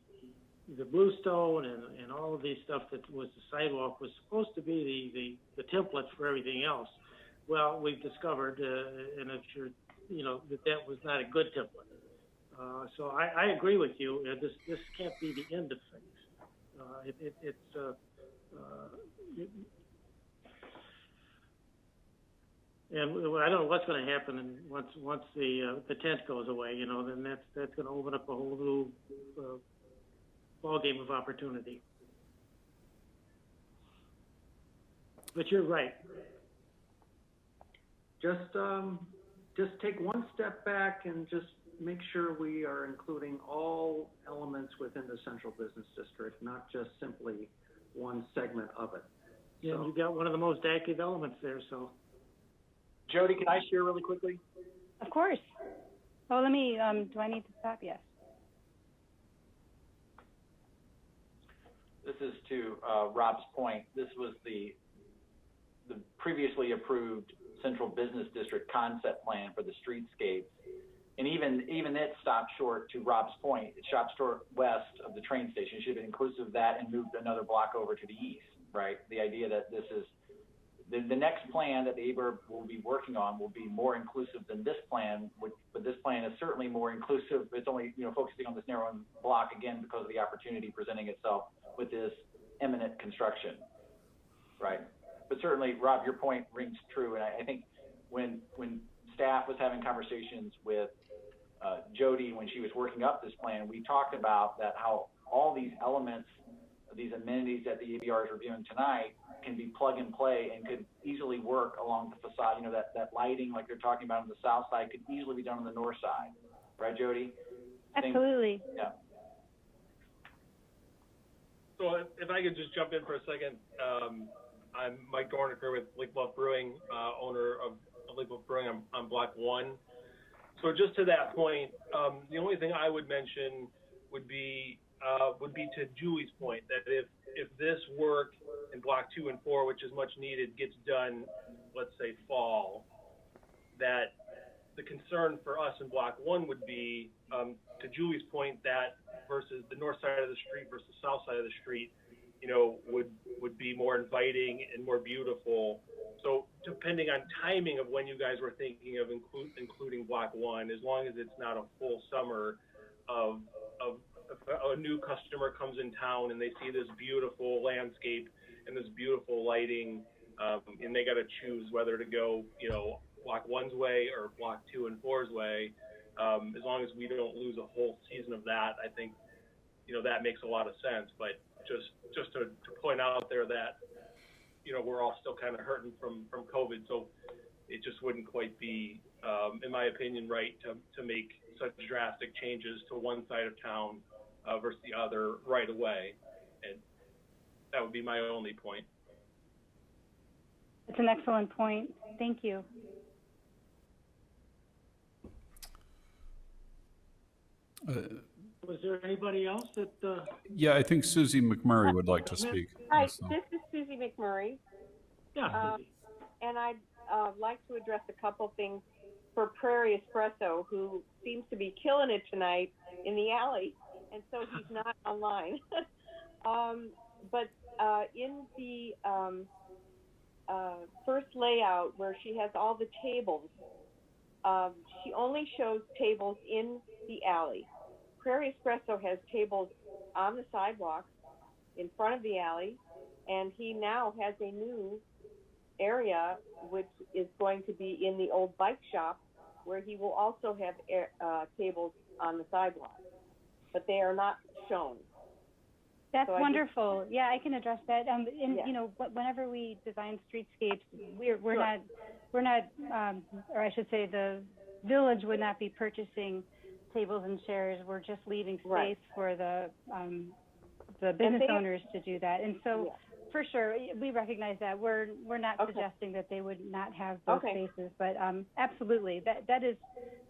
bluestone and all of these stuff that was the sidewalk was supposed to be the templates for everything else. Well, we've discovered, and if you're, that was not a good template. So I agree with you. This can't be the end of things. And I don't know what's going to happen once the tent goes away. Then that's going to open up a whole new ball game of opportunity. But you're right. Just take one step back and just make sure we are including all elements within the central business district, not just simply one segment of it. Yeah, So, you got one of the most active elements there, so. Jody, can I share really quickly? Of course. Oh, let me, do I need to stop? Yes. This is to Rob's point. This was the previously approved central business district concept plan for the streetscape. And even it stopped short, to Rob's point, it stopped short west of the train station. It should have been inclusive of that and moved another block over to the east, right? The idea that this is, the next plan that the ABR will be working on will be more inclusive than this plan, but this plan is certainly more inclusive. It's only, focusing on this narrow block again because of the opportunity presenting itself with this imminent construction, right? But certainly, Rob, your point rings true. And I think when staff was having conversations with Jody when she was working up this plan, we talked about that, how all these elements, these amenities that the ABR is reviewing tonight can be plug and play and could easily work along the facade. That lighting, like they're talking about on the south side, could easily be done on the north side. Right, Jody? Absolutely. Yeah. So if I could just jump in for a second, I'm Mike Dornicker with Lake Bluff Brewing, owner of Lake Bluff Brewing on Block 1. So just to that point, the only thing I would mention would be to Julie's point, that if this work in Block 2 and 4, which is much needed, gets done, let's say fall, that the concern for us in Block 1 would be, to Julie's point, that versus the north side of the street versus the south side of the street, would be more inviting and more beautiful. So depending on timing of when you guys were thinking of including Block 1, as long as it's not a full summer of if a new customer comes in town and they see this beautiful landscape and this beautiful lighting, and they got to choose whether to go, Block 1's way or Block 2 and 4's way, as long as we don't lose a whole season of that, I think, that makes a lot of sense. But just to point out there that, we're all still kind of hurting from COVID, so it just wouldn't quite be, in my opinion, right to make such drastic changes to one side of town versus the other right away. And that would be my only point. It's an excellent point. Thank you. Was there anybody else that? Yeah, I think Susie McMurray would like to speak. Hi, also. this is Susie McMurray. Yeah. And I'd like to address a couple things for Prairie Espresso, who seems to be killing it tonight in the alley, and so he's not online. But in the first layout where she has all the tables, she only shows tables in the alley. Prairie Espresso has tables on the sidewalk in front of the alley, and he now has a new area which is going to be in the old bike shop, where he will also have tables on the sidewalk, but they are not shown. That's So wonderful. Yeah, I can address that. And Yeah. you know, whenever we design streetscapes, we're Sure. not, or I should say, the village would not be purchasing tables and chairs. We're just leaving space Right. for the business they- owners to do that. And so, Yeah. for sure, we recognize that. We're not Okay. suggesting that they would not have those Okay. spaces, but absolutely, that is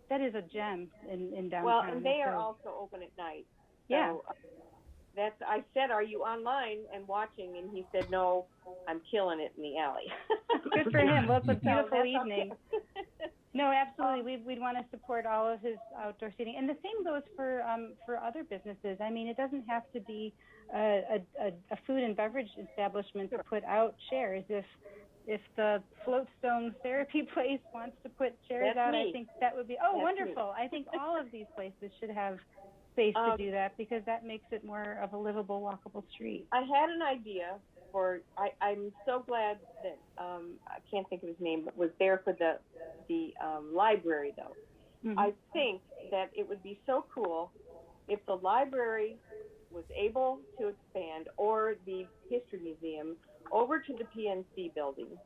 a gem in downtown. Well, and they are So, also open at night. yeah. So I said, "Are you online and watching?" And he said, "No, I'm killing it in the alley." Good for him. Well, it's a So beautiful that's evening. okay. No, absolutely. We'd want to support all of his outdoor seating, and the same goes for other businesses. I mean, it doesn't have to be a food and beverage establishment to put out chairs. If the Floatstone therapy place wants to put chairs That's out, me. I think that would be That's wonderful. me. I think all of these places should have space to do that, because that makes it more of a livable, walkable street. I had an idea for. I'm so glad that I can't think of his name, but was there for the library though. Mm-hmm. I think that it would be so cool if the library was able to expand, or the history museum, over to the PNC building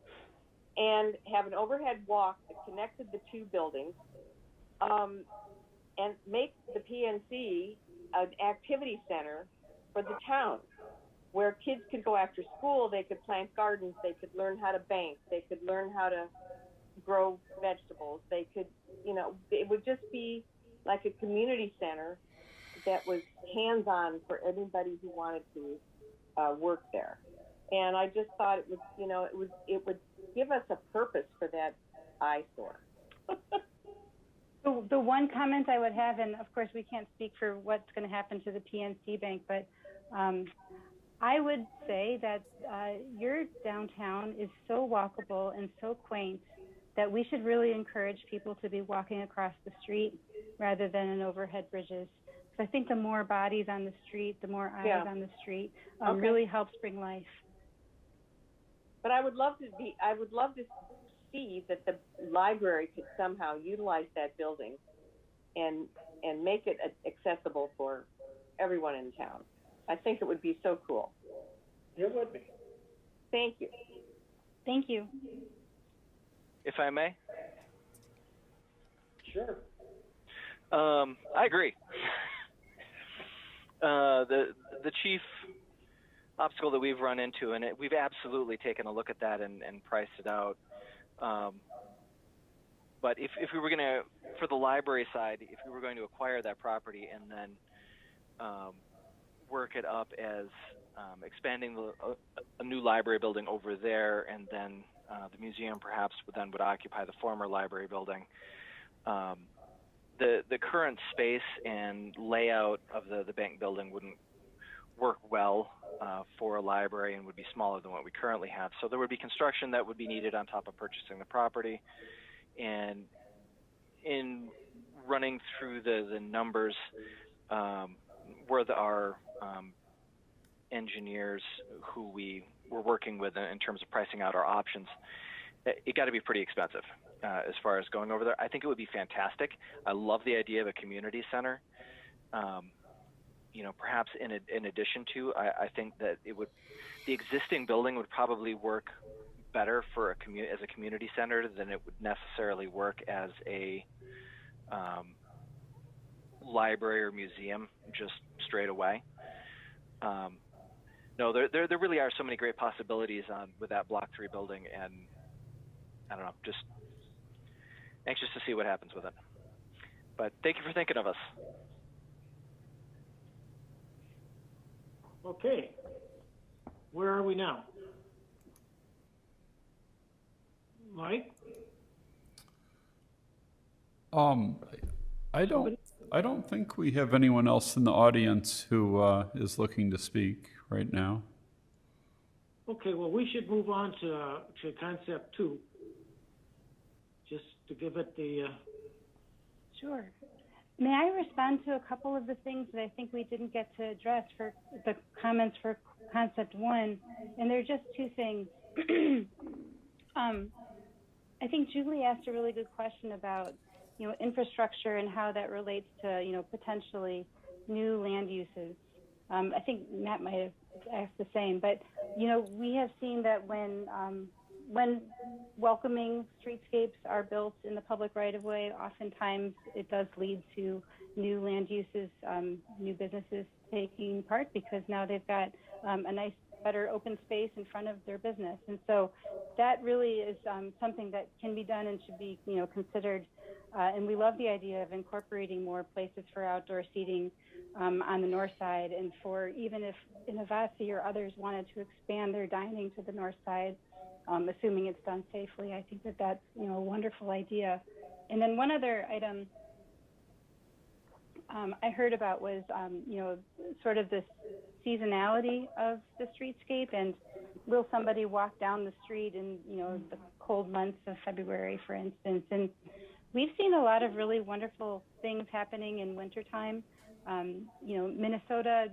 and have an overhead walk that connected the two buildings, and make the PNC an activity center for the town, where kids could go after school. They could plant gardens. They could learn how to bank. They could learn how to grow vegetables. They could, it would just be like a community center that was hands-on for anybody who wanted to work there. And I just thought it would give us a purpose for that eyesore. The one comment I would have, and of course we can't speak for what's going to happen to the PNC Bank, but I would say that your downtown is so walkable and so quaint that we should really encourage people to be walking across the street rather than in overhead bridges. So I think the more bodies on the street, the more eyes on the street, really helps bring life. But I would love to see that the library could somehow utilize that building and make it accessible for everyone in town. I think it would be so cool. It would be. Thank you. Thank you. If I may? Sure. I agree. The chief obstacle that we've run into, and we've absolutely taken a look at that and priced it out. But if we were going to, for the library side, if we were going to acquire that property and then work it up as expanding a new library building over there, and then the museum perhaps would occupy the former library building. The current space and layout of the bank building wouldn't work well for a library and would be smaller than what we currently have. So there would be construction that would be needed on top of purchasing the property. And in running through the numbers, where our engineers who we were working with in terms of pricing out our options, it got to be pretty expensive as far as going over there. I think it would be fantastic. I love the idea of a community center. Perhaps in addition to, I think that the existing building would probably work better for as a community center than it would necessarily work as a library or museum just straight away. No, there really are so many great possibilities with that Block 3 building, and I don't know, just anxious to see what happens with it. But thank you for thinking of us. Okay. Where are we now? Mike? I don't think we have anyone else in the audience who is looking to speak right now. Okay, well, we should move on to concept 2, just to give it the... Sure. May I respond to a couple of the things that I think we didn't get to address for the comments for concept 1? And they're just 2 things. I think Julie asked a really good question about, infrastructure and how that relates to, potentially new land uses. I think Matt might have asked the same, but we have seen that when welcoming streetscapes are built in the public right-of-way, oftentimes it does lead to new land uses, new businesses taking part, because now they've got a nice, better open space in front of their business. And so that really is something that can be done and should be considered. And we love the idea of incorporating more places for outdoor seating on the north side, and for even if Innovasi or others wanted to expand their dining to the north side, assuming it's done safely, I think that's a wonderful idea. And then one other item I heard about was sort of this seasonality of the streetscape, and will somebody walk down the street in the cold months of February, for instance? And we've seen a lot of really wonderful things happening in wintertime. Minnesota,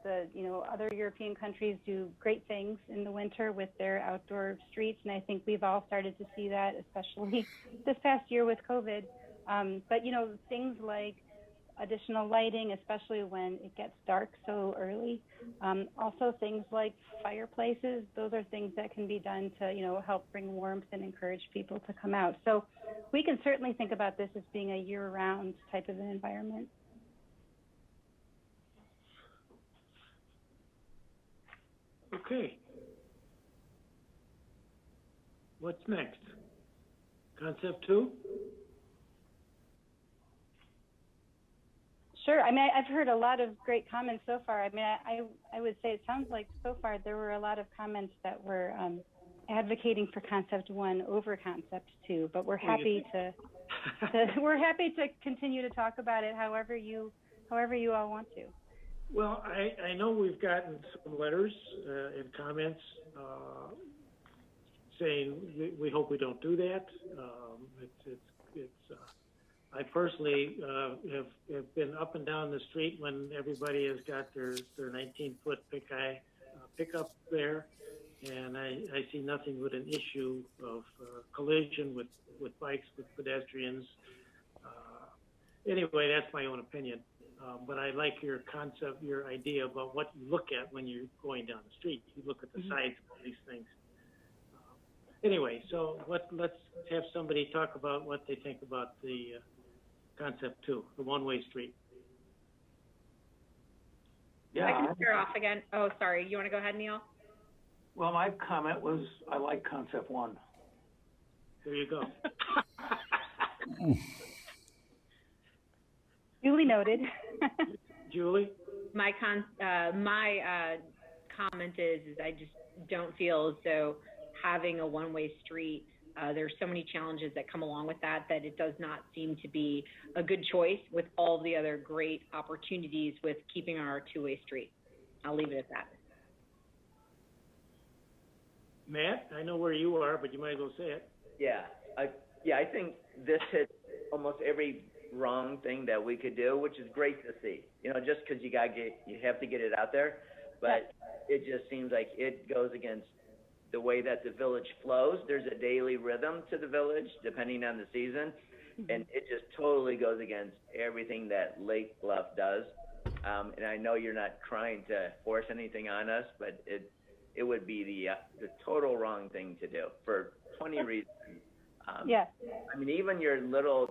the other European countries do great things in the winter with their outdoor streets, and I think we've all started to see that, especially this past year with COVID. But things like additional lighting, especially when it gets dark so early. Also things like fireplaces, those are things that can be done to help bring warmth and encourage people to come out. So we can certainly think about this as being a year-round type of an environment. Okay. What's next? Concept 2? Sure. I mean, I've heard a lot of great comments so far. I mean, I would say it sounds like so far there were a lot of comments that were advocating for concept 1 over concept 2, but we're happy to we're happy to continue to talk about it however you all want to. Well, I know we've gotten some letters and comments saying we hope we don't do that. I personally have been up and down the street when everybody has got their 19-foot pickup there, and I see nothing but an issue of collision with bikes, with pedestrians. Anyway, that's my own opinion. But I like your concept, your idea about what you look at when you're going down the street. You look at the sides of all these things. Anyway, so let's have somebody talk about what they think about the concept 2, the one-way street. Yeah. I can start off again. Oh, sorry. You want to go ahead, Neil? Well, my comment was I like concept 1. There you go. Duly noted. Julie? My comment is I just don't feel as though having a one-way street, there's so many challenges that come along with that it does not seem to be a good choice with all the other great opportunities with keeping our two-way street. I'll leave it at that. Matt, I know where you are, but you might as well say it. Yeah, I think this hits almost every wrong thing that we could do, which is great to see. Just because you have to get it out there, but it just seems like it goes against the way that the village flows. There's a daily rhythm to the village depending on the season, and it just totally goes against everything that Lake Bluff does. And I know you're not trying to force anything on us, but it would be the total wrong thing to do for 20 reasons. Yeah. I mean, even your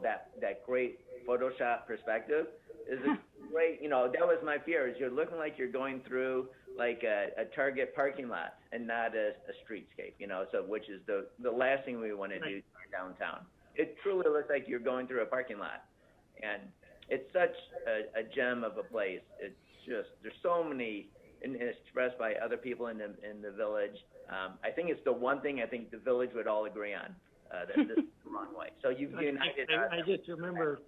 that great Photoshop perspective is a great, that was my fear, is you're looking like you're going through like a Target parking lot and not a streetscape, so which is the last thing we want to do downtown. It truly looks like you're going through a parking lot, and it's such a gem of a place. It's just, there's so many, and it's expressed by other people in the village. I think it's the one thing I think the village would all agree on, that this is the wrong way. So you've united us. I just remember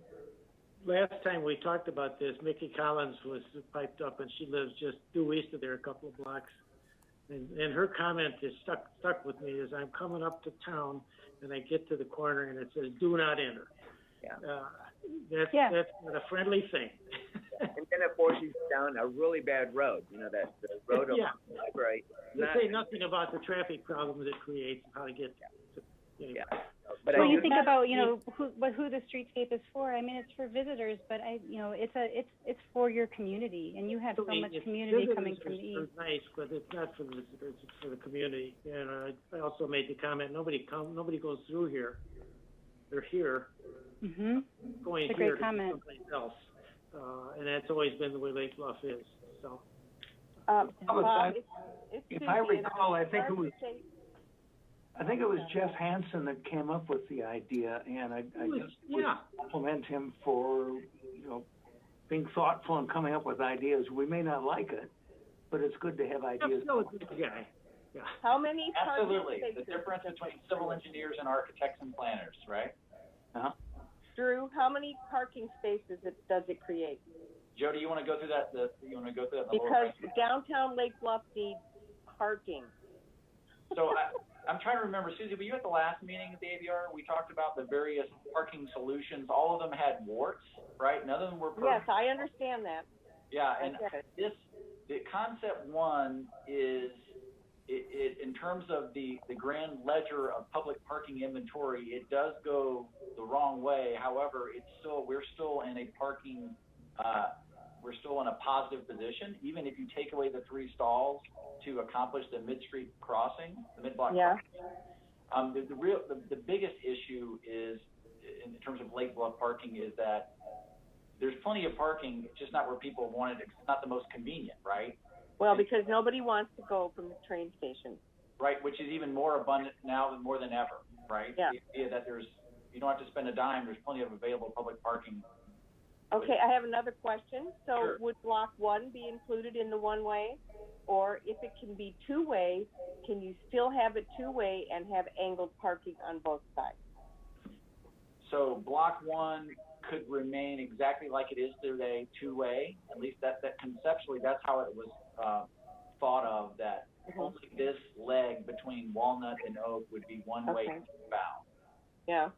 last time we talked about this, Mickey Collins was piped up, and she lives just due east of there, a couple of blocks. And her comment is stuck with me, is I'm coming up to town, and I get to the corner, and it says, "Do not enter." Yeah. That's not a friendly thing. And then it forces you down a really bad road, that the road over the library. You say nothing about the traffic problems it creates, how to get to. Anyway. Yeah. But well, I you do think about, who the streetscape is for. I mean, it's for visitors, but it's for your community, and you have so much community coming from the east. Nice, but it's not for the visitors, it's for the community. And I also made the comment, nobody goes through here. They're here, going It's a here great to comment. do someplace else. And that's always been the way Lake Bluff is, so. Bob, it's If Susie, I and recall, I'm I think it sorry was to say- I think it was Jeff Hansen that came up with the idea, and I just would compliment him for, being thoughtful and coming up with ideas. We may not like it, but it's good to have ideas. Still a good guy. Yeah. How many parking Absolutely. spaces? The difference between civil engineers and architects and planners, right? Drew, how many parking spaces does it create? Jody, you want to go through that? Because downtown Lake Bluff needs parking. So I'm trying to remember, Susie, were you at the last meeting of the ABR? We talked about the various parking solutions. All of them had warts, right? None of them were perfect. Yes, I understand that. Yeah, and the concept one is, it in terms of the grand ledger of public parking inventory, it does go the wrong way. However, we're still in a parking, we're still in a positive position, even if you take away the 3 stalls to accomplish the mid-street crossing, the mid-block crossing. The biggest issue is, in terms of Lake Bluff parking, is that there's plenty of parking, it's just not where people want it. It's not the most convenient, right? Well, because nobody wants to go from the train station. Right, which is even more abundant now more than ever, right? Yeah. The idea that you don't have to spend a dime, there's plenty of available public parking. Okay, I have another question. So Sure. Would block 1 be included in the one-way? Or if it can be two-way, can you still have it two-way and have angled parking on both sides? So block 1 could remain exactly like it is today, two-way. At least that conceptually, that's how it was thought of, that only this leg between Walnut and Oak would be one-way bound. Yeah.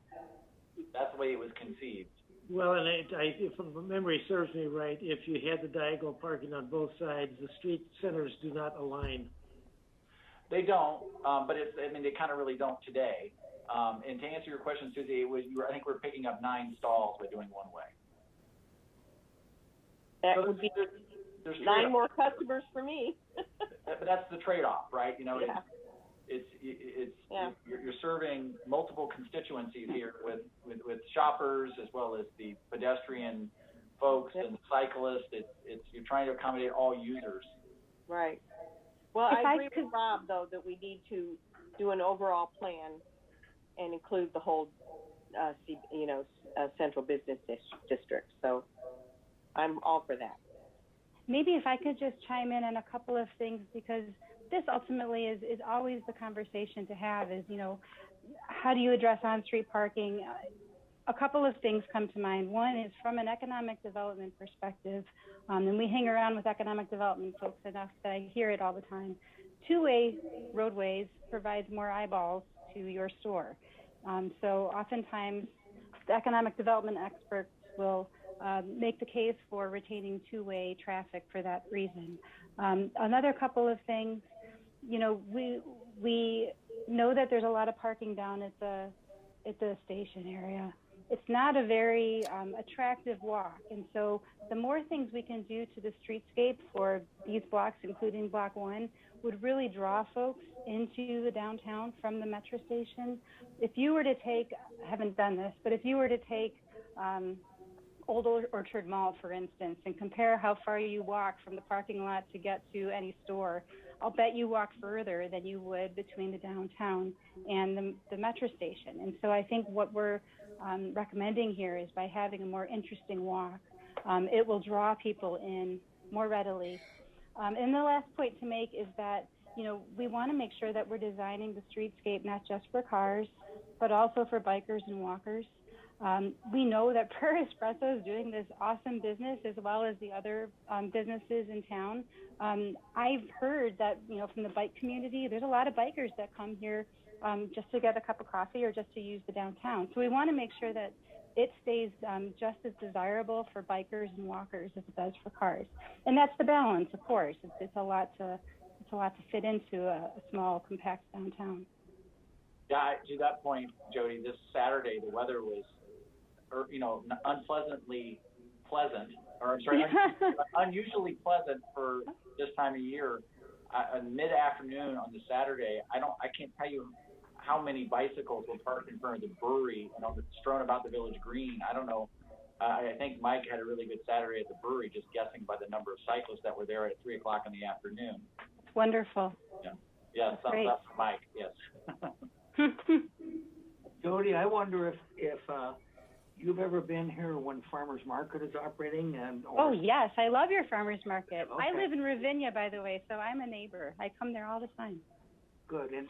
That's the way it was conceived. Well, and if memory serves me right, if you had the diagonal parking on both sides, the street centers do not align. They don't, but they kind of really don't today. And to answer your question, Susie, I think we're picking up 9 stalls by doing one-way. That would be there's 9 more customers for me. But that's the trade-off, right? Yeah. You're serving multiple constituencies here with shoppers as well as the pedestrian folks and cyclists. You're trying to accommodate all users. Right. Well, I agree with Rob, though, that we need to do an overall plan and include the whole, central business district. So I'm all for that. Maybe if I could just chime in on a couple of things, because this ultimately is always the conversation to have is, how do you address on-street parking? A couple of things come to mind. One is from an economic development perspective, and we hang around with economic development folks enough that I hear it all the time. Two-way roadways provides more eyeballs to your store. So oftentimes the economic development experts will make the case for retaining two-way traffic for that reason. Another couple of things, we know that there's a lot of parking down at the station area. It's not a very attractive walk, and so the more things we can do to the streetscape for these blocks, including Block 1, would really draw folks into the downtown from the metro station. If you were to take, I haven't done this, but if you were to take Old Orchard Mall, for instance, and compare how far you walk from the parking lot to get to any store, I'll bet you walk further than you would between the downtown and the metro station. And so I think what we're recommending here is by having a more interesting walk, it will draw people in more readily. And the last point to make is that, we want to make sure that we're designing the streetscape not just for cars, but also for bikers and walkers. We know that Prairie Espresso is doing this awesome business as well as the other businesses in town. I've heard that, from the bike community, there's a lot of bikers that come here just to get a cup of coffee or just to use the downtown. So we want to make sure that it stays just as desirable for bikers and walkers as it does for cars. And that's the balance, of course. It's a lot to fit into a small, compact downtown. Yeah, to that point, Jody, this Saturday the weather was, unpleasantly pleasant, or I'm sorry, unusually pleasant for this time of year. Mid-afternoon on the Saturday, I can't tell you how many bicycles were parked in front of the brewery and strewn about the village green. I don't know. I think Mike had a really good Saturday at the brewery, just guessing by the number of cyclists that were there at 3 o'clock in the afternoon. It's wonderful. Yeah, thumbs up for Mike. Yes. Jody, I wonder if you've ever been here when Farmers Market is operating? Oh, yes. I love your farmers market. Okay. I live in Ravinia, by the way, so I'm a neighbor. I come there all the time. Good. And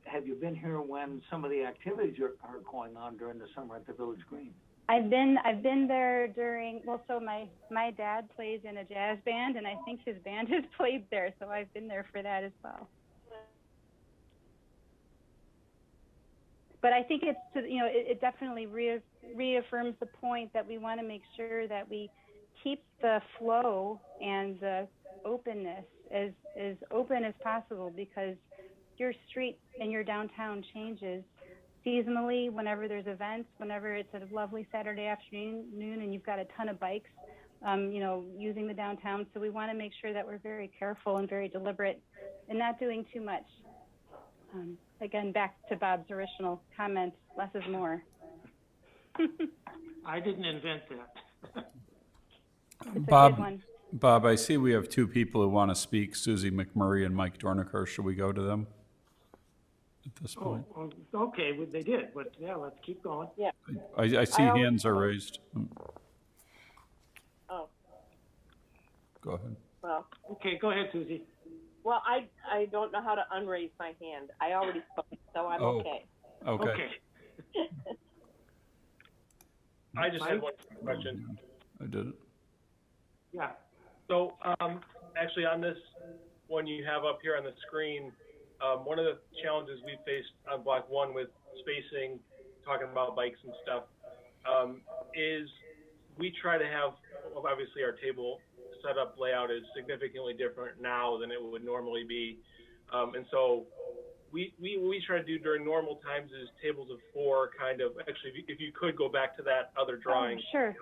have you been here when some of the activities are going on during the summer at the Village Green? I've been there during, so my dad plays in a jazz band, and I think his band has played there, so I've been there for that as well. But I think it's, it definitely reaffirms the point that we want to make sure that we keep the flow and the openness as open as possible, because your street and your downtown changes seasonally whenever there's events, whenever it's a lovely Saturday afternoon and you've got a ton of bikes, using the downtown. So we want to make sure that we're very careful and very deliberate and not doing too much. Again, back to Bob's original comments, less is more. I didn't invent that. Bob, I see we have two people who want to speak, Susie McMurray and Mike Dorniker. Should we go to them at this point? Oh, okay, well, they did, but yeah, let's keep going. Yeah. I see hands are raised. Oh. Go ahead. Well. Okay, go ahead, Susie. Well, I don't know how to unraise my hand. I already spoke, so I'm okay. Okay. I just had one question. I did it. Yeah. So, actually on this one you have up here on the screen, one of the challenges we faced on Block 1 with spacing, talking about bikes and stuff, is we try to have, obviously our table setup layout is significantly different now than it would normally be. And so we try to do during normal times is tables of 4 kind of, actually, if you could go back to that other drawing. Sure.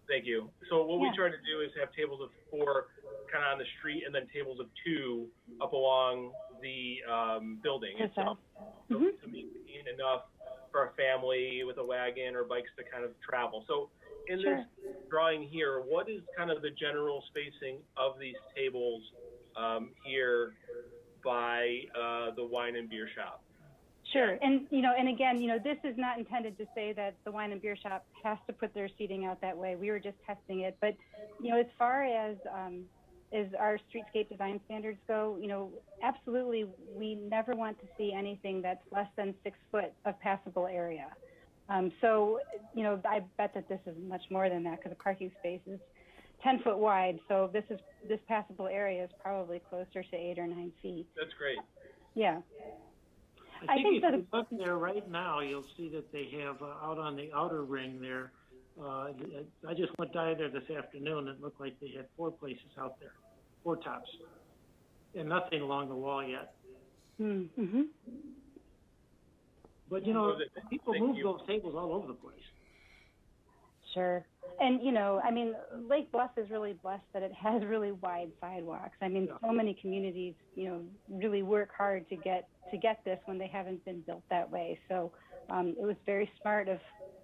Thank you. So what we try to do is have tables of 4 kind of on the street and then tables of 2 up along the building itself. So to be enough for a family with a wagon or bikes to kind of travel. So in this drawing here, what is kind of the general spacing of these tables here by the wine and beer shop? Sure. And, and again, this is not intended to say that the wine and beer shop has to put their seating out that way. We were just testing it. But, as far as our streetscape design standards go, absolutely, we never want to see anything that's less than 6 foot of passable area. So, I bet that this is much more than that, because the parking space is 10 foot wide. So this passable area is probably closer to 8 or 9 feet. That's great. Yeah. I think if you look there right now, you'll see that they have out on the outer ring there. I just went down there this afternoon. It looked like they had 4 places out there, 4 tops, and nothing along the wall yet. Mm-hmm. But people move those tables all over the place. Sure. And, Lake Bluff is really blessed that it has really wide sidewalks. So many communities, really work hard to get this when they haven't been built that way. So it was very smart of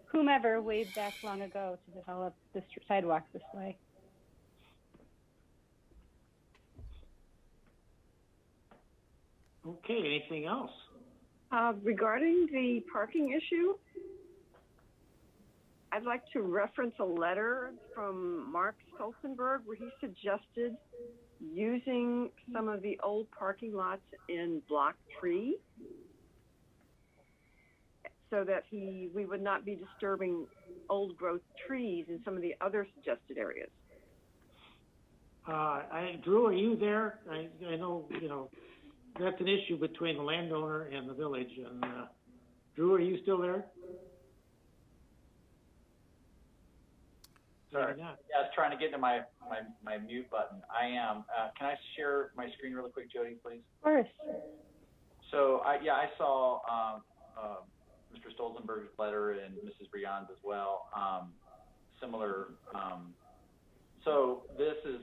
whomever way back long ago to develop the sidewalk this way. Okay, anything else? Regarding the parking issue, I'd like to reference a letter from Mark Stolzenberg where he suggested using some of the old parking lots in Block 3 so that we would not be disturbing old growth trees in some of the other suggested areas. Drew, are you there? I know, that's an issue between the landowner and the village. And Drew, are you still there? Sorry. Yeah, I was trying to get to my mute button. I am. Can I share my screen really quick, Jody, please? Of course. So I saw Mr. Stolzenberg's letter and Mrs. Briand's as well. Similar. So this is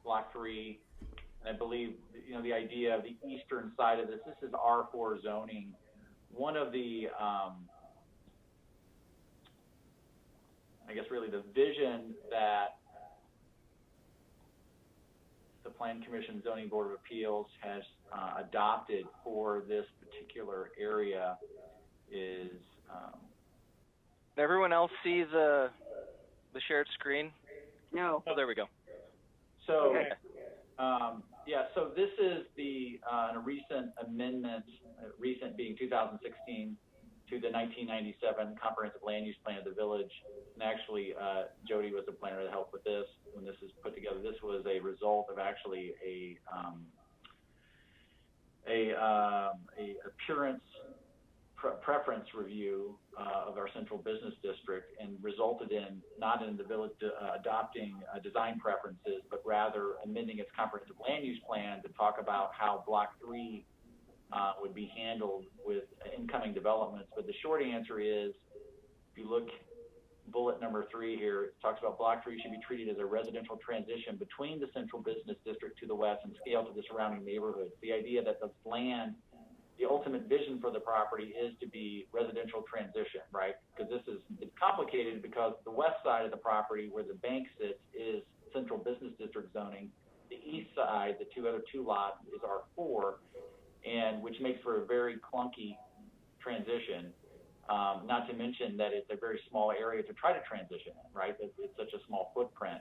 Block 3, and I believe the idea of the eastern side of this. This is R4 zoning. One of the I guess really the vision that the Plan Commission Zoning Board of Appeals has adopted for this particular area is. Everyone else see the shared screen? No. Oh, there we go. So, so this is a recent amendment, recent being 2016, to the 1997 Comprehensive Land Use Plan of the Village. And actually, Jody was the planner that helped with this when this is put together. This was a result of actually a appearance preference review of our central business district, and resulted in not in the village adopting design preferences, but rather amending its comprehensive land use plan to talk about how Block 3 would be handled with incoming developments. But the short answer is, if you look bullet number 3 here, it talks about Block 3 should be treated as a residential transition between the central business district to the west and scale to the surrounding neighborhoods. The idea that the land, the ultimate vision for the property is to be residential transition, right? Because it's complicated because the west side of the property where the bank sits is central business district zoning. The east side, the other two lots, is R4, and which makes for a very clunky transition. Not to mention that it's a very small area to try to transition in, right? It's such a small footprint.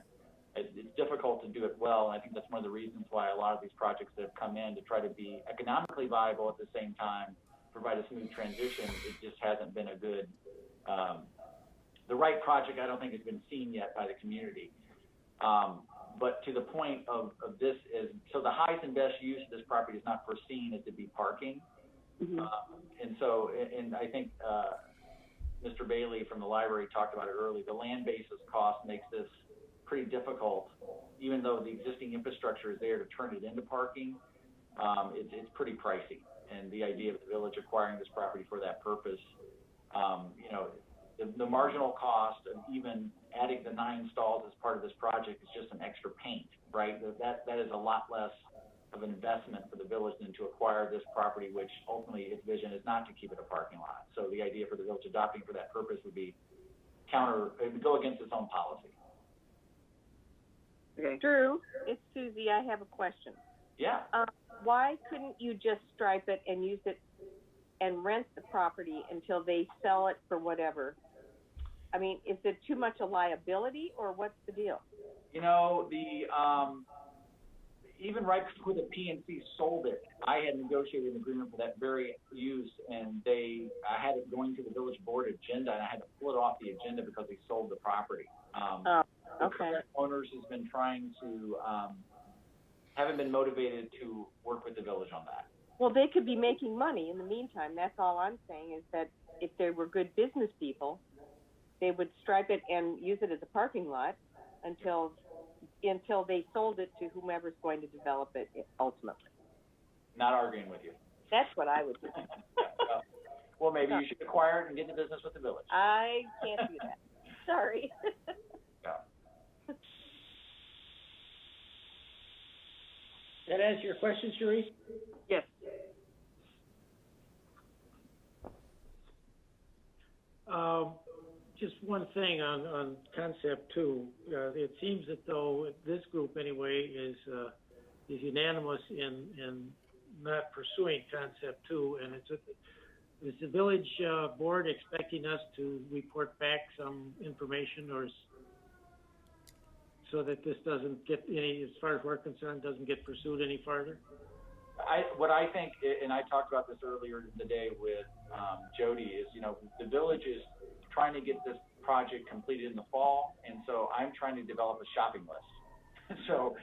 It's difficult to do it well, and I think that's one of the reasons why a lot of these projects that have come in to try to be economically viable at the same time, provide a smooth transition, it just hasn't been a good, the right project I don't think has been seen yet by the community. But to the point of this is, so the highest and best use of this property is not foreseen as to be parking. Mm-hmm. And I think Mr. Bailey from the library talked about it earlier. The land basis cost makes this pretty difficult, even though the existing infrastructure is there to turn it into parking. It's pretty pricey, and the idea of the village acquiring this property for that purpose, the marginal cost of even adding the 9 stalls as part of this project is just an extra paint, right? That is a lot less of an investment for the village than to acquire this property, which ultimately its vision is not to keep it a parking lot. So the idea for the village adopting for that purpose would be it would go against its own policy. Okay. Drew, it's Susie. I have a question. Yeah. Why couldn't you just stripe it and use it and rent the property until they sell it for whatever? I mean, is it too much a liability, or what's the deal? Even right before the PNC sold it, I had negotiated an agreement for that very use, and I had it going to the village board agenda, and I had to pull it off the agenda because they sold the property. Okay. The owners has been trying to, haven't been motivated to work with the village on that. Well, they could be making money in the meantime. That's all I'm saying, is that if they were good business people, they would stripe it and use it as a parking lot until they sold it to whomever's going to develop it ultimately. Not arguing with you. That's what I would do. Well, maybe you should acquire it and get into business with the village. I can't do that. Sorry. Yeah. That answer your question, Cherie? Yes. Just one thing on concept 2. It seems that though this group anyway is unanimous in not pursuing concept 2, and is the village board expecting us to report back some information, or so that this doesn't get any, as far as we're concerned, doesn't get pursued any farther? What I think, and I talked about this earlier in the day with Jody, is the village is trying to get this project completed in the fall, and so I'm trying to develop a shopping list. So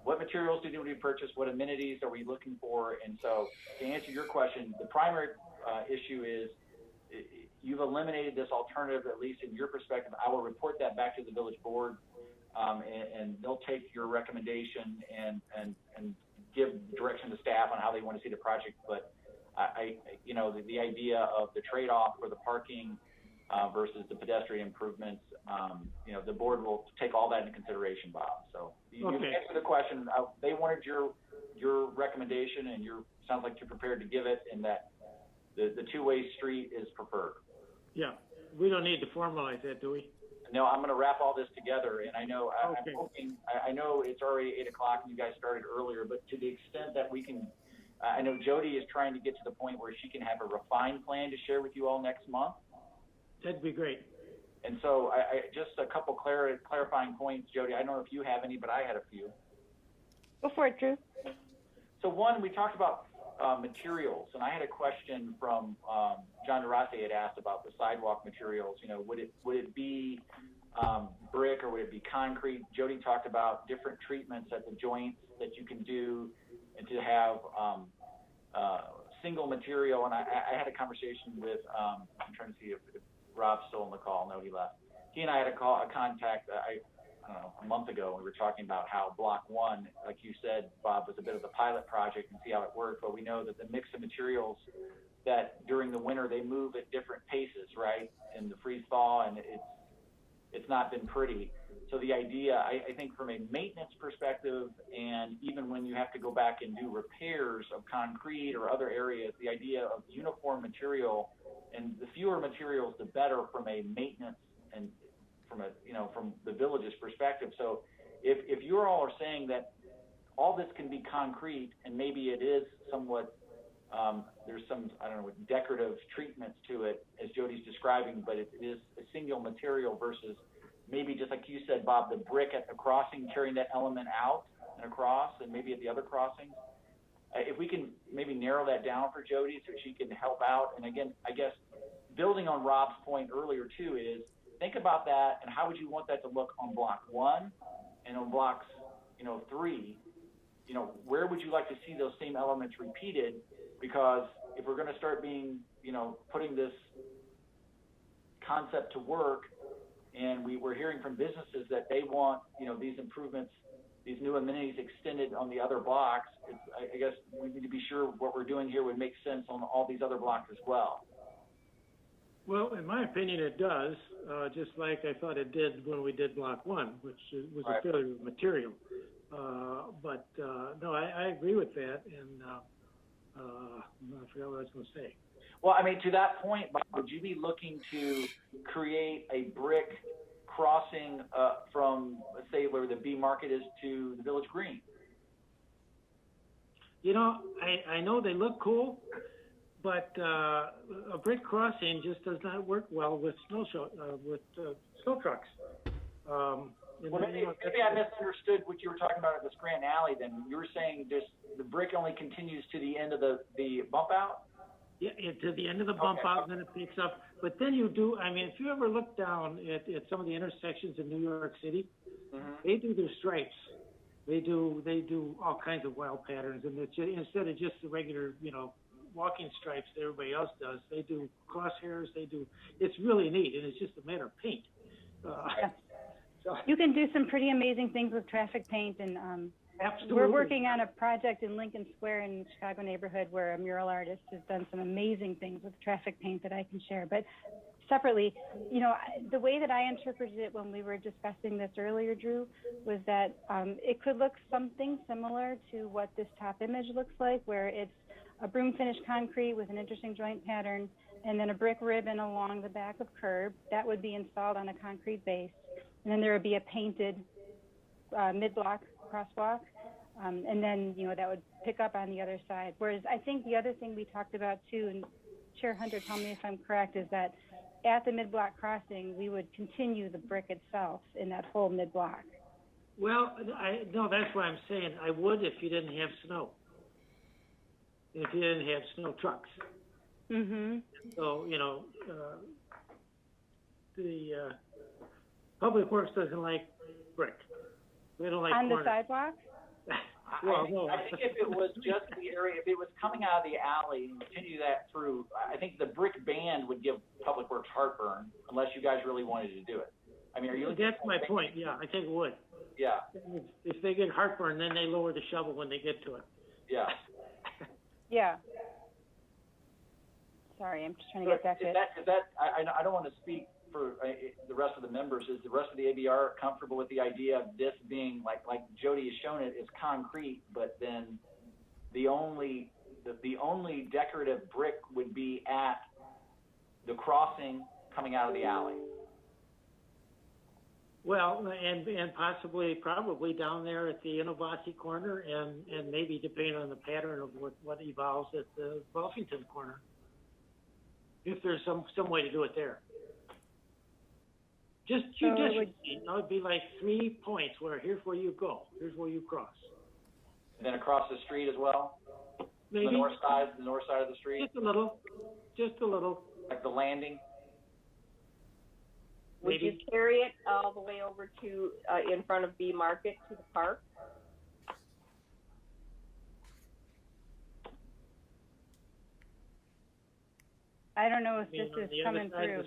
what materials do we purchase? What amenities are we looking for? And so to answer your question, the primary issue is you've eliminated this alternative, at least in your perspective. I will report that back to the village board, and they'll take your recommendation and give direction to staff on how they want to see the project. But the idea of the trade-off for the parking versus the pedestrian improvements, the board will take all that into consideration, Bob. So you answered the question. They wanted your recommendation, and sounds like you're prepared to give it, and that the two-way street is preferred. Yeah, we don't need to formalize that, do we? No, I'm going to wrap all this together, and I know I'm hoping. I know it's already 8 o'clock, and you guys started earlier, but to the extent that we can, I know Jody is trying to get to the point where she can have a refined plan to share with you all next month. That'd be great. And so, I just a couple clarifying points, Jody. I don't know if you have any, but I had a few. Go for it, Drew. So one, we talked about materials, and I had a question from John DeRossi had asked about the sidewalk materials. Would it be brick or would it be concrete? Jody talked about different treatments at the joints that you can do, and to have single material. And I had a conversation with I'm trying to see if Rob's still on the call. No, he left. He and I had a contact. I don't know, a month ago, we were talking about how Block 1, like you said, Bob, was a bit of a pilot project and see how it worked. But we know that the mix of materials that during the winter they move at different paces, right? In the freeze thaw, and it's not been pretty. So the idea, I think, from a maintenance perspective, and even when you have to go back and do repairs of concrete or other areas, the idea of uniform material, and the fewer materials, the better from a maintenance and from the village's perspective. So if you all are saying that all this can be concrete, and maybe it is somewhat, there's some, I don't know, decorative treatments to it, as Jody's describing, but it is a single material versus maybe, just like you said, Bob, the brick at the crossing, carrying that element out and across, and maybe at the other crossings. If we can maybe narrow that down for Jody so she can help out. And again, I guess building on Rob's point earlier too is, think about that, and how would you want that to look on Block 1 and on Blocks, 3? Where would you like to see those same elements repeated? Because if we're going to start putting this concept to work, and we're hearing from businesses that they want, these improvements, these new amenities extended on the other blocks, I guess we need to be sure what we're doing here would make sense on all these other blocks as well. Well, in my opinion, it does, just like I thought it did when we did Block 1, which was a failure of material. But no, I agree with that, and I forgot what I was going to say. Well, I mean, to that point, Bob, would you be looking to create a brick crossing from, let's say, where the B Market is to the Village Green? I know they look cool, but a brick crossing just does not work well with snow trucks. Maybe I misunderstood what you were talking about at the Scranton Alley. Then you were saying just the brick only continues to the end of the bump out. Yeah, to the end of the bump out, and then it picks up. But then you do. I mean, if you ever look down at some of the intersections in New York City, they do their stripes. They do all kinds of wild patterns, and instead of just the regular, walking stripes that everybody else does, they do crosshairs. It's really neat, and it's just a matter of paint. So you can do some pretty amazing things with traffic paint, and absolutely. We're working on a project in Lincoln Square in the Chicago neighborhood where a mural artist has done some amazing things with traffic paint that I can share. But separately, the way that I interpreted it when we were discussing this earlier, Drew, was that it could look something similar to what this top image looks like, where it's a broom finished concrete with an interesting joint pattern, and then a brick ribbon along the back of curb that would be installed on a concrete base. And then there would be a painted mid-block crosswalk, and then, that would pick up on the other side. Whereas I think the other thing we talked about too, and Chair Hunter, tell me if I'm correct, is that at the mid-block crossing, we would continue the brick itself in that whole mid-block. Well, no, that's why I'm saying I would if you didn't have snow. If you didn't have snow trucks. Mm-hmm. So, the Public Works doesn't like brick. They don't like on corners. The sidewalk? Well, no. I think if it was just the area, if it was coming out of the alley and continue that through, I think the brick ban would give Public Works heartburn unless you guys really wanted to do it. I mean, are you? That's my point. Yeah, I think it would. Yeah. If they get heartburn, then they lower the shovel when they get to it. Yeah. Yeah. Sorry, I'm just trying to get back to it. I don't want to speak for the rest of the members. Is the rest of the ABR comfortable with the idea of this being like Jody has shown it, it's concrete, but then the only decorative brick would be at the crossing coming out of the alley? Well, and probably down there at the Innovasi corner, and maybe depending on the pattern of what evolves at the Buffington corner, if there's some way to do it there. Just judiciously, it'd be like 3 points where here's where you go, here's where you cross. And then across the street as well? Maybe. The north side of the street? Just a little. Like the landing? Would you carry it all the way over to in front of B Market to the park? I don't know if this is coming through.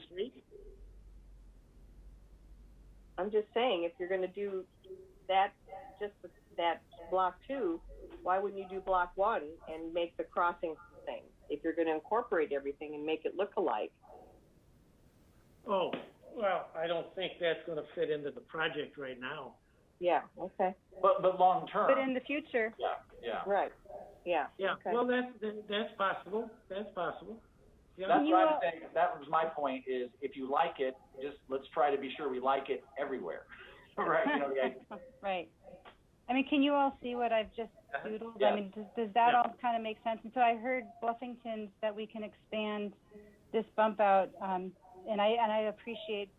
I'm just saying, if you're going to do that, just that block 2, why wouldn't you do block 1 and make the crossing thing? If you're going to incorporate everything and make it look alike. Oh, well, I don't think that's going to fit into the project right now. Yeah. Okay. But long term. But in the future. Yeah. Right. Yeah. Yeah. Okay. Well, that's possible. That's possible. Yeah. That's what I'm saying. That was my point. Is if you like it, just let's try to be sure we like it everywhere. Right. Right. I mean, can you all see what I've just doodled? Yeah. I mean, does that all kind of make sense? And so I heard Bluffington's that we can expand this bump out, and I appreciate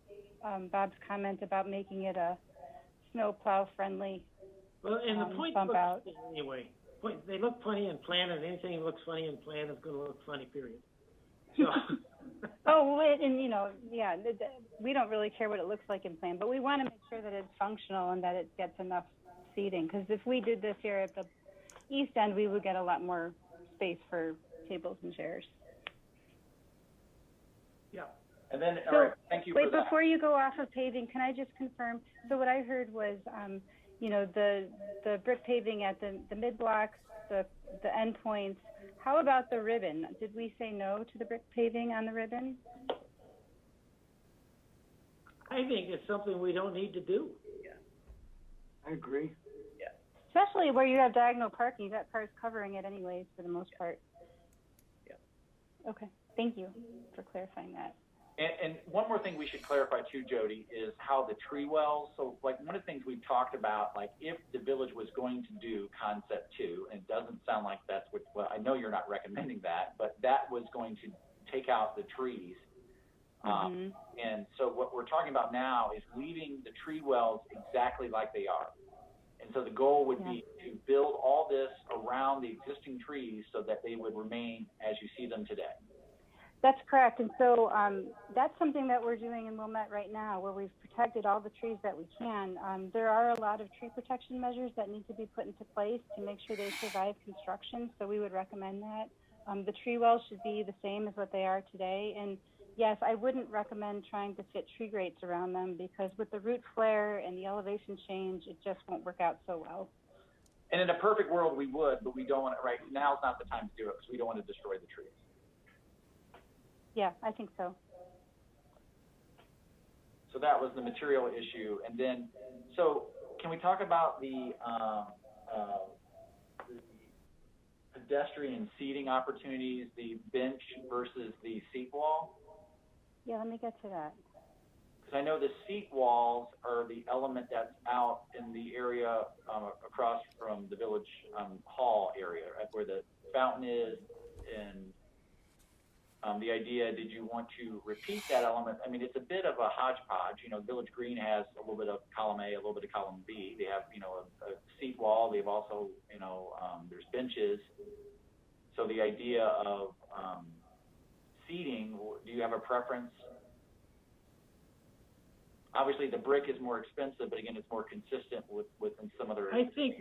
Bob's comment about making it a snowplow friendly well, and the point bump out. Anyway, they look funny in plan, and anything that looks funny in plan is going to look funny. Period. So. And we don't really care what it looks like in plan, but we want to make sure that it's functional and that it gets enough seating. Because if we did this here at the east end, we would get a lot more space for tables and chairs. Yeah. And then, so, all right, thank you for that. Wait, before you go off of paving, can I just confirm? So what I heard was, the brick paving at the mid blocks, the end points. How about the ribbon? Did we say no to the brick paving on the ribbon? I think it's something we don't need to do. Yeah. I agree. Yeah. Especially where you have diagonal parking, that car's covering it anyways for the most part. Yeah. Okay, thank you for clarifying that. And one more thing we should clarify too, Jody, is how the tree wells. So, like one of the things we've talked about, like if the village was going to do concept 2, and it doesn't sound like that's what. Well, I know you're not recommending that, but that was going to take out the trees. And so what we're talking about now is leaving the tree wells exactly like they are. And so the goal would be to build all this around the existing trees so that they would remain as you see them today. That's correct. And so that's something that we're doing in Wilmette right now, where we've protected all the trees that we can. There are a lot of tree protection measures that need to be put into place to make sure they survive construction, so we would recommend that. The tree wells should be the same as what they are today. And yes, I wouldn't recommend trying to fit tree grates around them, because with the root flare and the elevation change, it just won't work out so well. And in a perfect world, we would, but we don't want to, right now's not the time to do it because we don't want to destroy the trees. Yeah, I think so. So that was the material issue. And then, so can we talk about the pedestrian seating opportunities, the bench versus the seat wall? Yeah, let me get to that. Because I know the seat walls are the element that's out in the area across from the village hall area, right, where the fountain is, and the idea, did you want to repeat that element? I mean, it's a bit of a hodgepodge. Village Green has a little bit of column A, a little bit of column B. They have, a seat wall. They've also, there's benches. So the idea of seating, do you have a preference? Obviously, the brick is more expensive, but again, it's more consistent with some other. I think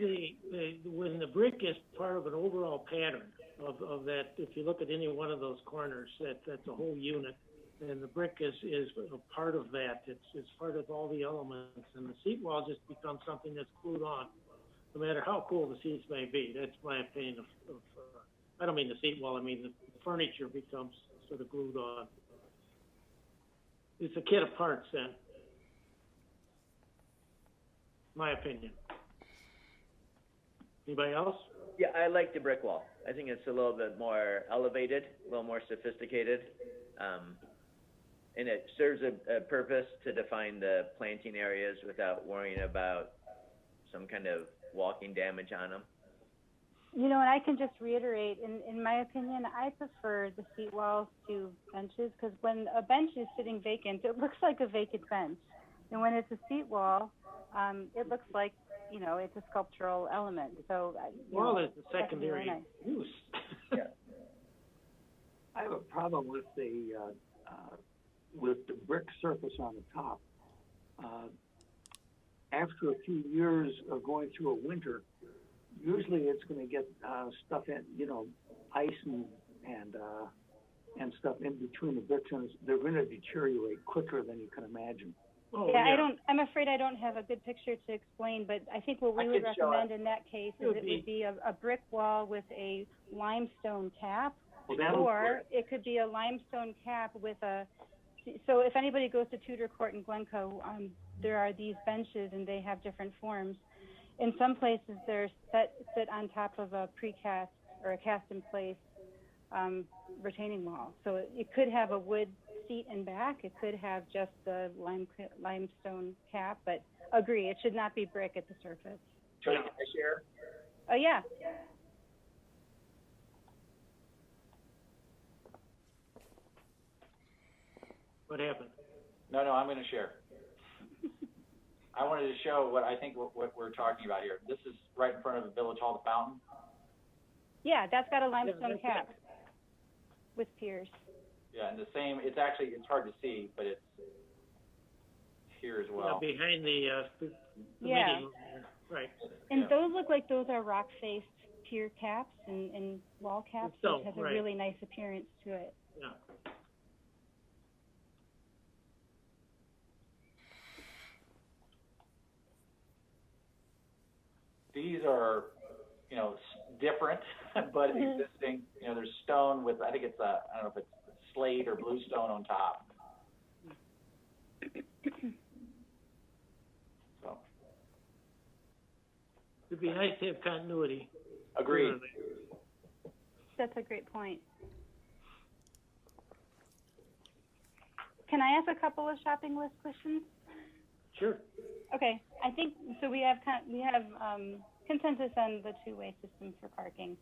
when the brick is part of an overall pattern of that, if you look at any one of those corners, that's a whole unit, and the brick is a part of that. It's part of all the elements, and the seat wall just becomes something that's glued on. no matter how cool the seats may be. That's my opinion of I don't mean the seat wall, I mean the furniture becomes sort of glued on. It's a kit of parts then. My opinion. Anybody else? Yeah, I like the brick wall. I think it's a little bit more elevated, a little more sophisticated. And it serves a purpose to define the planting areas without worrying about some kind of walking damage on them. You know, and I can just reiterate, in my opinion, I prefer the seat walls to benches, because when a bench is sitting vacant, it looks like a vacant bench. And when it's a seat wall, it looks like, you know, it's a sculptural element. So, Wall is the secondary really nice. use. Yeah. I have a problem with the brick surface on the top. After a few years of going through a winter, usually it's going to get stuff in, you know, ice and stuff in between the bricks, and they're going to deteriorate quicker than you can imagine. Oh, yeah, I'm afraid I don't have a good picture to explain, but I think what we would recommend in that case is it would be a brick wall with a limestone cap, or it could be a limestone cap with a, so if anybody goes to Tudor Court in Glencoe, there are these benches and they have different forms. In some places they're sit on top of a precast or a cast in place retaining wall. So it could have a wood seat and back. It could have just the limestone cap, but agree, it should not be brick at the surface. Jody, can I share? Oh, yeah. What happened? No, I'm going to share. I wanted to show what I think what we're talking about here. This is right in front of the Village Hall, the fountain. Yeah, that's got a limestone cap with piers. Yeah, and the same, it's hard to see, but it's here as well. Yeah, behind the yeah. meeting. Right. And those look like those are rock-faced pier caps and wall caps, which has a really nice appearance to it. Yeah. These are, you know, different, but existing. You know, there's stone with, I think it's I don't know if it's slate or bluestone on top. So. It'd be nice to have continuity. Agreed. That's a great point. Can I ask a couple of shopping list questions? Sure. Okay, I think so. We have consensus on the two-way system for parking.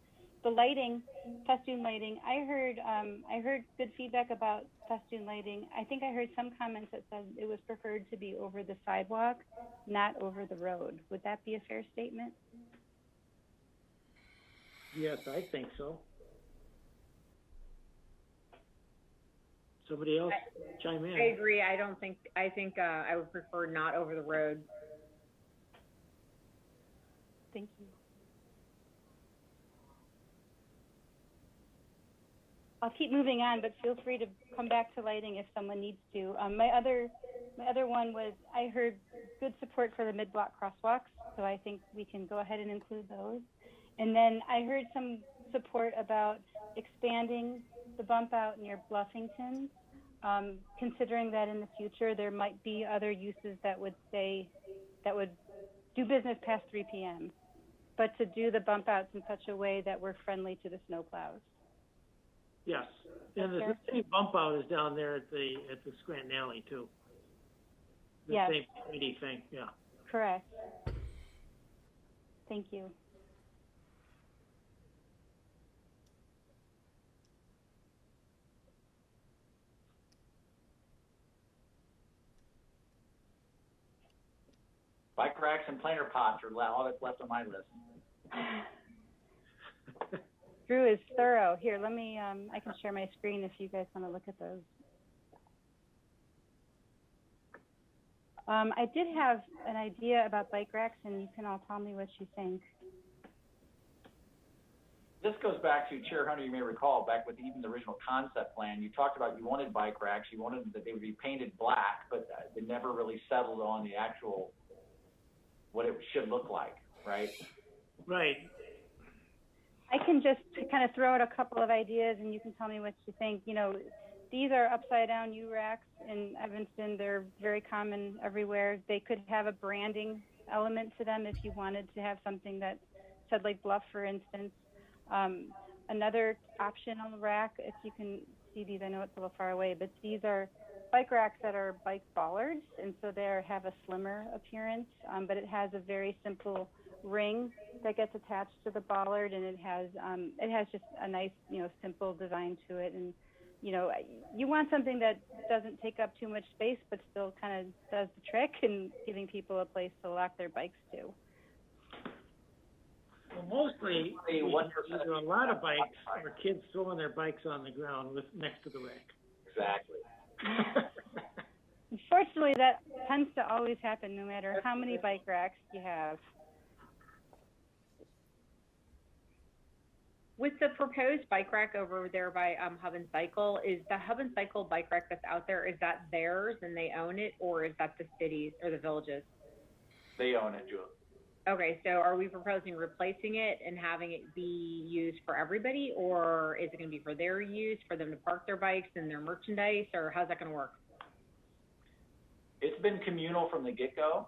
The lighting, festoon lighting. I heard good feedback about festoon lighting. I think I heard some comments that said it was preferred to be over the sidewalk, not over the road. Would that be a fair statement? Yes, I think so. Somebody else chime in. I agree. I think I would prefer not over the road. Thank you. I'll keep moving on, but feel free to come back to lighting if someone needs to. My other one was I heard good support for the mid-block crosswalks, so I think we can go ahead and include those. And then I heard some support about expanding the bump out near Bluffington, considering that in the future there might be other uses that would do business past 3 p.m., but to do the bump outs in such a way that we're friendly to the snowplows. Yes, and the same bump out is down there at the Scranton Alley too. The same committee thing, yeah. Correct. Thank you. Bike racks and planter pots are all that's left on my list. Drew is thorough. Here, let me, I can share my screen if you guys want to look at those. I did have an idea about bike racks, and you can all tell me what you think. This goes back to Chair Hunter, you may recall, back with even the original concept plan, you talked about you wanted bike racks, you wanted that they would be painted black, but they never really settled on the actual, what it should look like, right? Right. I can just kind of throw out a couple of ideas and you can tell me what you think. You know, these are upside down U-racks in Evanston. They're very common everywhere. They could have a branding element to them if you wanted to have something that said like Bluff, for instance. Another optional rack, if you can see these, I know it's a little far away, but these are bike racks that are bike bollards, and so they have a slimmer appearance, but it has a very simple ring that gets attached to the bollard, and it has just a nice, you know, simple design to it. And you know, you want something that doesn't take up too much space, but still kind of does the trick and giving people a place to lock their bikes to. Well, mostly, either a lot of bikes or kids throwing their bikes on the ground next to the rack. Exactly. Unfortunately, that tends to always happen no matter how many bike racks you have. With the proposed bike rack over there by Hub and Cycle, is the Hub and Cycle bike rack that's out there, is that theirs and they own it, or is that the city's or the village's? They own it, Julie. Okay, so are we proposing replacing it and having it be used for everybody, or is it going to be for their use, for them to park their bikes and their merchandise, or how's that going to work? It's been communal from the get-go.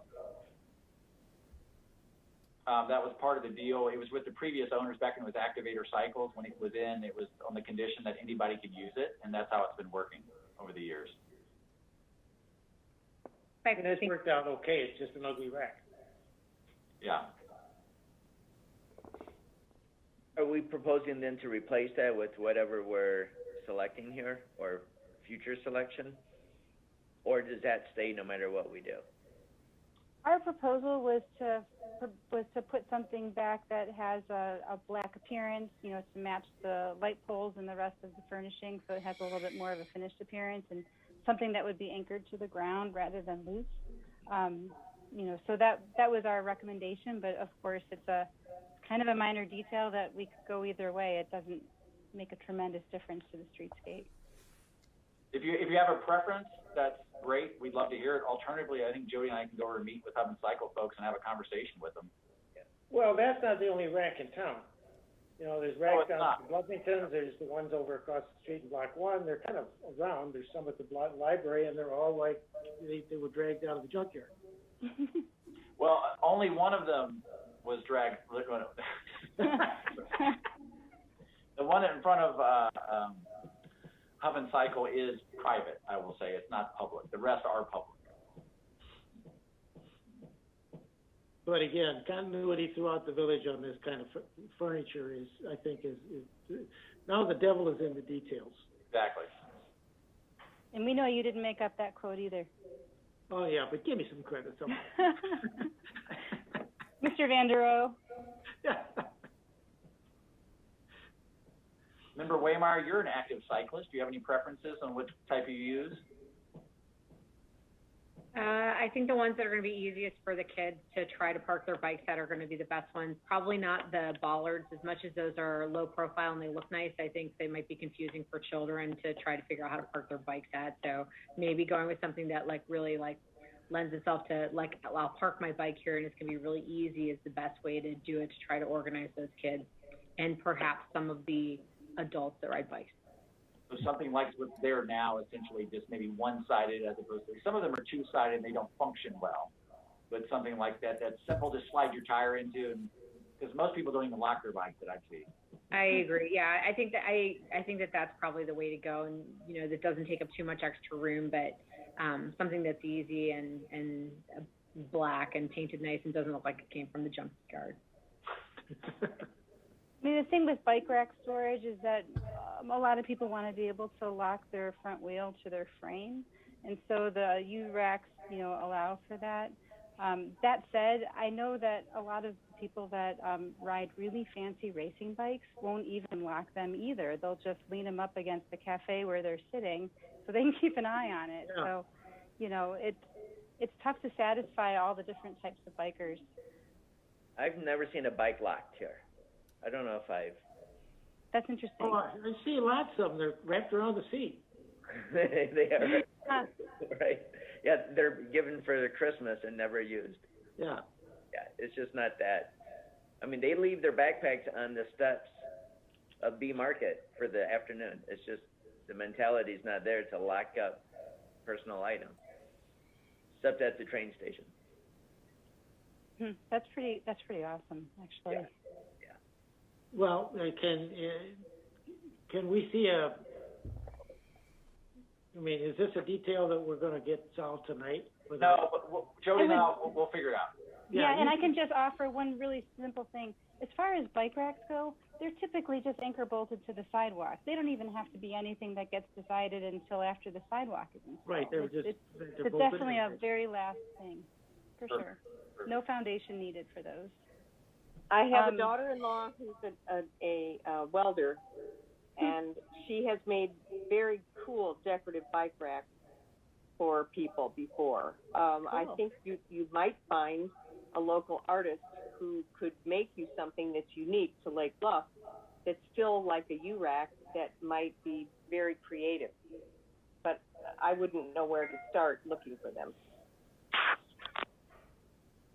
That was part of the deal. It was with the previous owners back when it was Activator Cycles. When it was in, it was on the condition that anybody could use it, and that's how it's been working over the years. And it's worked out okay. It's just an ugly rack. Yeah. Are we proposing then to replace that with whatever we're selecting here, or future selection? Or does that stay no matter what we do? Our proposal was to put something back that has a black appearance, you know, to match the light poles and the rest of the furnishing, so it has a little bit more of a finished appearance, and something that would be anchored to the ground rather than loose. You know, so that was our recommendation, but of course it's a kind of a minor detail that we could go either way. It doesn't make a tremendous difference to the streetscape. If you have a preference, that's great. We'd love to hear it. Alternatively, I think Jody and I can go over and meet with Hub and Cycle folks and have a conversation with them. Well, that's not the only rack in town. You know, there's racks down at Bluffington's, there's the ones over across the street in Block 1. They're kind of around. There's some at the library, and they're all like, they were dragged out of the junkyard. Well, only one of them was dragged. The one in front of Hub and Cycle is private, I will say. It's not public. The rest are public. But again, continuity throughout the village on this kind of furniture is, I think, is now the devil is in the details. Exactly. And we know you didn't make up that quote either. Oh yeah, but give me some credit somehow. Mr. Vanderoe. Yeah. Member Waymire, you're an active cyclist. Do you have any preferences on which type you use? I think the ones that are going to be easiest for the kids to try to park their bikes at are going to be the best ones. Probably not the bollards, as much as those are low profile and they look nice. I think they might be confusing for children to try to figure out how to park their bikes at. So maybe going with something that really lends itself to I'll park my bike here and it's going to be really easy is the best way to do it, to try to organize those kids and perhaps some of the adults that ride bikes. So something like what's there now, essentially just maybe one-sided as opposed to, some of them are two-sided and they don't function well. But something like that, that's simple to slide your tire into, because most people don't even lock their bikes that I see. I agree. Yeah, I think that that's probably the way to go, and you know, that doesn't take up too much extra room, but something that's easy and black and painted nice and doesn't look like it came from the junkyard. I mean, the thing with bike rack storage is that a lot of people want to be able to lock their front wheel to their frame, and so the U-racks, you know, allow for that. That said, I know that a lot of people that ride really fancy racing bikes won't even lock them either. They'll just lean them up against the cafe where they're sitting so they can keep an eye on it. Yeah. So, you know, it's tough to satisfy all the different types of bikers. I've never seen a bike locked here. I don't know if I've. That's interesting. Oh, I see lots of them. They're wrapped around the seat. They are. Right. Yeah, they're given for Christmas and never used. Yeah. Yeah, it's just not that I mean, they leave their backpacks on the steps of B Market for the afternoon. It's just the mentality's not there to lock up personal items, except at the train station. That's pretty awesome, actually. Yeah. Well, can we see I mean, is this a detail that we're going to get solved tonight? No, but Jody and we'll figure it out. Yeah, and I can just offer one really simple thing. As far as bike racks go, they're typically just anchor bolted to the sidewalk. They don't even have to be anything that gets decided until after the sidewalk is installed. Right, it's definitely a very last thing, for sure. No foundation needed for those. I have a daughter-in-law who's a welder, and she has made very cool decorative bike racks for people before. I think you might find a local artist who could make you something that's unique to Lake Bluff, that's still like a U-rack that might be very creative. But I wouldn't know where to start looking for them.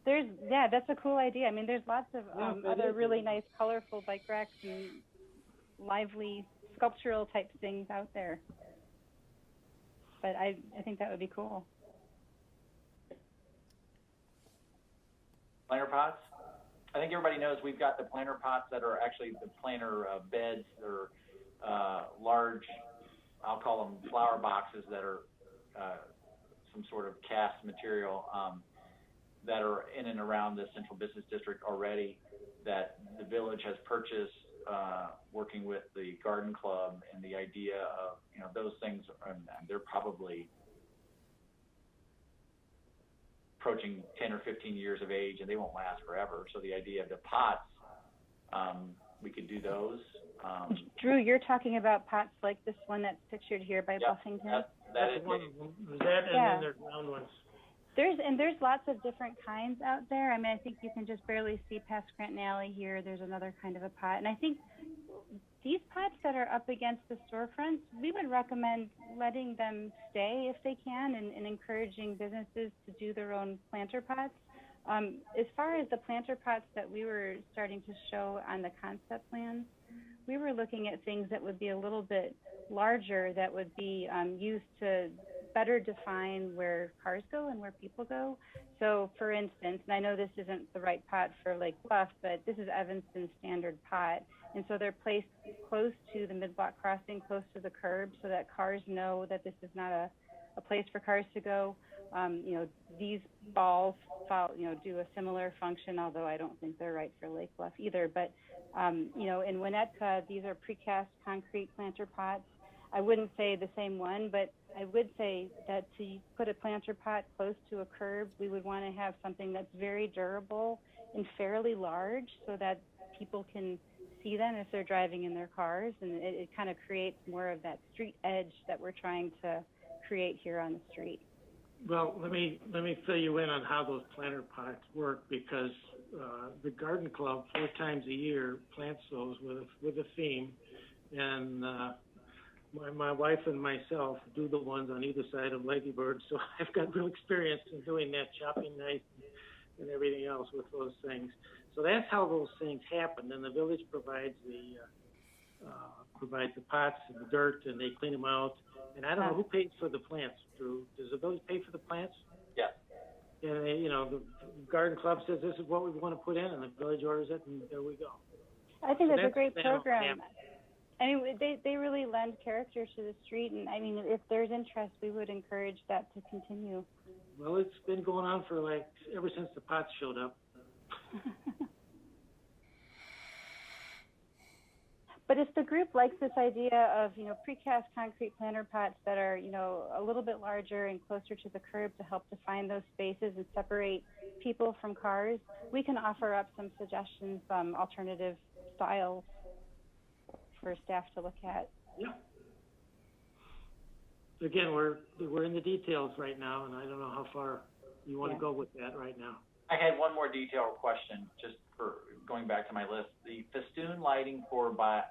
That's a cool idea. I mean, there's lots of other really nice, colorful bike racks and lively sculptural type things out there. But I think that would be cool. Planter pots? I think everybody knows we've got the planter pots that are actually the planter beds. They're large, I'll call them flower boxes that are some sort of cast material that are in and around the central business district already, that the village has purchased working with the garden club, and the idea of, those things, they're probably approaching 10 or 15 years of age, and they won't last forever. So the idea of the pots, we could do those. Drew, you're talking about pots like this one that's pictured here by Buffington? That is one of them. And then there's round ones. There's lots of different kinds out there. I mean, I think you can just barely see past Scranton Alley here. There's another kind of a pot. And I think these pots that are up against the storefronts, we would recommend letting them stay if they can, and encouraging businesses to do their own planter pots. As far as the planter pots that we were starting to show on the concept plans, we were looking at things that would be a little bit larger, that would be used to better define where cars go and where people go. So, for instance, and I know this isn't the right pot for Lake Bluff, but this is Evanston's standard pot. And so they're placed close to the mid-block crossing, close to the curb, so that cars know that this is not a place for cars to go. These balls do a similar function, although I don't think they're right for Lake Bluff either. But, in Winnetka, these are precast concrete planter pots. I wouldn't say the same one, but I would say that to put a planter pot close to a curb, we would want to have something that's very durable and fairly large, so that people can see them if they're driving in their cars, and it kind of creates more of that street edge that we're trying to create here on the street. Well, let me fill you in on how those planter pots work, because the garden club 4 times a year plants those with a theme, and my wife and myself do the ones on either side of Lady Bird, so I've got real experience in doing that, chopping knife and everything else with those things. So that's how those things happen. And the village provides the pots and the dirt, and they clean them out. And I don't know who pays for the plants, Drew. Does the village pay for the plants? Yeah. And the garden club says this is what we want to put in, and the village orders it, and there we go. I think that's a great program. I mean, they really lend character to the street, and I mean, if there's interest, we would encourage that to continue. Well, it's been going on for ever since the pots showed up. But if the group likes this idea of, precast concrete planter pots that are, a little bit larger and closer to the curb to help define those spaces and separate people from cars, we can offer up some suggestions, alternative styles for staff to look at. Yeah. Again, we're in the details right now, and I don't know how far you want to go with that right now. I had one more detailed question, just for going back to my list. The festoon lighting by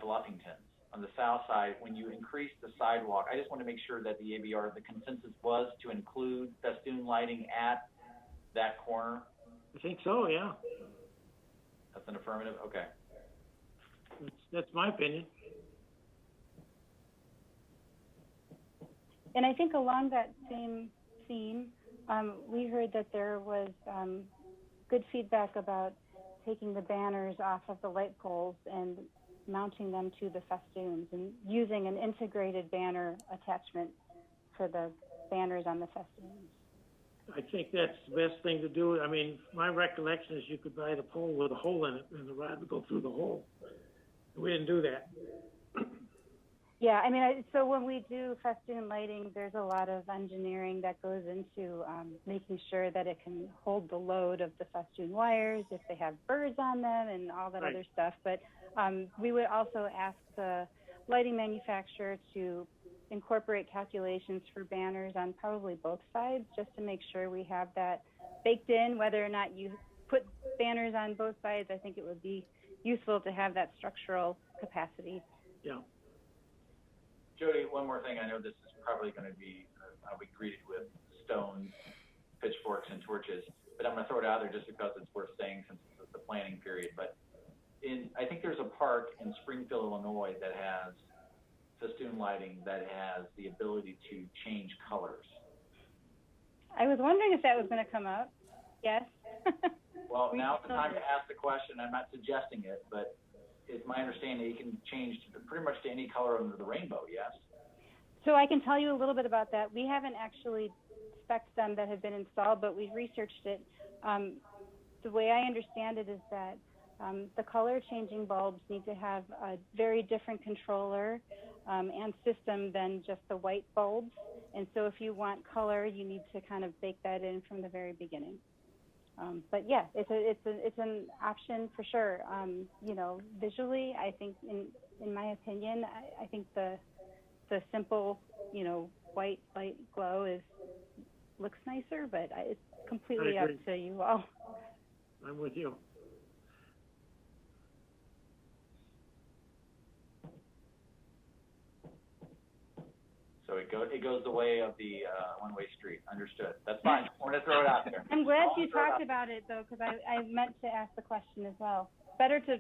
Bluffington's on the south side, when you increase the sidewalk, I just want to make sure that the the consensus was to include festoon lighting at that corner. I think so, yeah. That's an affirmative? Okay. That's my opinion. And I think along that same theme, we heard that there was good feedback about taking the banners off of the light poles and mounting them to the festoons and using an integrated banner attachment for the banners on the festoons. I think that's the best thing to do. I mean, my recollection is you could buy the pole with a hole in it and the rod would go through the hole. We didn't do that. Yeah, I mean, so when we do festoon lighting, there's a lot of engineering that goes into making sure that it can hold the load of the festoon wires, if they have birds on them and all that other stuff. But we would also ask the lighting manufacturer to incorporate calculations for banners on probably both sides, just to make sure we have that baked in. Whether or not you put banners on both sides, I think it would be useful to have that structural capacity. Yeah. Jody, one more thing. I know this is probably going to be, I'll be greeted with stones, pitchforks, and torches, but I'm going to throw it out there just because it's worth saying since it's the planning period. But I think there's a park in Springfield, Illinois that has festoon lighting that has the ability to change colors. I was wondering if that was going to come up. Yes. Well, now's the time to ask the question. I'm not suggesting it, but it's my understanding you can change pretty much to any color under the rainbow, yes? So I can tell you a little bit about that. We haven't actually spec'd them that have been installed, but we've researched it. The way I understand it is that the color changing bulbs need to have a very different controller and system than just the white bulbs. And so if you want color, you need to kind of bake that in from the very beginning. But yeah, it's an option for sure. You know, visually, I think in my opinion, I think the simple, you know, white light glow looks nicer, but it's completely up to you all. I'm with you. So it goes the way of the one-way street. Understood. That's fine. I want to throw it out there. I'm glad you talked about it, though, because I meant to ask the question as well. Better to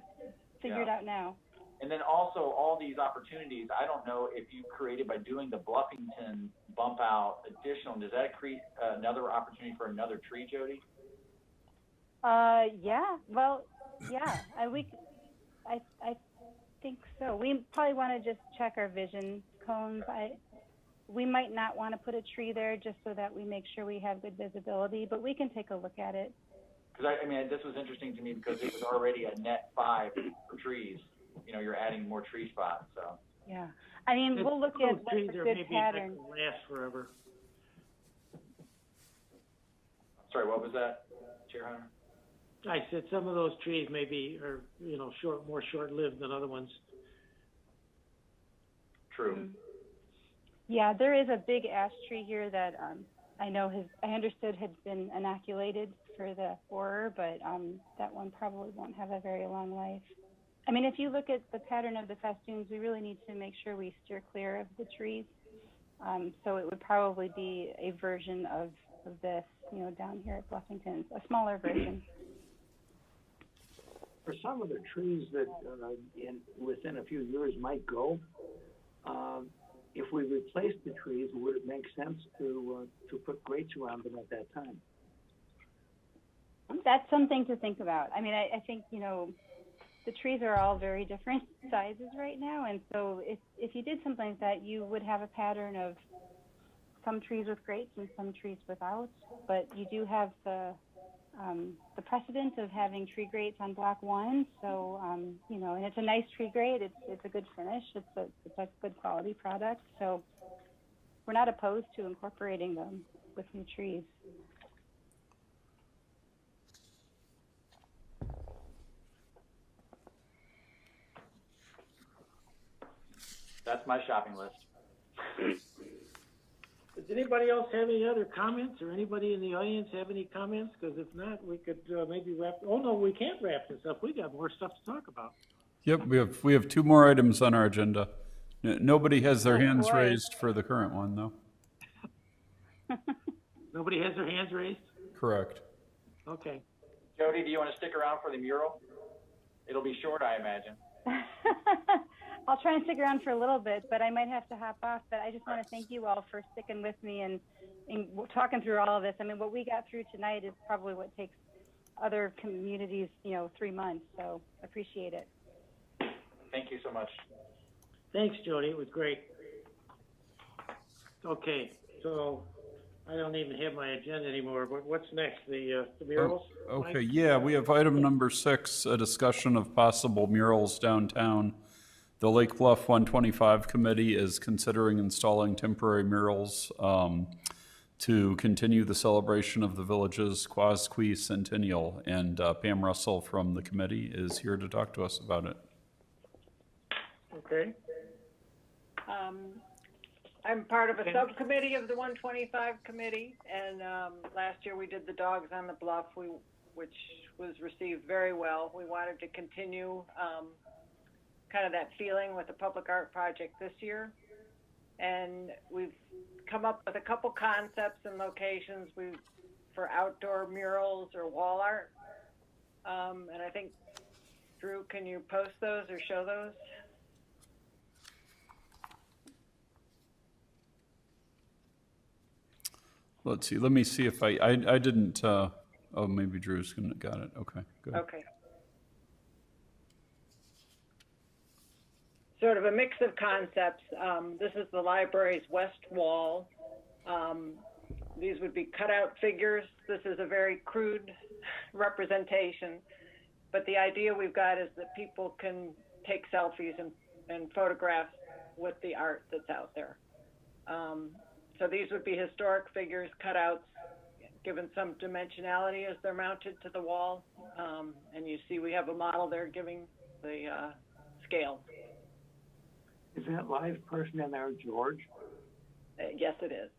figure it out now. And then also all these opportunities, I don't know if you created by doing the Bluffington bump out additional, does that create another opportunity for another tree, Jody? Yeah. Well, yeah. I think so. We probably want to just check our vision cones. We might not want to put a tree there just so that we make sure we have good visibility, but we can take a look at it. Because I mean, this was interesting to me because it was already a net 5 for trees. You know, you're adding more tree spots, so. Yeah. I mean, we'll look at what's a good pattern. Last forever. Sorry, what was that, Chair Hunter? I said some of those trees maybe are, you know, more short-lived than other ones. True. Mm-hmm. Yeah, there is a big ash tree here that I understood had been inoculated for the borer, but that one probably won't have a very long life. I mean, if you look at the pattern of the festoons, we really need to make sure we steer clear of the trees. So it would probably be a version of this, you know, down here at Bluffington, a smaller version. For some of the trees that within a few years might go, if we replace the trees, would it make sense to put grates around them at that time? That's something to think about. I mean, I think, you know, the trees are all very different sizes right now, and so if you did something like that, you would have a pattern of some trees with grates and some trees without, but you do have the precedent of having tree grates on block 1, so you know, and it's a nice tree grate. It's a good finish. It's a good quality product. So we're not opposed to incorporating them with new trees. That's my shopping list. Does anybody else have any other comments, or anybody in the audience have any comments? Because if not, we could maybe wrap. Oh no, we can't wrap this up. We got more stuff to talk about. Yep, we have 2 more items on our agenda. Nobody has their hands raised for the current one, though. Nobody has their hands raised? Correct. Okay. Jody, do you want to stick around for the mural? It'll be short, I imagine. I'll try and stick around for a little bit, but I might have to hop off. But I just want to thank you all for sticking with me and talking through all of this. I mean, what we got through tonight is probably what takes other communities, 3 months. So appreciate it. Thank you so much. Thanks, Jody. It was great. Okay, so I don't even have my agenda anymore, but what's next? The murals? Okay, Mike? yeah, we have item number 6, a discussion of possible murals downtown. The Lake Bluff 125 committee is considering installing temporary murals to continue the celebration of the village's Quasqui Centennial. And Pam Russell from the committee is here to talk to us about it. Okay. I'm part of a subcommittee of the 125 committee, and last year we did the Dogs on the Bluff, which was received very well. We wanted to continue kind of that feeling with the public art project this year, and we've come up with a couple concepts and locations for outdoor murals or wall art, and I think, Drew, can you post those or show those? Let's see, let me see if I didn't, oh, maybe Drew's got it. Okay, good. Okay. Sort of a mix of concepts. This is the library's west wall. These would be cutout figures. This is a very crude representation, but the idea we've got is that people can take selfies and photographs with the art that's out there. So these would be historic figures, cutouts, given some dimensionality as they're mounted to the wall. And you see we have a model there giving the scale. Is that live person in there, George? Yes, it is.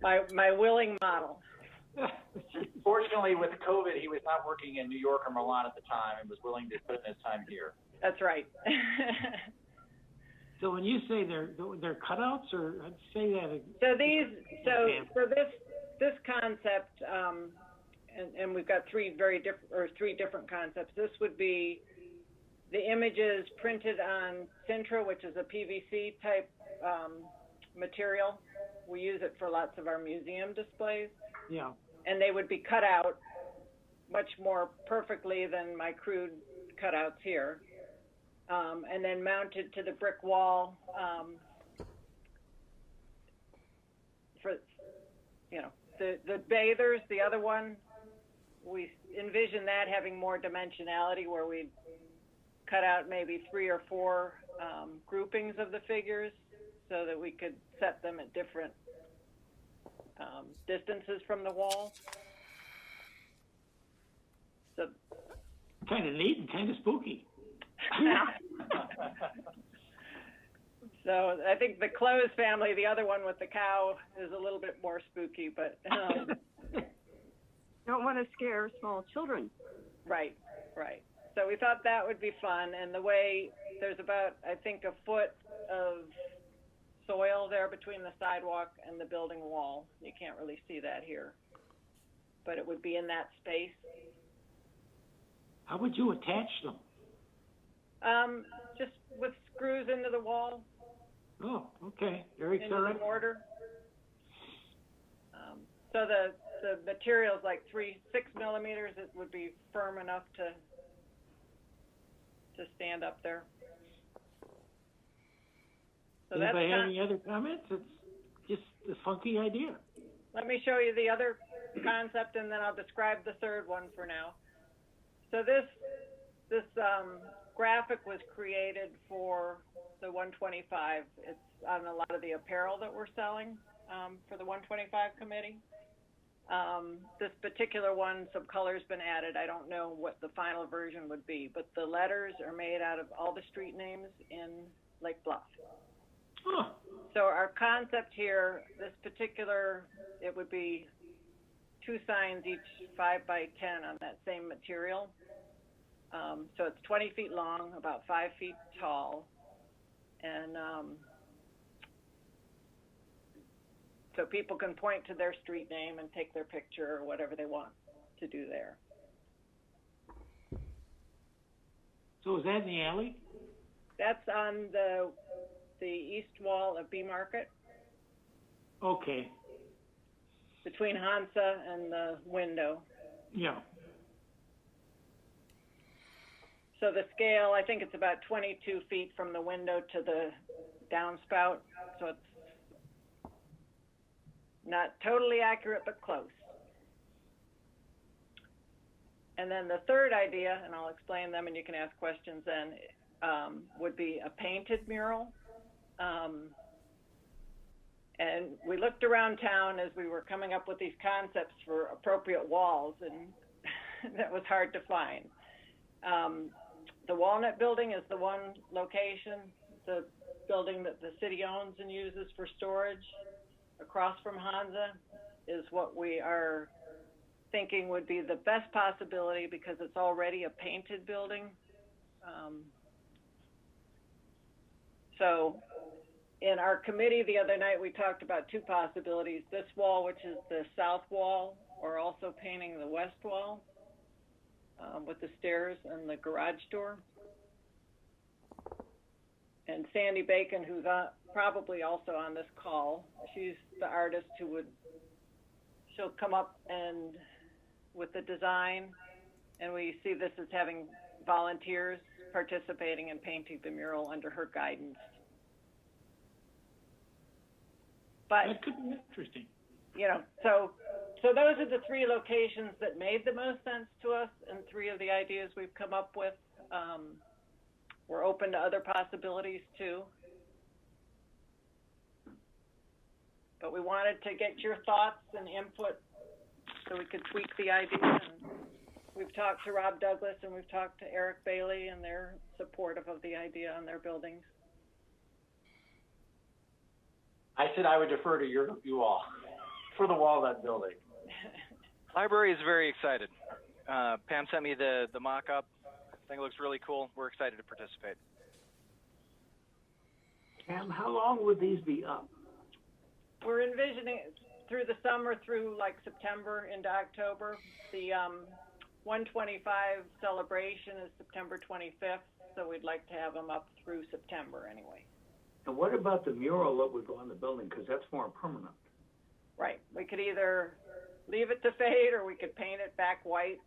my willing model. Fortunately, with COVID, he was not working in New York or Milan at the time and was willing to put in his time here. That's right. So when you say they're cutouts, or say that? For this concept, and we've got three different concepts. This would be the images printed on Sintra, which is a PVC type material. We use it for lots of our museum displays. Yeah. And they would be cut out much more perfectly than my crude cutouts here. And then mounted to the brick wall for, the bathers, the other one, we envision that having more dimensionality where we'd cut out maybe 3 or 4 groupings of the figures so that we could set them at different distances from the wall. So, kind of neat and kind of spooky. So I think the Close family, the other one with the cow, is a little bit more spooky, but don't want to scare small children. Right. So we thought that would be fun, and the way there's about, I think, a foot of soil there between the sidewalk and the building wall. You can't really see that here, but it would be in that space. How would you attach them? Just with screws into the wall. Oh, okay. Very into thorough. the mortar. So the material's like 6 millimeters. It would be firm enough to stand up there. So Anybody have any other comments? It's just a funky idea. Let me show you the other concept, and then I'll describe the third one for now. So this graphic was created for the 125. It's on a lot of the apparel that we're selling for the 125 committee. This particular one, some color's been added. I don't know what the final version would be, but the letters are made out of all the street names in Lake Bluff. Huh. So our concept here, this particular, it would be 2 signs, each 5 by 10 on that same material. So it's 20 feet long, about 5 feet tall, and so people can point to their street name and take their picture or whatever they want to do there. So is that in the alley? That's on the east wall of B Market, Okay, between Hansa and the window. yeah. So the scale, I think it's about 22 feet from the window to the downspout. So it's not totally accurate, but close. And then the third idea, and I'll explain them and you can ask questions then, would be a painted mural. And we looked around town as we were coming up with these concepts for appropriate walls, and that was hard to find. The Walnut Building is the one location, the building that the city owns and uses for storage across from Hansa is what we are thinking would be the best possibility because it's already a painted building. So in our committee the other night, we talked about two possibilities. This wall, which is the south wall, or also painting the west wall with the stairs and the garage door. And Sandy Bacon, who's probably also on this call, she's the artist she'll come up and with the design, and we see this as having volunteers participating in painting the mural under her guidance. But that could be interesting. So those are the three locations that made the most sense to us, and three of the ideas we've come up with. We're open to other possibilities too. But we wanted to get your thoughts and input so we could tweak the idea. And we've talked to Rob Douglas and we've talked to Eric Bailey, and they're supportive of the idea on their buildings. I said I would defer to you all for the wall of that building. Library is very excited. Pam sent me the mock-up. I think it looks really cool. We're excited to participate. Pam, how long would these be up? We're envisioning through the summer, through like September into October. The 125 celebration is September 25th, so we'd like to have them up through September anyway. And what about the mural that would go on the building? Because that's more permanent. Right. We could either leave it to fade or we could paint it back white.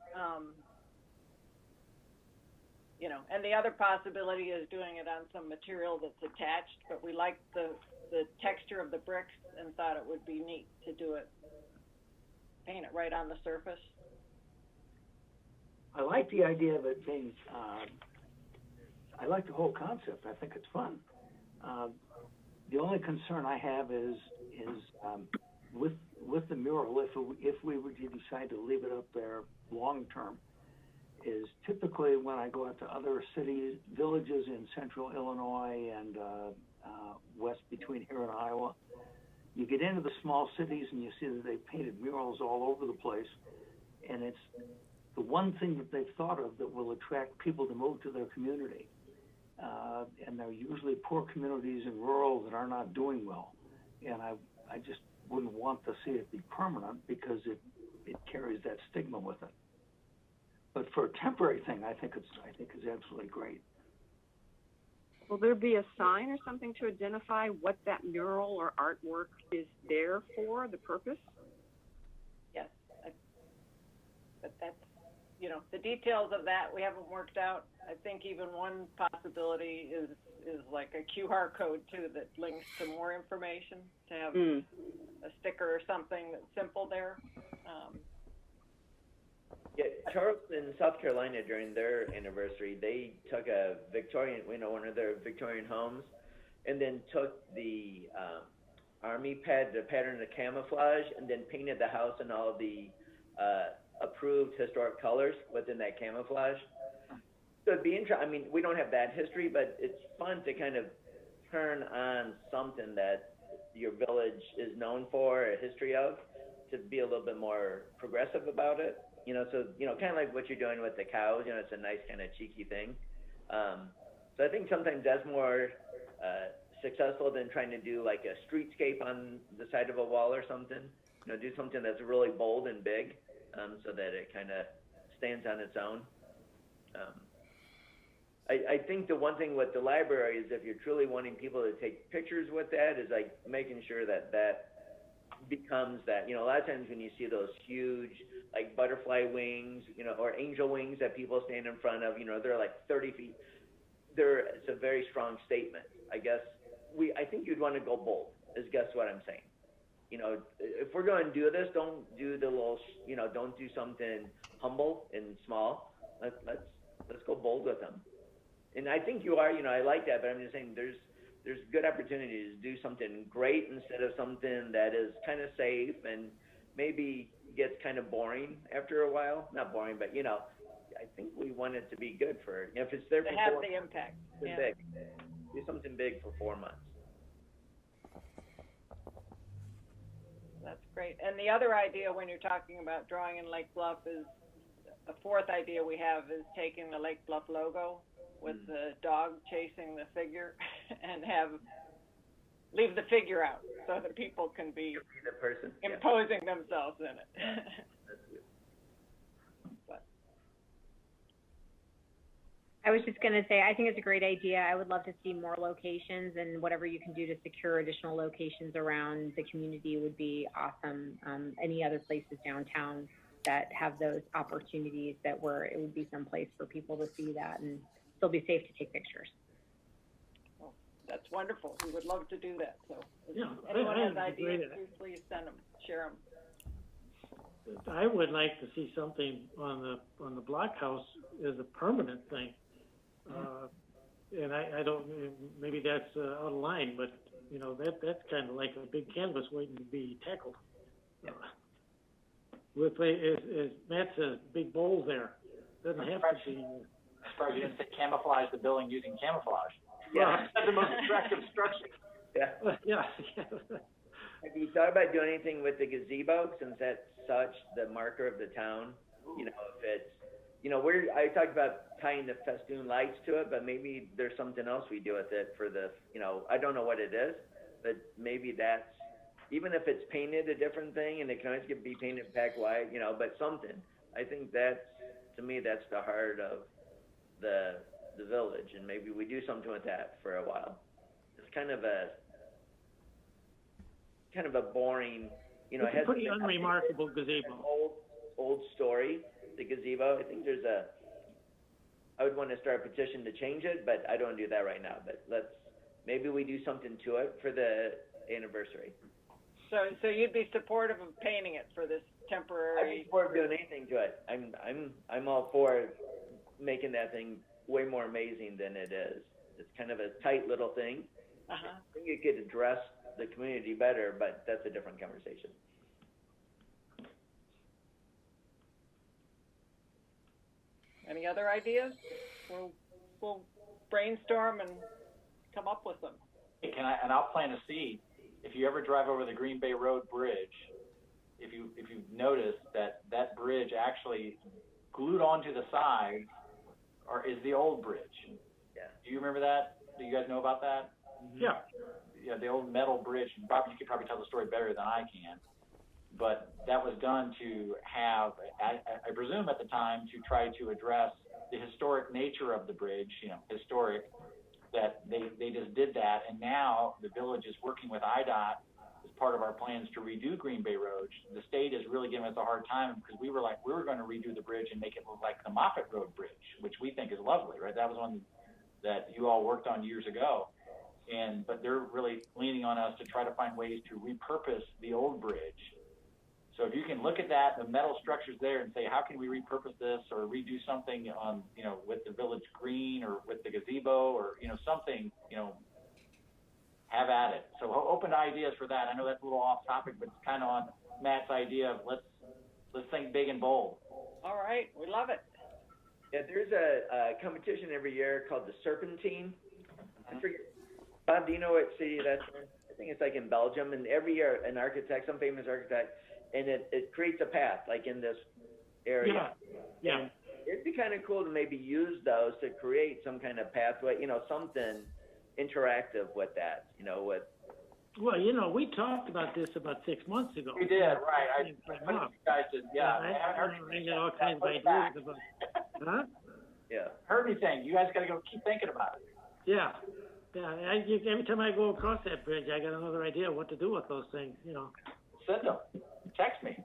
And the other possibility is doing it on some material that's attached, but we like the texture of the bricks and thought it would be neat to do it, paint it right on the surface. I like the idea of it being, I like the whole concept. I think it's fun. The only concern I have is with the mural, if we were to decide to leave it up there long term, is typically when I go out to other cities, villages in central Illinois and west between here and Iowa, you get into the small cities and you see that they've painted murals all over the place, and it's the one thing that they've thought of that will attract people to move to their community. And they're usually poor communities and rural that are not doing well. And I just wouldn't want to see it be permanent because it carries that stigma with it. But for a temporary thing, I think it's absolutely great. Will there be a sign or something to identify what that mural or artwork is there for, the purpose? Yes. But that's, the details of that we haven't worked out. I think even one possibility is like a QR code too that links to more information, to have a sticker or something that's simple there. Yeah, Charleston, South Carolina, during their anniversary, they took a Victorian, one of their Victorian homes, and then took the army the pattern of camouflage, and then painted the house in all the approved historic colors within that camouflage. So it'd be interesting. I mean, we don't have that history, but it's fun to kind of turn on something that your village is known for, a history of, to be a little bit more progressive about it. So, kind of like what you're doing with the cows, it's a nice kind of cheeky thing. So I think sometimes that's more successful than trying to do like a streetscape on the side of a wall or something. Do something that's really bold and big, so that it kind of stands on its own. I think the one thing with the library is if you're truly wanting people to take pictures with that, is like making sure that becomes that, a lot of times when you see those huge, like butterfly wings, or angel wings that people stand in front of, they're like 30 feet. It's a very strong statement. I think you'd want to go bold, is guess what I'm saying. If we're going to do this, don't do the little, don't do something humble and small. Let's go bold with them. And I think you are, I like that, but I'm just saying there's good opportunities to do something great instead of something that is kind of safe and maybe gets kind of boring after a while. Not boring, but I think we want it to be good for, if it's there to for have 4 the months, impact. something Yeah. big. Do something big for 4 months. That's great. And the other idea when you're talking about drawing in Lake Bluff is a fourth idea we have is taking the Lake Bluff logo with the dog chasing the figure and leave the figure out so that people can be the person imposing themselves in it. That's good. But I was just going to say, I think it's a great idea. I would love to see more locations, and whatever you can do to secure additional locations around the community would be awesome. Any other places downtown that have those opportunities it would be someplace for people to see that and still be safe to take pictures. well, that's wonderful. We would love to do that. So if Yeah, anyone I has agree ideas, with that. please send them, share them. I would like to see something on the blockhouse as a permanent thing. And I don't, maybe that's out of line, but that's kind of like a big canvas waiting to be tackled. With as Matt says, big bowls there. Doesn't have to be. I'm surprised you didn't say camouflage the building using camouflage. Yeah. That's the most attractive structure. Yeah. Yeah. Have you thought about doing anything with the gazebo, since that's such the marker of the town? If it's, I talked about tying the festoon lights to it, but maybe there's something else we do with it for the, I don't know what it is, but maybe that's, even if it's painted a different thing, and it can always be painted pack white, but something. I think to me, that's the heart of the village, and maybe we do something with that for a while. It's kind of a boring, It's a pretty unremarkable gazebo. Old story, the gazebo. I think I would want to start a petition to change it, but I don't do that right now. But maybe we do something to it for the anniversary. So you'd be supportive of painting it for this temporary? I'd be supportive of doing anything to it. I'm all for making that thing way more amazing than it is. It's kind of a tight little thing. I think it could address the community better, but that's a different conversation. Any other ideas? We'll brainstorm and come up with them. Hey, I'll plant a seed. If you ever drive over the Green Bay Road Bridge, if you've noticed that bridge actually glued onto the side is the old bridge. Yeah. Do you remember that? Do you guys know about that? Yeah. Yeah, the old metal bridge. Bob, you could probably tell the story better than I can. But that was done to have, I presume at the time, to try to address the historic nature of the bridge, historic, that they just did that. And now the village is working with IDOT as part of our plans to redo Green Bay Road. The state is really giving us a hard time because we were going to redo the bridge and make it look like the Moffett Road Bridge, which we think is lovely, right? That was one that you all worked on years ago. But they're really leaning on us to try to find ways to repurpose the old bridge. So if you can look at that, the metal structures there, and say, how can we repurpose this or redo something on, with the village green or with the gazebo or, something, have at it. So open to ideas for that. I know that's a little off topic, but it's kind of on Matt's idea of let's think big and bold. All right, we love it. Yeah, there's a competition every year called the Serpentine. I forget. Bob, do you know what city that's in? I think it's like in Belgium, and every year an architect, some famous architect, and it creates a path like in this area. Yeah. And it'd be kind of cool to maybe use those to create some kind of pathway, something interactive with that, Well, we talked about this about 6 months ago. We did, right. I you guys did, yeah. I got all kinds of ideas about, huh? Yeah. Heard anything? You guys got to go keep thinking about it. Yeah. Every time I go across that bridge, I got another idea what to do with those things, you know. Send them. Text me.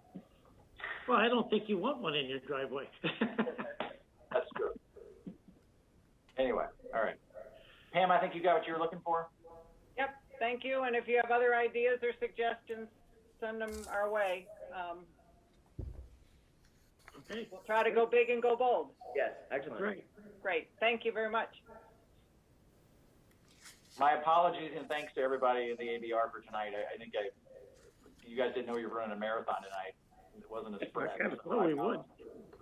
Well, I don't think you want one in your driveway. That's true. Anyway, all right. Pam, I think you got what you were looking for. Yep, thank you. And if you have other ideas or suggestions, send them our way. Okay. We'll try to go big and go bold. Yes, excellent. Great. Thank you very much. My apologies and thanks to everybody at the ABR for tonight. I think you guys didn't know you were running a marathon tonight. It wasn't a sprint. Well, we would.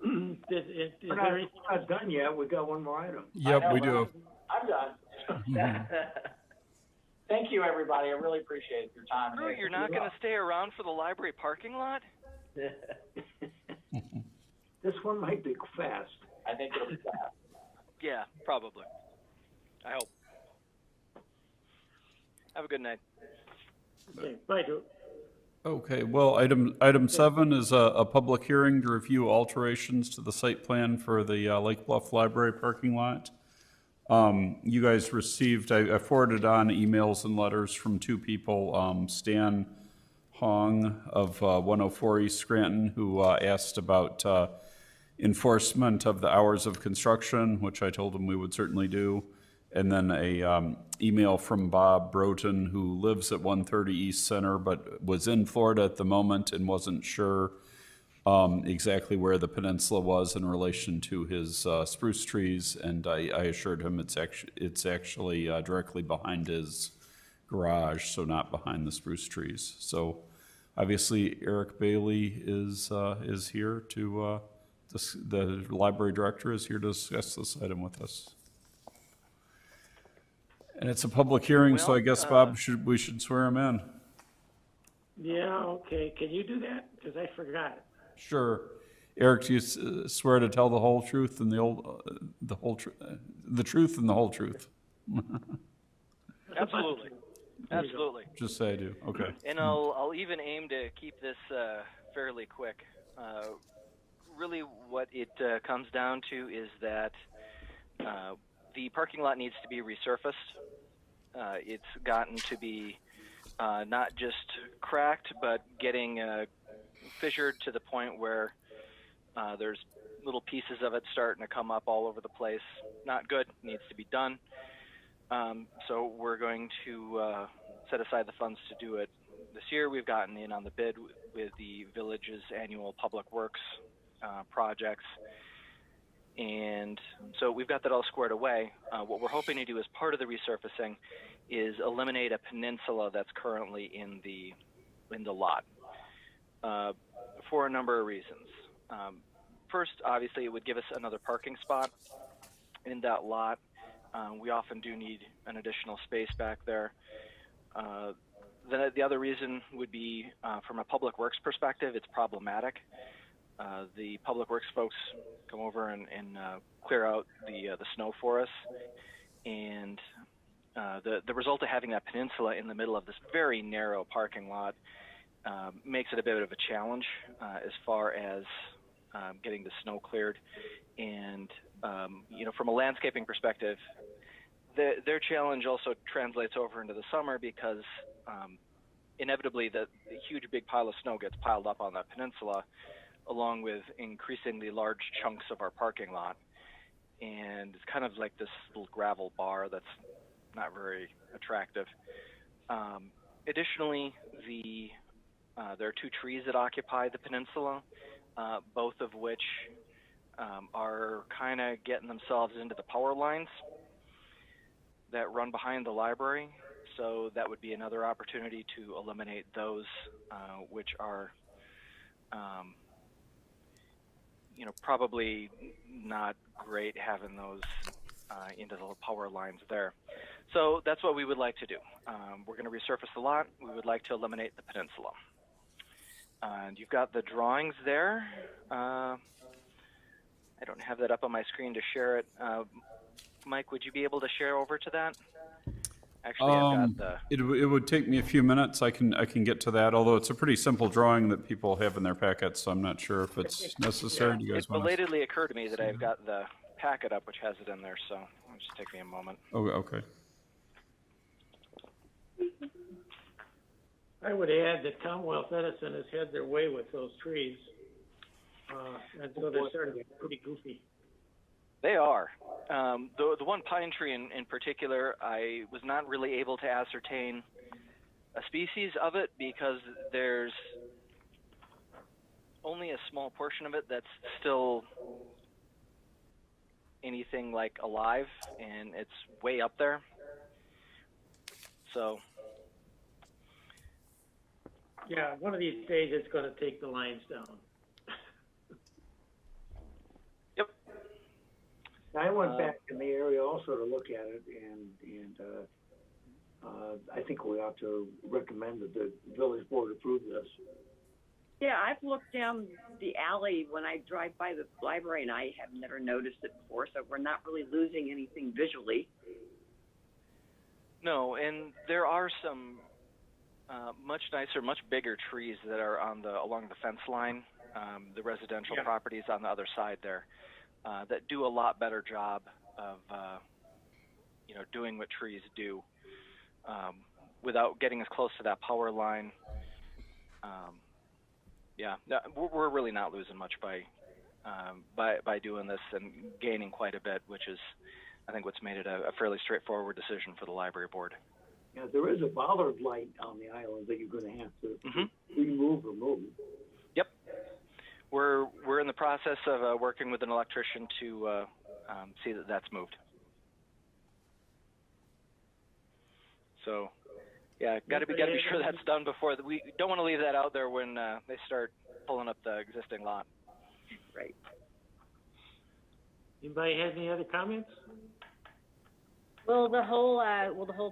We're not done yet. We got one more item. Yep, we do. I'm done. Thank you, everybody. I really appreciate your time. Drew, you're not going to stay around for the library parking lot? This one might be fast. I think it'll be fast. Yeah, probably. I hope. Have a good night. Okay, bye, Drew. Okay, well, item 7 is a public hearing to review alterations to the site plan for the Lake Bluff Library parking lot. You guys received, I forwarded on emails and letters from 2 people, Stan Hong of 104 East Scranton, who asked about enforcement of the hours of construction, which I told him we would certainly do. And then a email from Bob Broughton, who lives at 130 East Center, but was in Florida at the moment and wasn't sure exactly where the peninsula was in relation to his spruce trees. And I assured him it's actually directly behind his garage, so not behind the spruce trees. So obviously Eric Bailey is here to, the library director is here to discuss this item with us. And it's a public hearing, so I guess, Bob, we should swear him in. Yeah, okay. Can you do that? Because I forgot. Sure. Eric, do you swear to tell the whole truth and the truth and the whole truth? Absolutely. Absolutely. Just say I do. Okay. And I'll even aim to keep this fairly quick. Really what it comes down to is that the parking lot needs to be resurfaced. It's gotten to be not just cracked, but getting fissured to the point where there's little pieces of it starting to come up all over the place. Not good, needs to be done. So we're going to set aside the funds to do it this year. We've gotten in on the bid with the village's annual public works projects. And so we've got that all squared away. What we're hoping to do as part of the resurfacing is eliminate a peninsula that's currently in the lot for a number of reasons. First, obviously, it would give us another parking spot in that lot. We often do need an additional space back there. The other reason would be from a public works perspective, it's problematic. The public works folks come over and clear out the snow for us, and the result of having that peninsula in the middle of this very narrow parking lot makes it a bit of a challenge as far as getting the snow cleared. And from a landscaping perspective, their challenge also translates over into the summer because inevitably the huge big pile of snow gets piled up on that peninsula, along with increasingly large chunks of our parking lot. And it's kind of like this little gravel bar that's not very attractive. Additionally, there are 2 trees that occupy the peninsula, both of which are kind of getting themselves into the power lines that run behind the library. So that would be another opportunity to eliminate those, which are probably not great having those into the power lines there. So that's what we would like to do. We're going to resurface the lot. We would like to eliminate the peninsula. And you've got the drawings there. I don't have that up on my screen to share it. Mike, would you be able to share over to that? Actually, I've got the... It would take me a few minutes. I can get to that, although it's a pretty simple drawing that people have in their packets, so I'm not sure if it's necessary. Yeah, Do you guys it belatedly occurred to me that I've got the packet up, which has it in there, so it'll just take me a moment. Oh, okay. I would add that Commonwealth Edison has had their way with those trees. And so they're starting to get pretty goofy. They are. The one pine tree in particular, I was not really able to ascertain a species of it because there's only a small portion of it that's still anything like alive, and it's way up there. So. Yeah, one of these days it's going to take the lines down. Yep. I went back in the area also to look at it, and I think we ought to recommend that the village board approve this. Yeah, I've looked down the alley when I drive by the library, and I have never noticed it before, so we're not really losing anything visually. No, and there are some much nicer, much bigger trees that are along the fence line, the residential properties on the other side there, that do a lot better job of doing what trees do without getting as close to that power line. We're really not losing much by doing this and gaining quite a bit, which is, I think, what's made it a fairly straightforward decision for the library board. Yeah, there is a bollard light on the island that you're going to have to remove or move. Yep. We're in the process of working with an electrician to see that that's moved. So, yeah, got to be sure that's done before. We don't want to leave that out there when they start pulling up the existing lot. Right. Anybody have any other comments? Will the whole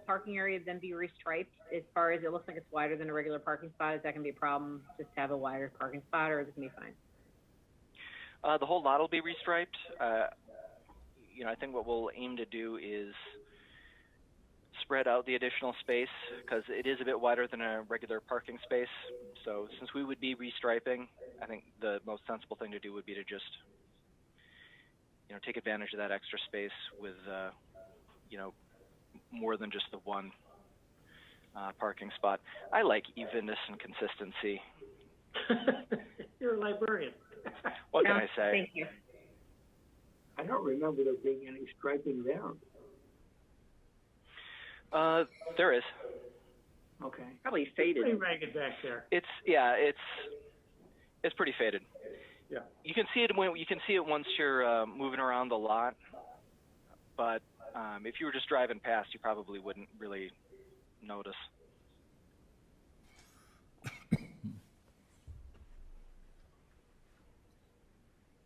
parking area then be restriped as far as it looks like it's wider than a regular parking spot? Is that going to be a problem just to have a wider parking spot, or is it going to be fine? The whole lot will be restriped. I think what we'll aim to do is spread out the additional space because it is a bit wider than a regular parking space. So since we would be restriping, I think the most sensible thing to do would be to just, take advantage of that extra space with, more than just the one parking spot. I like evenness and consistency. You're a librarian. What can I say? Thank you. I don't remember there being any striping there. There is. Okay. Probably faded. Pretty ragged back there. It's pretty faded. Yeah. You can see it once you're moving around the lot, but if you were just driving past, you probably wouldn't really notice.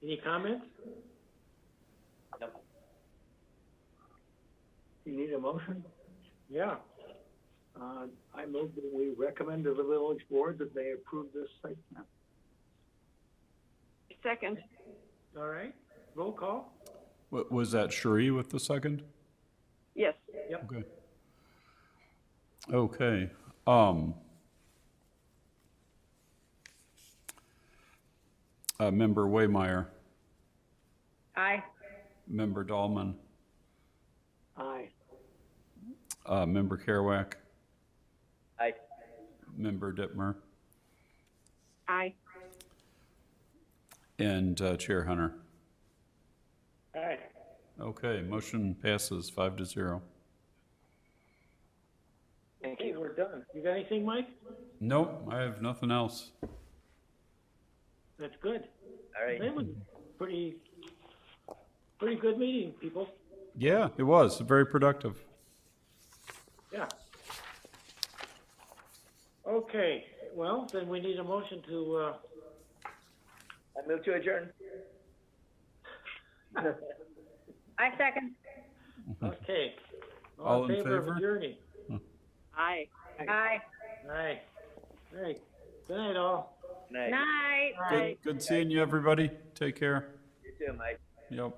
Any comments? Nope. You need a motion? Yeah. I move that we recommend to the village board that they approve this site plan. Second. All right. Roll call. What was that, Cherie with the second? Yes. Yep. Okay. Member Waymeyer. Aye. Member Dahlman. Aye. Member Kerouac. Aye. Member Dittmer. Aye. And Chair Hunter. Aye. Okay, motion passes 5-0. Thank Okay, you. we're done. You got anything, Mike? Nope, I have nothing else. That's good. All right. That was pretty good meeting, people. Yeah, it was very productive. Yeah. Okay, well, then we need a motion to, I move to adjourn. I second. okay. All in favor of favor? adjourning? Aye. Aye. Aye. All right. Good night, all. Night. Night. Good seeing you, everybody. Take care. You too, Mike. Yep.